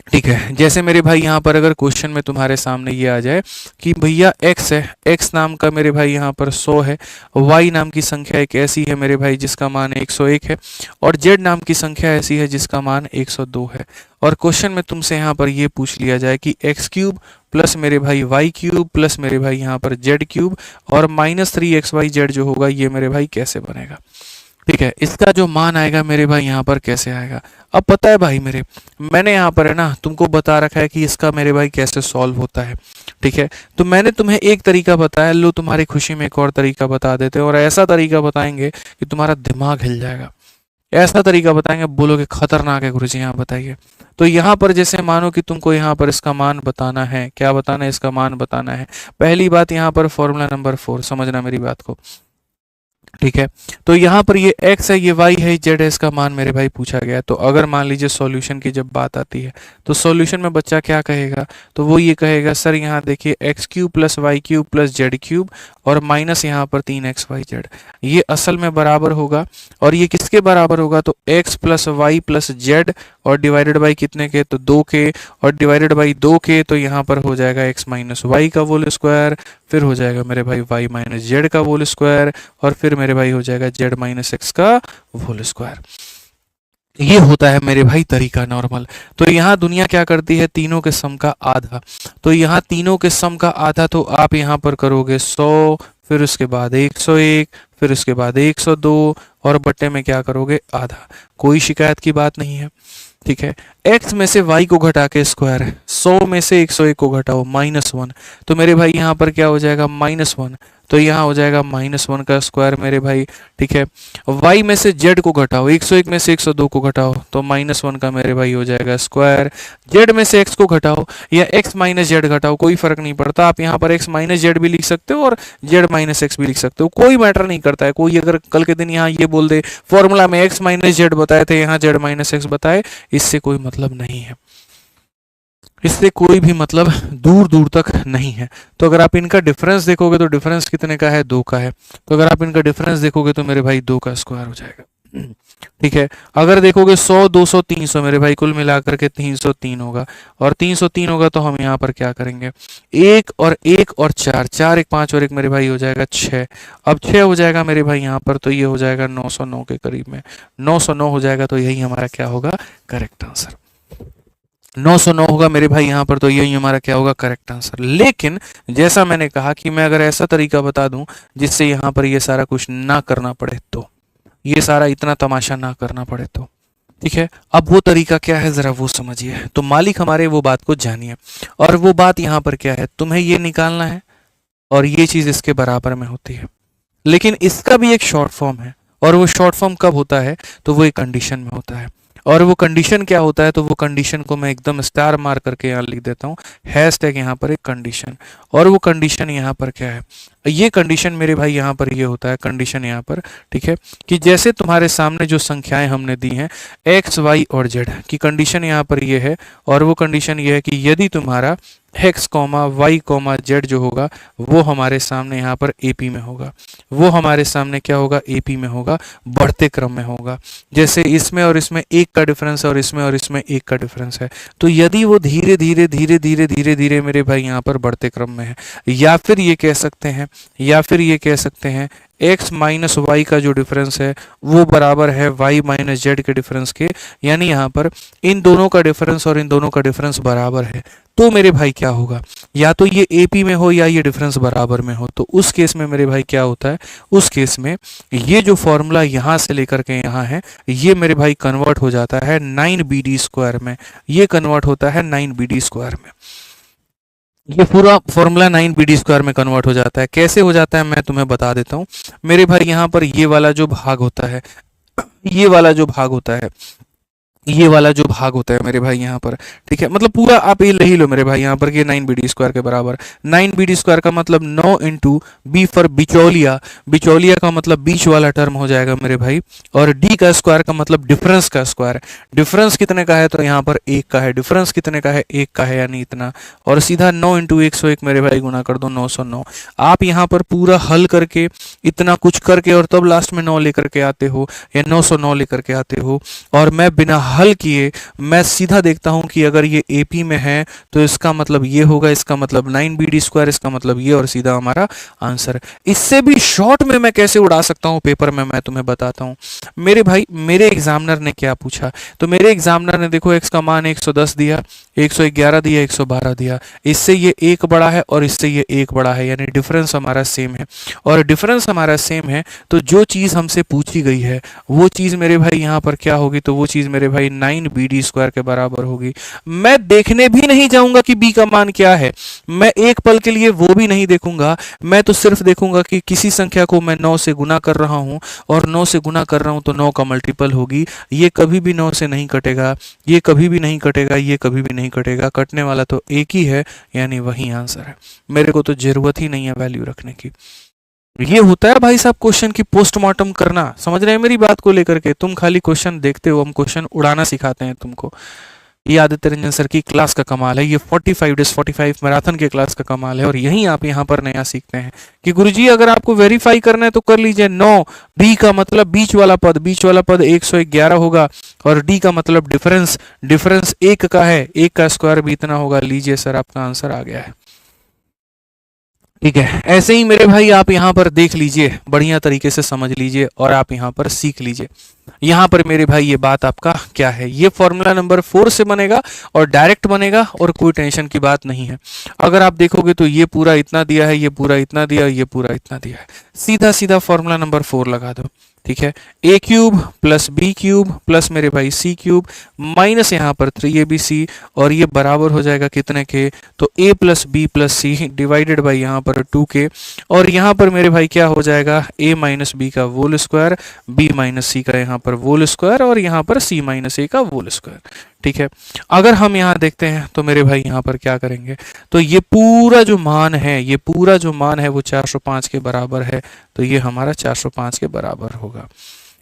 ठीक है, जैसे मेरे भाई यहाँ पर अगर क्वेश्चन में तुम्हारे सामने ये आ जाए कि भैया x है, x नाम का मेरे भाई यहाँ पर 100 है, y नाम की संख्या एक ऐसी है मेरे भाई जिसका मान 101 है, और z नाम की संख्या ऐसी है जिसका मान 102 है, और क्वेश्चन में तुमसे यहाँ पर ये पूछ लिया जाए कि x क्यूब प्लस मेरे भाई y क्यूब प्लस मेरे भाई यहाँ पर z क्यूब और माइनस 3xyz जो होगा ये मेरे भाई कैसे बनेगा। ठीक है, इसका जो मान आएगा मेरे भाई यहाँ पर कैसे आएगा। अब पता है भाई मेरे, मैंने यहाँ पर है ना तुमको बता रखा है कि इसका मेरे भाई कैसे सॉल्व होता है। ठीक है, तो मैंने तुम्हें एक तरीका बताया, लो तुम्हारी खुशी में एक और तरीका बता देते हैं, और ऐसा तरीका बताएंगे कि तुम्हारा दिमाग हिल जाएगा। ऐसा तरीका बताएंगे बोलोगे खतरनाक है गुरुजी, यहाँ बताइए। तो यहाँ पर जैसे मानो कि तुमको यहाँ पर इसका मान बताना है, क्या बताना है, इसका मान बताना है। पहली बात यहाँ पर फॉर्मूला नंबर 4, समझना मेरी बात को। ठीक है, तो यहाँ पर ये x है, ये y है, z है, इसका मान मेरे भाई पूछा गया है। तो अगर मान लीजिए सॉल्यूशन की जब बात आती है तो सॉल्यूशन में बच्चा क्या कहेगा, तो वो ये कहेगा सर यहाँ देखिए x cube plus Y cube plus Z cube और माइनस यहाँ पर 3xyz, ये असल में बराबर होगा, और ये किसके बराबर होगा, तो x plus Y plus Z और डिवाइडेड बाई कितने के, तो 2 के, और डिवाइडेड बाई 2 के, तो यहाँ पर हो जाएगा x माइनस वाई का होल स्क्वायर, फिर हो जाएगा मेरे भाई y माइनस जेड का होल स्क्वायर, और फिर मेरे भाई हो जाएगा z माइनस एक्स का होल स्क्वायर। ये होता है मेरे भाई तरीका नॉर्मल। तो यहाँ दुनिया क्या करती है, तीनों के सम का आधा, तो यहाँ तीनों के सम का आधा, तो आप यहाँ पर करोगे 100, फिर उसके बाद 101, फिर उसके बाद 102, और बट्टे में क्या करोगे, आधा। कोई शिकायत की बात नहीं है। ठीक है, x में से y को घटा के स्क्वायर है, 100 में से 101 को घटाओ -1, तो मेरे भाई यहाँ पर क्या हो जाएगा -1, तो यहाँ हो जाएगा -1 का स्क्वायर मेरे भाई। ठीक है, y में से z को घटाओ, 101 में से 102 को घटाओ, तो -1 का मेरे भाई हो जाएगा स्क्वायर। z में से x को घटाओ या x माइनस जेड घटाओ, कोई फर्क नहीं पड़ता, आप यहाँ पर x माइनस जेड भी लिख सकते हो और z माइनस एक्स भी लिख सकते हो, कोई मैटर नहीं करता है। कोई अगर कल के दिन यहाँ ये बोल दे फॉर्मूला में x माइनस जेड बताए थे, यहाँ z माइनस एक्स बताए, इससे कोई मतलब नहीं है, इससे कोई भी मतलब दूर दूर तक नहीं है। तो अगर आप इनका डिफरेंस देखोगे तो डिफरेंस कितने का है, 2 का है, तो अगर आप इनका डिफरेंस देखोगे तो मेरे भाई 2 का स्क्वायर हो जाएगा। ठीक है, अगर देखोगे 100 200 300 मेरे भाई कुल मिलाकर के 303 होगा, और 303 होगा तो हम यहाँ पर क्या करेंगे, 1 और 1 और 4, 4 1 5 और 1 मेरे भाई हो जाएगा 6। अब 6 हो जाएगा मेरे भाई यहाँ पर, तो ये हो जाएगा 909 के करीब में, 909 हो जाएगा, तो यही हमारा क्या होगा, करेक्ट आंसर। 909 होगा मेरे भाई यहाँ पर, तो यही हमारा क्या होगा, करेक्ट आंसर। लेकिन जैसा मैंने कहा कि मैं अगर ऐसा तरीका बता दूं जिससे यहाँ पर ये सारा कुछ ना करना पड़े, तो ये सारा इतना तमाशा ना करना पड़े, तो ठीक है। अब वो तरीका क्या है जरा वो समझिए, तो मालिक हमारे वो बात को जानिए, और वो बात यहाँ पर क्या है, तुम्हें ये निकालना है और ये चीज इसके बराबर में होती है, लेकिन इसका भी एक शॉर्ट फॉर्म है, और वो शॉर्ट फॉर्म कब होता है, तो वो एक कंडीशन में होता है। और वो कंडीशन क्या होता है, तो वो कंडीशन को मैं एकदम स्टार मार करके यहाँ लिख देता हूँ, हैश टैग यहाँ पर एक कंडीशन, और वो कंडीशन यहाँ पर क्या है, ये कंडीशन मेरे भाई यहाँ पर ये होता है कंडीशन यहाँ पर, ठीक है, कि जैसे तुम्हारे सामने जो संख्याएं हमने दी हैं एक्स वाई और जेड की कंडीशन यहाँ पर ये है, और वो कंडीशन ये है कि यदि तुम्हारा X comma Y comma Z जो होगा वो हमारे सामने यहाँ पर एपी में होगा, वो हमारे सामने क्या होगा, एपी में होगा, बढ़ते क्रम में होगा। जैसे इसमें और इसमें एक का डिफरेंस है और इसमें एक का डिफरेंस है, तो यदि वो धीरे धीरे धीरे धीरे धीरे धीरे मेरे भाई यहाँ पर बढ़ते क्रम में है, या फिर ये कह सकते हैं x माइनस वाई का जो डिफरेंस है वो बराबर है y माइनस जेड के डिफरेंस के, यानी यहाँ पर इन दोनों का डिफरेंस और इन दोनों का डिफरेंस बराबर है, तो मेरे भाई क्या होगा, या तो ये एपी में हो या ये डिफरेंस बराबर में हो। तो उस केस में मेरे भाई क्या होता है, उस केस में ये जो फॉर्मूला यहाँ से लेकर के यहाँ है ये मेरे भाई कन्वर्ट हो जाता है 9bd स्क्वायर में, ये कन्वर्ट होता है 9bd स्क्वायर में, ये पूरा फॉर्मूला 9bd स्क्वायर में कन्वर्ट हो जाता है। कैसे हो जाता है मैं तुम्हें बता देता हूँ मेरे भाई। यहाँ पर ये वाला जो भाग होता है, ये वाला जो भाग होता है, ये वाला जो भाग होता है मेरे भाई यहाँ पर, ठीक है, मतलब पूरा आप ये ले ही लो मेरे भाई यहाँ पर, ये 9bd स्क्वायर के बराबर। 9bd स्क्वायर का मतलब 9 इंटू बी फॉर बिचौलिया, बिचौलिया का मतलब बीच वाला टर्म हो जाएगा मेरे भाई, और डी का स्क्वायर का मतलब डिफरेंस का स्क्वायर। डिफरेंस कितने का है, तो यहाँ पर एक का है, डिफरेंस कितने का है, एक का है, यानी इतना, और सीधा 9 इंटू 101 मेरे भाई गुना कर दो 909। आप यहाँ पर पूरा हल करके इतना कुछ करके और तब लास्ट में 9 लेकर के आते हो या 909 लेकर के आते हो, और मैं बिना हल किए मैं सीधा देखता हूं कि अगर ये एपी में है तो इसका मतलब ये होगा, इसका मतलब 9bd स्क्वायर, इसका मतलब ये, और सीधा हमारा आंसर। इससे भी शॉर्ट में मैं कैसे उड़ा सकता हूं पेपर में, मैं तुम्हें बताता हूं मेरे भाई। मेरे एग्जामिनर ने क्या पूछा, तो मेरे एग्जामिनर ने देखो x का मान 110 दिया, 111 दिया, 112 दिया, इससे ये एक बड़ा है और इससे ये एक बड़ा है, यानी डिफरेंस हमारा सेम है, और डिफरेंस हमारा सेम है तो जो चीज़ हमसे पूछी गई है वो चीज़ मेरे भाई यहाँ पर क्या होगी, तो वो चीज़ मेरे भाई 9bd स्क्वायर के बराबर होगी। मैं देखने भी नहीं जाऊंगा कि b का मान क्या है, मैं एक पल के लिए वो भी नहीं देखूंगा, मैं तो सिर्फ देखूंगा कि किसी संख्या को मैं 9 से गुना कर रहा हूं, और 9 से गुना कर रहा हूं तो 9 का मल्टीपल होगी, ये कभी भी 9 से नहीं कटेगा, ये कभी भी नहीं कटेगा, ये कभी भी नहीं कटेगा, कटने वाला तो एक ही है, यानी वही आंसर है। मेरे को तो जरूरत ही नहीं है वैल्यू रखने की। ये होता है भाई साहब क्वेश्चन की पोस्टमार्टम करना, समझ रहे हैं मेरी बात को लेकर के। तुम खाली क्वेश्चन देखते हो, हम क्वेश्चन उड़ाना सिखाते हैं तुमको। ये आदित्य रंजन सर की क्लास का कमाल है, ये 45 डेज 45 मैराथन के क्लास का कमाल है, और यहीं आप यहाँ पर नया सीखते हैं कि गुरुजी अगर आपको वेरीफाई करना है तो कर लीजिए। 9 डी का मतलब बीच वाला पद 111 होगा, और डी का मतलब डिफरेंस एक का है, एक का स्क्वायर भी इतना होगा। लीजिए सर आपका आंसर आ गया है, ठीक है। ऐसे ही मेरे भाई आप यहाँ पर देख लीजिए, बढ़िया तरीके से समझ लीजिए और आप यहाँ पर सीख लीजिए। यहाँ पर मेरे भाई ये बात आपका क्या है, ये फॉर्मूला नंबर 4 से बनेगा और डायरेक्ट बनेगा और कोई टेंशन की बात नहीं है। अगर आप देखोगे तो ये पूरा इतना दिया है, ये पूरा इतना दिया, ये पूरा इतना दिया है, सीधा सीधा फॉर्मूला नंबर 4 लगा दो, ठीक है। a cube plus b cube plus मेरे भाई c क्यूब माइनस यहाँ पर 3abc, और ये बराबर हो जाएगा कितने के, तो a plus b plus c divided by यहाँ पर 2k, और यहाँ पर मेरे भाई क्या हो जाएगा a माइनस b का whole square, b minus c का यहाँ पर होल स्क्वायर, और यहाँ पर c माइनस a का होल स्क्वायर, ठीक है। अगर हम यहाँ देखते हैं तो मेरे भाई यहाँ पर क्या करेंगे, तो ये पूरा जो मान है, ये पूरा जो मान है वो 405 के बराबर है, तो ये हमारा 405 के बराबर होगा,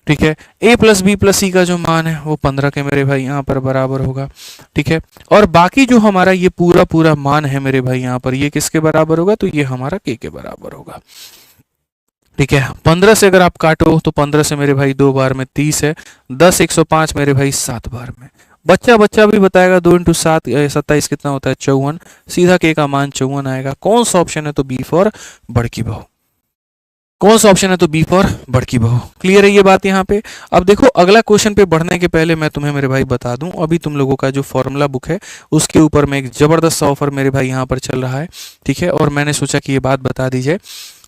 ठीक है। a प्लस बी प्लस सी का जो मान है वो 15 के मेरे भाई यहाँ पर बराबर होगा, ठीक है। और बाकी जो हमारा ये पूरा मान है मेरे भाई यहाँ पर, ये किसके बराबर होगा, तो ये हमारा k के बराबर होगा, ठीक है। 15 से अगर आप काटो तो 15 से मेरे भाई 2 बार में 30 है, 10 105 मेरे भाई 7 बार में। बच्चा भी बताएगा 2 इंटू 7 27 कितना होता है, 54, सीधा के का मान 54 आएगा। कौन सा ऑप्शन है, तो बी फॉर बड़की बहू, कौन सा ऑप्शन है, तो बी फॉर बड़की बहू। क्लियर है ये बात यहाँ पे। अब देखो अगला क्वेश्चन पे बढ़ने के पहले मैं तुम्हें मेरे भाई बता दूं, अभी तुम लोगों का जो फॉर्मूला बुक है उसके ऊपर में एक जबरदस्त ऑफर मेरे भाई यहाँ पर चल रहा है, ठीक है, और मैंने सोचा कि ये बात बता दी जाए,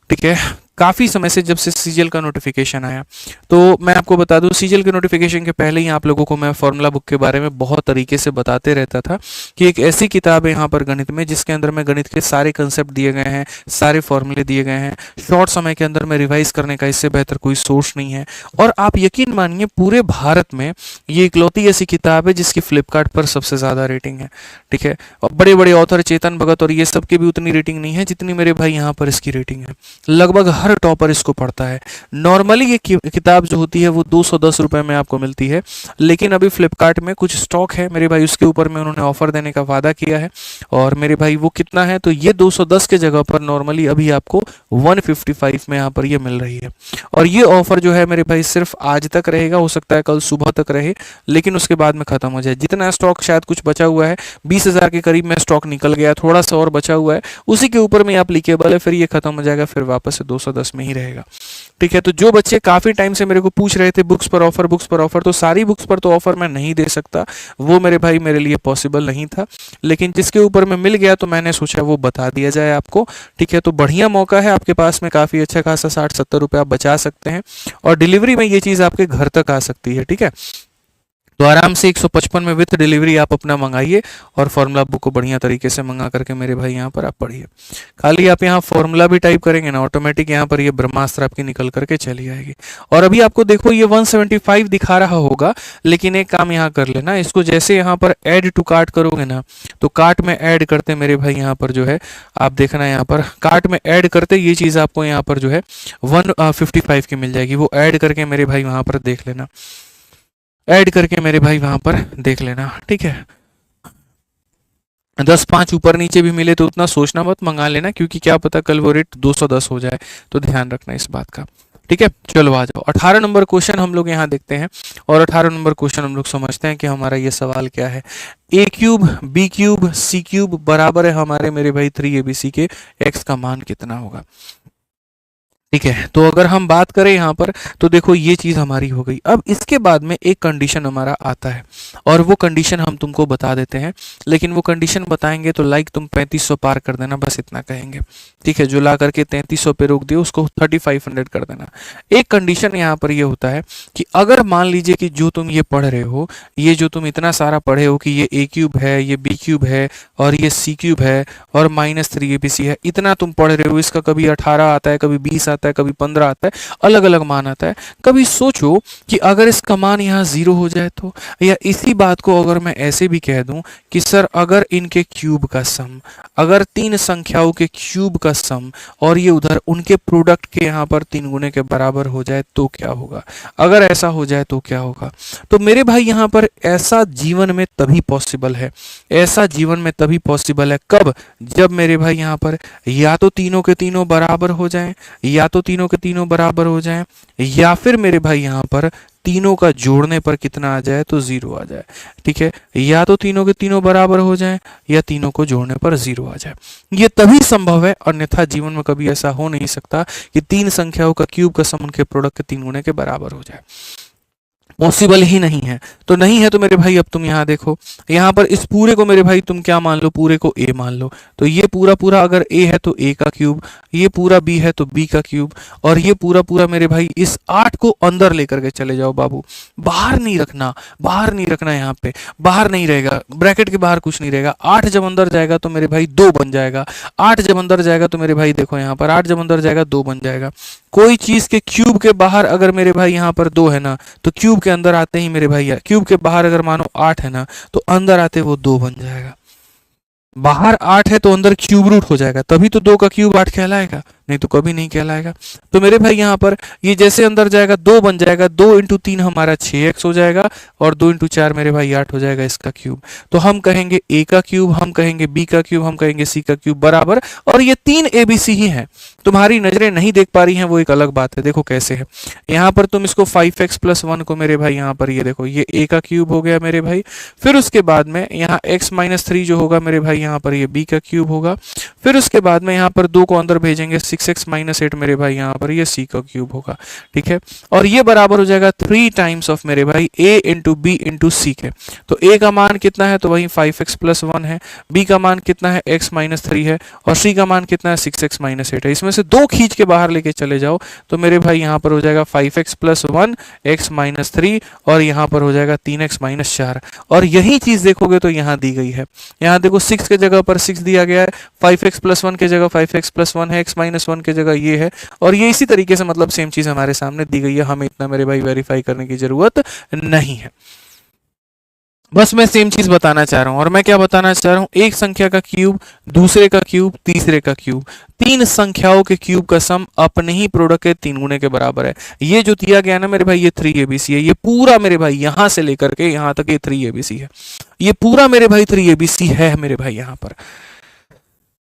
ठीक है। काफ़ी समय से, जब से सीजीएल का नोटिफिकेशन आया। तो मैं आपको बता दूं, सीजीएल के नोटिफिकेशन के पहले ही आप लोगों को मैं फॉर्मूला बुक के बारे में बहुत तरीके से बताते रहता था कि एक ऐसी किताब है यहाँ पर गणित में जिसके अंदर में गणित के सारे कंसेप्ट दिए गए हैं, सारे फॉर्मूले दिए गए हैं, शॉर्ट समय के अंदर में रिवाइज करने का इससे बेहतर कोई सोर्स नहीं है। और आप यकीन मानिए पूरे भारत में ये इकलौती ऐसी किताब है जिसकी फ्लिपकार्ट पर सबसे ज़्यादा रेटिंग है, ठीक है। और बड़े बड़े ऑथर चेतन भगत और ये सब की भी उतनी रेटिंग नहीं है जितनी मेरे भाई यहाँ पर इसकी रेटिंग है। लगभग हर टॉपर इसको पढ़ता है। नॉर्मली ये किताब जो होती है वो 210 रुपये में आपको मिलती है, लेकिन अभी फ्लिपकार्ट में कुछ स्टॉक है मेरे भाई, उसके ऊपर में उन्होंने ऑफर देने का वादा किया है। और मेरे भाई वो कितना है, तो ये 210 के जगह पर नॉर्मली अभी आपको 155 में यहाँ पर ये मिल रही है। और ये ऑफर जो है मेरे भाई सिर्फ आज तक रहेगा, हो सकता है कल सुबह तक रहे, लेकिन उसके बाद में खत्म हो जाए। जितना स्टॉक शायद कुछ बचा हुआ है, 20,000 के करीब में स्टॉक निकल गया, थोड़ा सा और बचा हुआ है, उसी के ऊपर में एप्लीकेबल है, फिर ये खत्म हो जाएगा, फिर वापस से 210 में ही रहेगा, ठीक है। तो जो बच्चे काफ़ी टाइम से मेरे को पूछ रहे थे बुक्स पर ऑफर, बुक्स पर ऑफर, तो सारी बुक्स पर तो ऑफर मैं नहीं दे सकता, वो मेरे भाई मेरे लिए पॉसिबल नहीं था, लेकिन जिसके ऊपर में मिल गया तो मैंने सोचा वो बता दिया जाए आपको, ठीक है। तो बढ़िया मौका है आपके पास में, काफ़ी अच्छा खासा 60-70 रुपये आप बचा सकते हैं, और डिलीवरी में ये चीज़ आपके घर तक आ सकती है, ठीक है। तो आराम से 155 में विथ डिलीवरी आप अपना मंगाइए और फॉर्मूला बुक को बढ़िया तरीके से मंगा करके मेरे भाई यहाँ पर आप पढ़िए। खाली आप यहाँ फॉर्मूला भी टाइप करेंगे ना, ऑटोमेटिक यहाँ पर ये ब्रह्मास्त्र आपकी निकल करके चली आएगी। और अभी आपको देखो ये 175 दिखा रहा होगा, लेकिन एक काम यहाँ कर लेना, इसको जैसे यहाँ पर ऐड टू कार्ट करोगे ना, तो कार्ट में ऐड करते मेरे भाई यहाँ पर जो है आप देखना, यहाँ पर कार्ट में ऐड करते ये चीज़ आपको यहाँ पर जो है 155 की मिल जाएगी। वो ऐड करके मेरे भाई वहाँ पर देख लेना, ऐड करके मेरे भाई वहां पर देख लेना, ठीक है। 10-5 ऊपर नीचे भी मिले तो उतना सोचना मत, मंगा लेना, क्योंकि क्या पता कल वो रेट 210 हो जाए, तो ध्यान रखना इस बात का, ठीक है। चलो आ जाओ 18 नंबर क्वेश्चन हम लोग यहाँ देखते हैं, और 18 नंबर क्वेश्चन हम लोग समझते हैं कि हमारा ये सवाल क्या है। a cube b cube c cube बराबर है हमारे मेरे भाई 3abc के, x का मान कितना होगा, ठीक है। तो अगर हम बात करें यहाँ पर, तो देखो ये चीज़ हमारी हो गई। अब इसके बाद में एक कंडीशन हमारा आता है, और वो कंडीशन हम तुमको बता देते हैं, लेकिन वो कंडीशन बताएंगे तो लाइक तुम 3500 पार कर देना, बस इतना कहेंगे, ठीक है। जो ला करके 3300 पे रोक दिए उसको 3500 कर देना। एक कंडीशन यहाँ पर ये होता है कि अगर मान लीजिए कि जो तुम ये पढ़ रहे हो, ये जो तुम इतना सारा पढ़े हो कि ये a क्यूब है, ये b क्यूब है, और ये c क्यूब है, और -3abc है, इतना तुम पढ़ रहे हो, इसका कभी 18 आता है, कभी 20 आता है, कभी 15 आता है, अलग अलग मान आता है। कभी सोचो कि अगर इसका मान यहाँ 0 हो जाए तो, या इसी बात को अगर मैं ऐसे भी कह दूं कि सर अगर इनके क्यूब का सम, अगर 3 संख्याओं के क्यूब का सम और ये उधर उनके प्रोडक्ट के यहाँ पर 3 गुने के बराबर हो जाए तो क्या होगा, अगर ऐसा हो जाए तो क्या होगा। तो मेरे भाई यहाँ पर ऐसा जीवन में तभी पॉसिबल है, ऐसा जीवन में तभी पॉसिबल है, कब, जब मेरे भाई यहाँ पर या तो तीनों के तीनों बराबर हो जाएं, या तो तीनों के तीनों बराबर हो जाएं, या फिर मेरे भाई यहाँ पर तीनों का जोड़ने पर कितना आ जाए, तो 0 आ जाए, ठीक है। या तो तीनों के तीनों बराबर हो जाएं, या तीनों को जोड़ने पर 0 आ जाए। ये तभी संभव है, अन्यथा जीवन में कभी ऐसा हो नहीं सकता कि 3 संख्याओं का क्यूब का सम उनके प्रोडक्ट के 3 गुने के बराबर हो जाए, पॉसिबल ही नहीं है। तो नहीं है तो मेरे भाई अब तुम यहाँ देखो, यहाँ पर इस पूरे को मेरे भाई तुम क्या मान लो, पूरे को a मान लो, तो ये पूरा पूरा अगर a है तो a का क्यूब, ये पूरा b है तो b का क्यूब, और ये पूरा पूरा मेरे भाई इस 8 को अंदर लेकर के चले जाओ बाबू, बाहर नहीं रखना, बाहर नहीं रखना, यहाँ पे बाहर नहीं रहेगा, ब्रैकेट के बाहर कुछ नहीं रहेगा। 8 जब अंदर जाएगा तो मेरे भाई 2 बन जाएगा, 8 जब अंदर जाएगा तो मेरे भाई देखो यहाँ पर 8 जब अंदर जाएगा 2 बन जाएगा। कोई चीज के क्यूब के बाहर अगर मेरे भाई यहाँ पर 2 है ना, तो क्यूब के अंदर आते ही मेरे भाई, क्यूब के बाहर अगर मानो 8 है ना, तो अंदर आते वो 2 बन जाएगा। बाहर 8 है तो अंदर क्यूब रूट हो जाएगा, तभी तो 2 का क्यूब 8 कहलाएगा, नहीं तो कभी नहीं कहलाएगा। तो मेरे भाई यहाँ पर ये जैसे अंदर जाएगा 2 बन जाएगा, 2 × 3 हमारा 6x हो जाएगा, और 2 × 4 मेरे भाई 8 हो जाएगा इसका क्यूब। तो हम कहेंगे a का क्यूब, हम कहेंगे b का क्यूब, हम कहेंगे c का क्यूब बराबर, और ये 3 abc ही हैं। तुम्हारी नजरें नहीं देख पा रही हैं वो एक अलग बात है। देखो कैसे है, यहाँ पर तुम इसको 5x + 1 को मेरे भाई यहाँ पर ये देखो, ये a का क्यूब हो गया मेरे भाई, फिर उसके बाद में यहाँ x - 3 जो होगा मेरे भाई यहाँ पर ये b का क्यूब होगा, फिर उसके बाद में यहाँ पर 2 को अंदर भेजेंगे, 6x माइनस 8 मेरे भाई यहाँ पर ये c का क्यूब होगा, ठीक है। और ये बराबर हो जाएगा 3 टाइम्स ऑफ मेरे भाई a इंटू बी इंटू सी के। तो a का मान कितना है, तो वही 5x प्लस 1 है, b का मान कितना है x माइनस 3 है, और c का मान कितना है 6x माइनस 8 है। इसमें से दो खींच के बाहर लेके चले जाओ तो मेरे भाई यहाँ पर हो जाएगा 5x प्लस 1 x माइनस 3, और यहाँ पर हो जाएगा 3x माइनस 4। और यही चीज देखोगे तो यहाँ दी गई है, यहाँ देखो 6 के जगह पर 6 दिया गया है, 5x प्लस 1 के जगह 5x प्लस 1 है, x माइनस 1 के जगह ये है, और ये इसी तरीके से मतलब सेम चीज हमारे सामने दी गई है। हमें इतना मेरे भाई वेरीफाई करने की जरूरत नहीं है, बस मैं सेम चीज बताना चाह रहा हूं। और मैं क्या बताना चाह रहा हूं, एक संख्या का क्यूब, दूसरे का क्यूब, तीसरे का क्यूब, तीन संख्याओं के क्यूब का सम अपने ही प्रोडक्ट के 3 गुने के बराबर है। ये जो दिया गया ना मेरे भाई, ये 3abc है, ये पूरा मेरे भाई यहां से लेकर के यहां तक ये 3abc है, ये पूरा मेरे भाई 3abc है मेरे भाई यहां पर,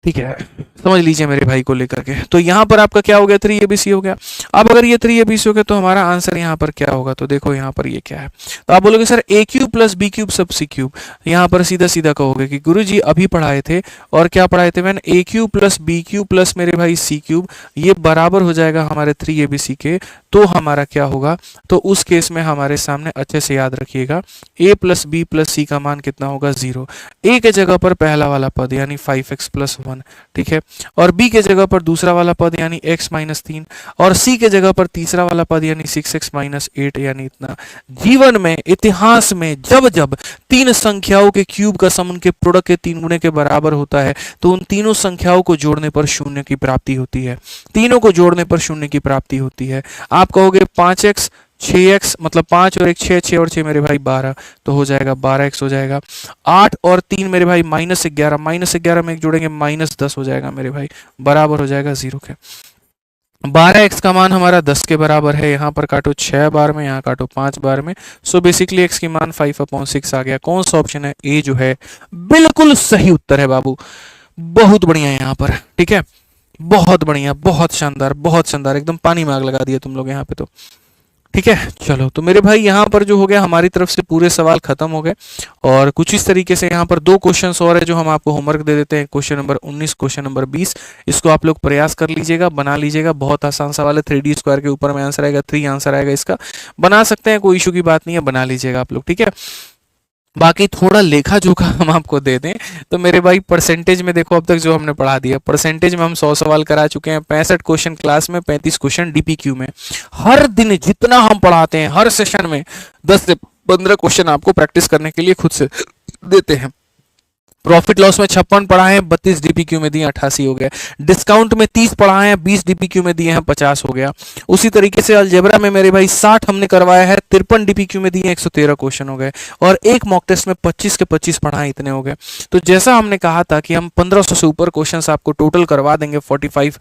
ठीक है, समझ लीजिए मेरे भाई को लेकर के। तो यहाँ पर आपका क्या हो गया, 3abc हो गया। अब अगर ये 3abc हो गया तो हमारा आंसर यहाँ पर क्या होगा, तो देखो यहाँ पर ये क्या है, तो आप बोलोगे sir a cube plus B cube सब c क्यूब। यहाँ पर सीधा सीधा कहोगे कि गुरुजी अभी पढ़ाए थे, और क्या पढ़ाए थे मैंने, a cube plus B cube plus मेरे भाई c क्यूब, ये बराबर हो जाएगा हमारे 3abc के। तो हमारा क्या होगा, तो उस केस में हमारे सामने अच्छे से याद रखिएगा a plus B plus c का मान कितना होगा, 0। a के जगह पर पहला वाला पद यानी 5x प्लस 1, ठीक है, और b के जगह पर दूसरा वाला पद यानी x माइनस 3, और c के जगह पर तीसरा वाला पद यानी 6x माइनस 8, यानी इतना। जीवन में, इतिहास में जब जब तीन संख्याओं के क्यूब का सम उनके प्रोडक्ट के 3 गुने के बराबर होता है तो उन तीनों संख्याओं को जोड़ने पर शून्य की प्राप्ति होती है, तीनों को जोड़ने पर शून्य की प्राप्ति होती है। आप कहोगे 5x 6x मतलब 5 और 1 6, 6 और 6 मेरे भाई 12, तो हो जाएगा 12x हो जाएगा। 8 और 3 मेरे भाई -11, -11 में एक जोड़ेंगे -10 हो जाएगा मेरे भाई, बराबर हो जाएगा 0 के। 12x का मान हमारा 10 के बराबर है, यहाँ पर काटो 6 बार में, यहाँ काटो 5 बार में, सो बेसिकली x की मान 5/6 आ गया। कौन सा ऑप्शन है, ए जो है बिल्कुल सही उत्तर है बाबू, बहुत बढ़िया है यहाँ पर, ठीक है, बहुत बढ़िया, बहुत शानदार, बहुत शानदार, एकदम पानी में आग लगा दिया तुम लोग यहाँ पे तो, ठीक है। चलो तो मेरे भाई यहाँ पर जो हो गया, हमारी तरफ से पूरे सवाल खत्म हो गए, और कुछ इस तरीके से यहाँ पर 2 क्वेश्चंस और है जो हम आपको होमवर्क दे देते हैं, क्वेश्चन नंबर 19, क्वेश्चन नंबर 20। इसको आप लोग प्रयास कर लीजिएगा, बना लीजिएगा, बहुत आसान सवाल है, 3D स्क्वायर के ऊपर में आंसर आएगा, 3 आंसर आएगा इसका, बना सकते हैं, कोई इशू की बात नहीं है, बना लीजिएगा आप लोग, ठीक है। बाकी थोड़ा लेखा जोखा हम आपको दे दें तो मेरे भाई परसेंटेज में देखो, अब तक जो हमने पढ़ा दिया, परसेंटेज में हम 100 सवाल करा चुके हैं, 65 क्वेश्चन क्लास में, 35 क्वेश्चन डीपीक्यू में। हर दिन जितना हम पढ़ाते हैं, हर सेशन में 10 से 15 क्वेश्चन आपको प्रैक्टिस करने के लिए खुद से देते हैं। प्रॉफिट लॉस में 56 पढ़ाए हैं, 32 डीपीक्यू में दिए, 88 हो गए। डिस्काउंट में 30 पढ़ाए हैं, 20 डीपीक्यू में दिए हैं, 50 हो गया। उसी तरीके से अलजेब्रा में मेरे भाई 60 हमने करवाया है, 53 डीपीक्यू में दिए, 113 क्वेश्चन हो गए, और एक मॉक टेस्ट में 25 के 25 पढ़ाए, इतने हो गए। तो जैसा हमने कहा था कि हम 1500 से ऊपर क्वेश्चन आपको टोटल करवा देंगे 45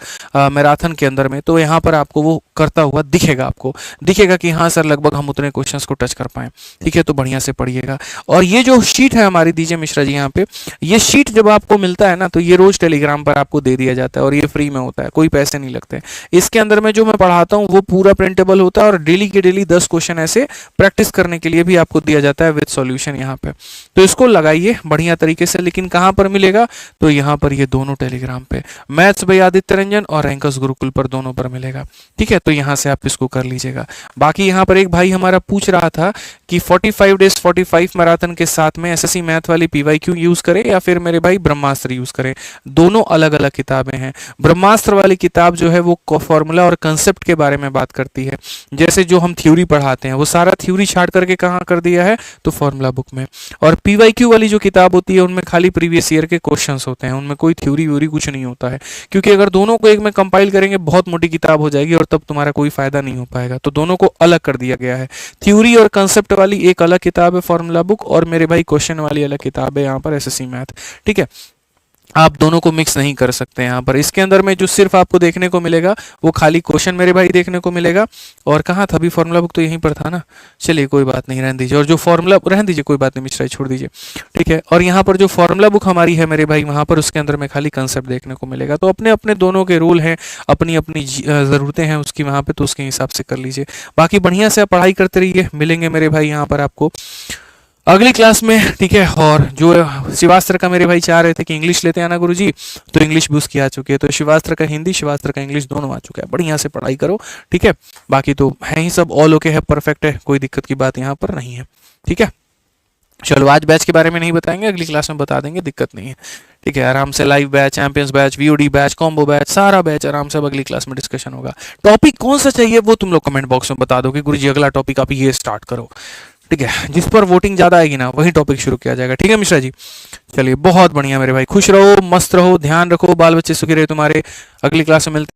मैराथन के अंदर में, तो यहाँ पर आपको वो करता हुआ दिखेगा, आपको दिखेगा कि हाँ सर लगभग हम उतने क्वेश्चन को टच कर पाए, ठीक है। तो बढ़िया से पढ़िएगा। और ये जो शीट है हमारी, दीजिए मिश्रा जी यहाँ पे, ये शीट जब आपको मिलता है ना तो ये रोज टेलीग्राम पर आपको दे दिया जाता है, और ये फ्री में होता है, कोई पैसे नहीं लगते। इसके अंदर में जो मैं पढ़ाता हूँ वो पूरा प्रिंटेबल होता है, और डेली के डेली 10 क्वेश्चन ऐसे प्रैक्टिस करने के लिए भी आपको दिया जाता है विद सॉल्यूशन यहाँ पे। तो इसको लगाइए बढ़िया तरीके से, लेकिन कहाँ पर मिलेगा, तो यहाँ पर ये दोनों टेलीग्राम पे, मैथ्स बाय आदित्य रंजन और रैंकर्स गुरुकुल पर, दोनों पर मिलेगा, ठीक है। तो यहाँ से आप इसको कर लीजिएगा। बाकी यहाँ पर एक भाई हमारा पूछ रहा था कि 45 डेज 45 मैराथन के साथ में एसएससी मैथ वाली पीवाईक्यू यूज करें या फिर मेरे भाई ब्रह्मास्त्र यूज करें। दोनों अलग अलग किताबें हैं। ब्रह्मास्त्र वाली किताब जो है वो फॉर्मूला और कंसेप्ट के बारे में बात करती है, जैसे जो हम थ्योरी पढ़ाते हैं वो सारा थ्योरी छाट करके कहाँ कर दिया है, तो फॉर्मूला बुक में। और पीवाईक्यू वाली जो किताब होती है उनमें खाली प्रीवियस ईयर के क्वेश्चंस होते हैं, उनमें कोई थ्योरी व्यूरी कुछ नहीं होता है, क्योंकि अगर दोनों को एक में कंपाइल करेंगे बहुत मोटी किताब हो जाएगी और तब तुम्हारा कोई फायदा नहीं हो पाएगा। तो दोनों को अलग कर दिया गया है। थ्योरी और कंसेप्ट वाली एक अलग किताब है फॉर्मूला बुक, और मेरे भाई क्वेश्चन वाली अलग किताब है यहाँ पर एसएससी मैथ, ठीक है। आप दोनों को मिक्स नहीं कर सकते यहाँ पर। इसके अंदर में जो सिर्फ आपको देखने को मिलेगा वो खाली क्वेश्चन मेरे भाई देखने को मिलेगा। और कहाँ था अभी फॉर्मूला बुक, तो यहीं पर था ना, चलिए कोई बात नहीं, रहने दीजिए। और जो फॉर्मूला, रहने दीजिए कोई बात नहीं मिश्रा, छोड़ दीजिए, ठीक है। और यहाँ पर जो फॉर्मूला बुक हमारी है मेरे भाई, वहाँ पर उसके अंदर में खाली कंसेप्ट देखने को मिलेगा। तो अपने अपने दोनों के रूल हैं, अपनी अपनी ज़रूरतें हैं उसकी वहाँ पर, तो उसके हिसाब से कर लीजिए। बाकी बढ़िया से आप पढ़ाई करते रहिए, मिलेंगे मेरे भाई यहाँ पर आपको अगली क्लास में, ठीक है। और जो शिवास्त्र का मेरे भाई चाह रहे थे कि इंग्लिश लेते आना गुरुजी, तो इंग्लिश भी उसकी आ चुकी है। तो शिवास्त्र का हिंदी, शिवास्त्र का इंग्लिश दोनों आ चुका है। बढ़िया से पढ़ाई करो, ठीक है। बाकी तो है ही सब ऑल ओके है, परफेक्ट है, कोई दिक्कत की बात यहाँ पर नहीं है, ठीक है। चलो आज बैच के बारे में नहीं बताएंगे, अगली क्लास में बता देंगे, दिक्कत नहीं है, ठीक है। आराम से live batch, champions batch, VOD batch, combo batch, सारा बैच आराम से अब अगली क्लास में डिस्कशन होगा। टॉपिक कौन सा चाहिए वो तुम लोग कमेंट बॉक्स में बता दो कि गुरुजी अगला टॉपिक आप ये स्टार्ट करो, ठीक है। जिस पर वोटिंग ज्यादा आएगी ना वही टॉपिक शुरू किया जाएगा, ठीक है मिश्रा जी। चलिए बहुत बढ़िया मेरे भाई, खुश रहो, मस्त रहो, ध्यान रखो, बाल बच्चे सुखी रहे तुम्हारे। अगली क्लास में मिलते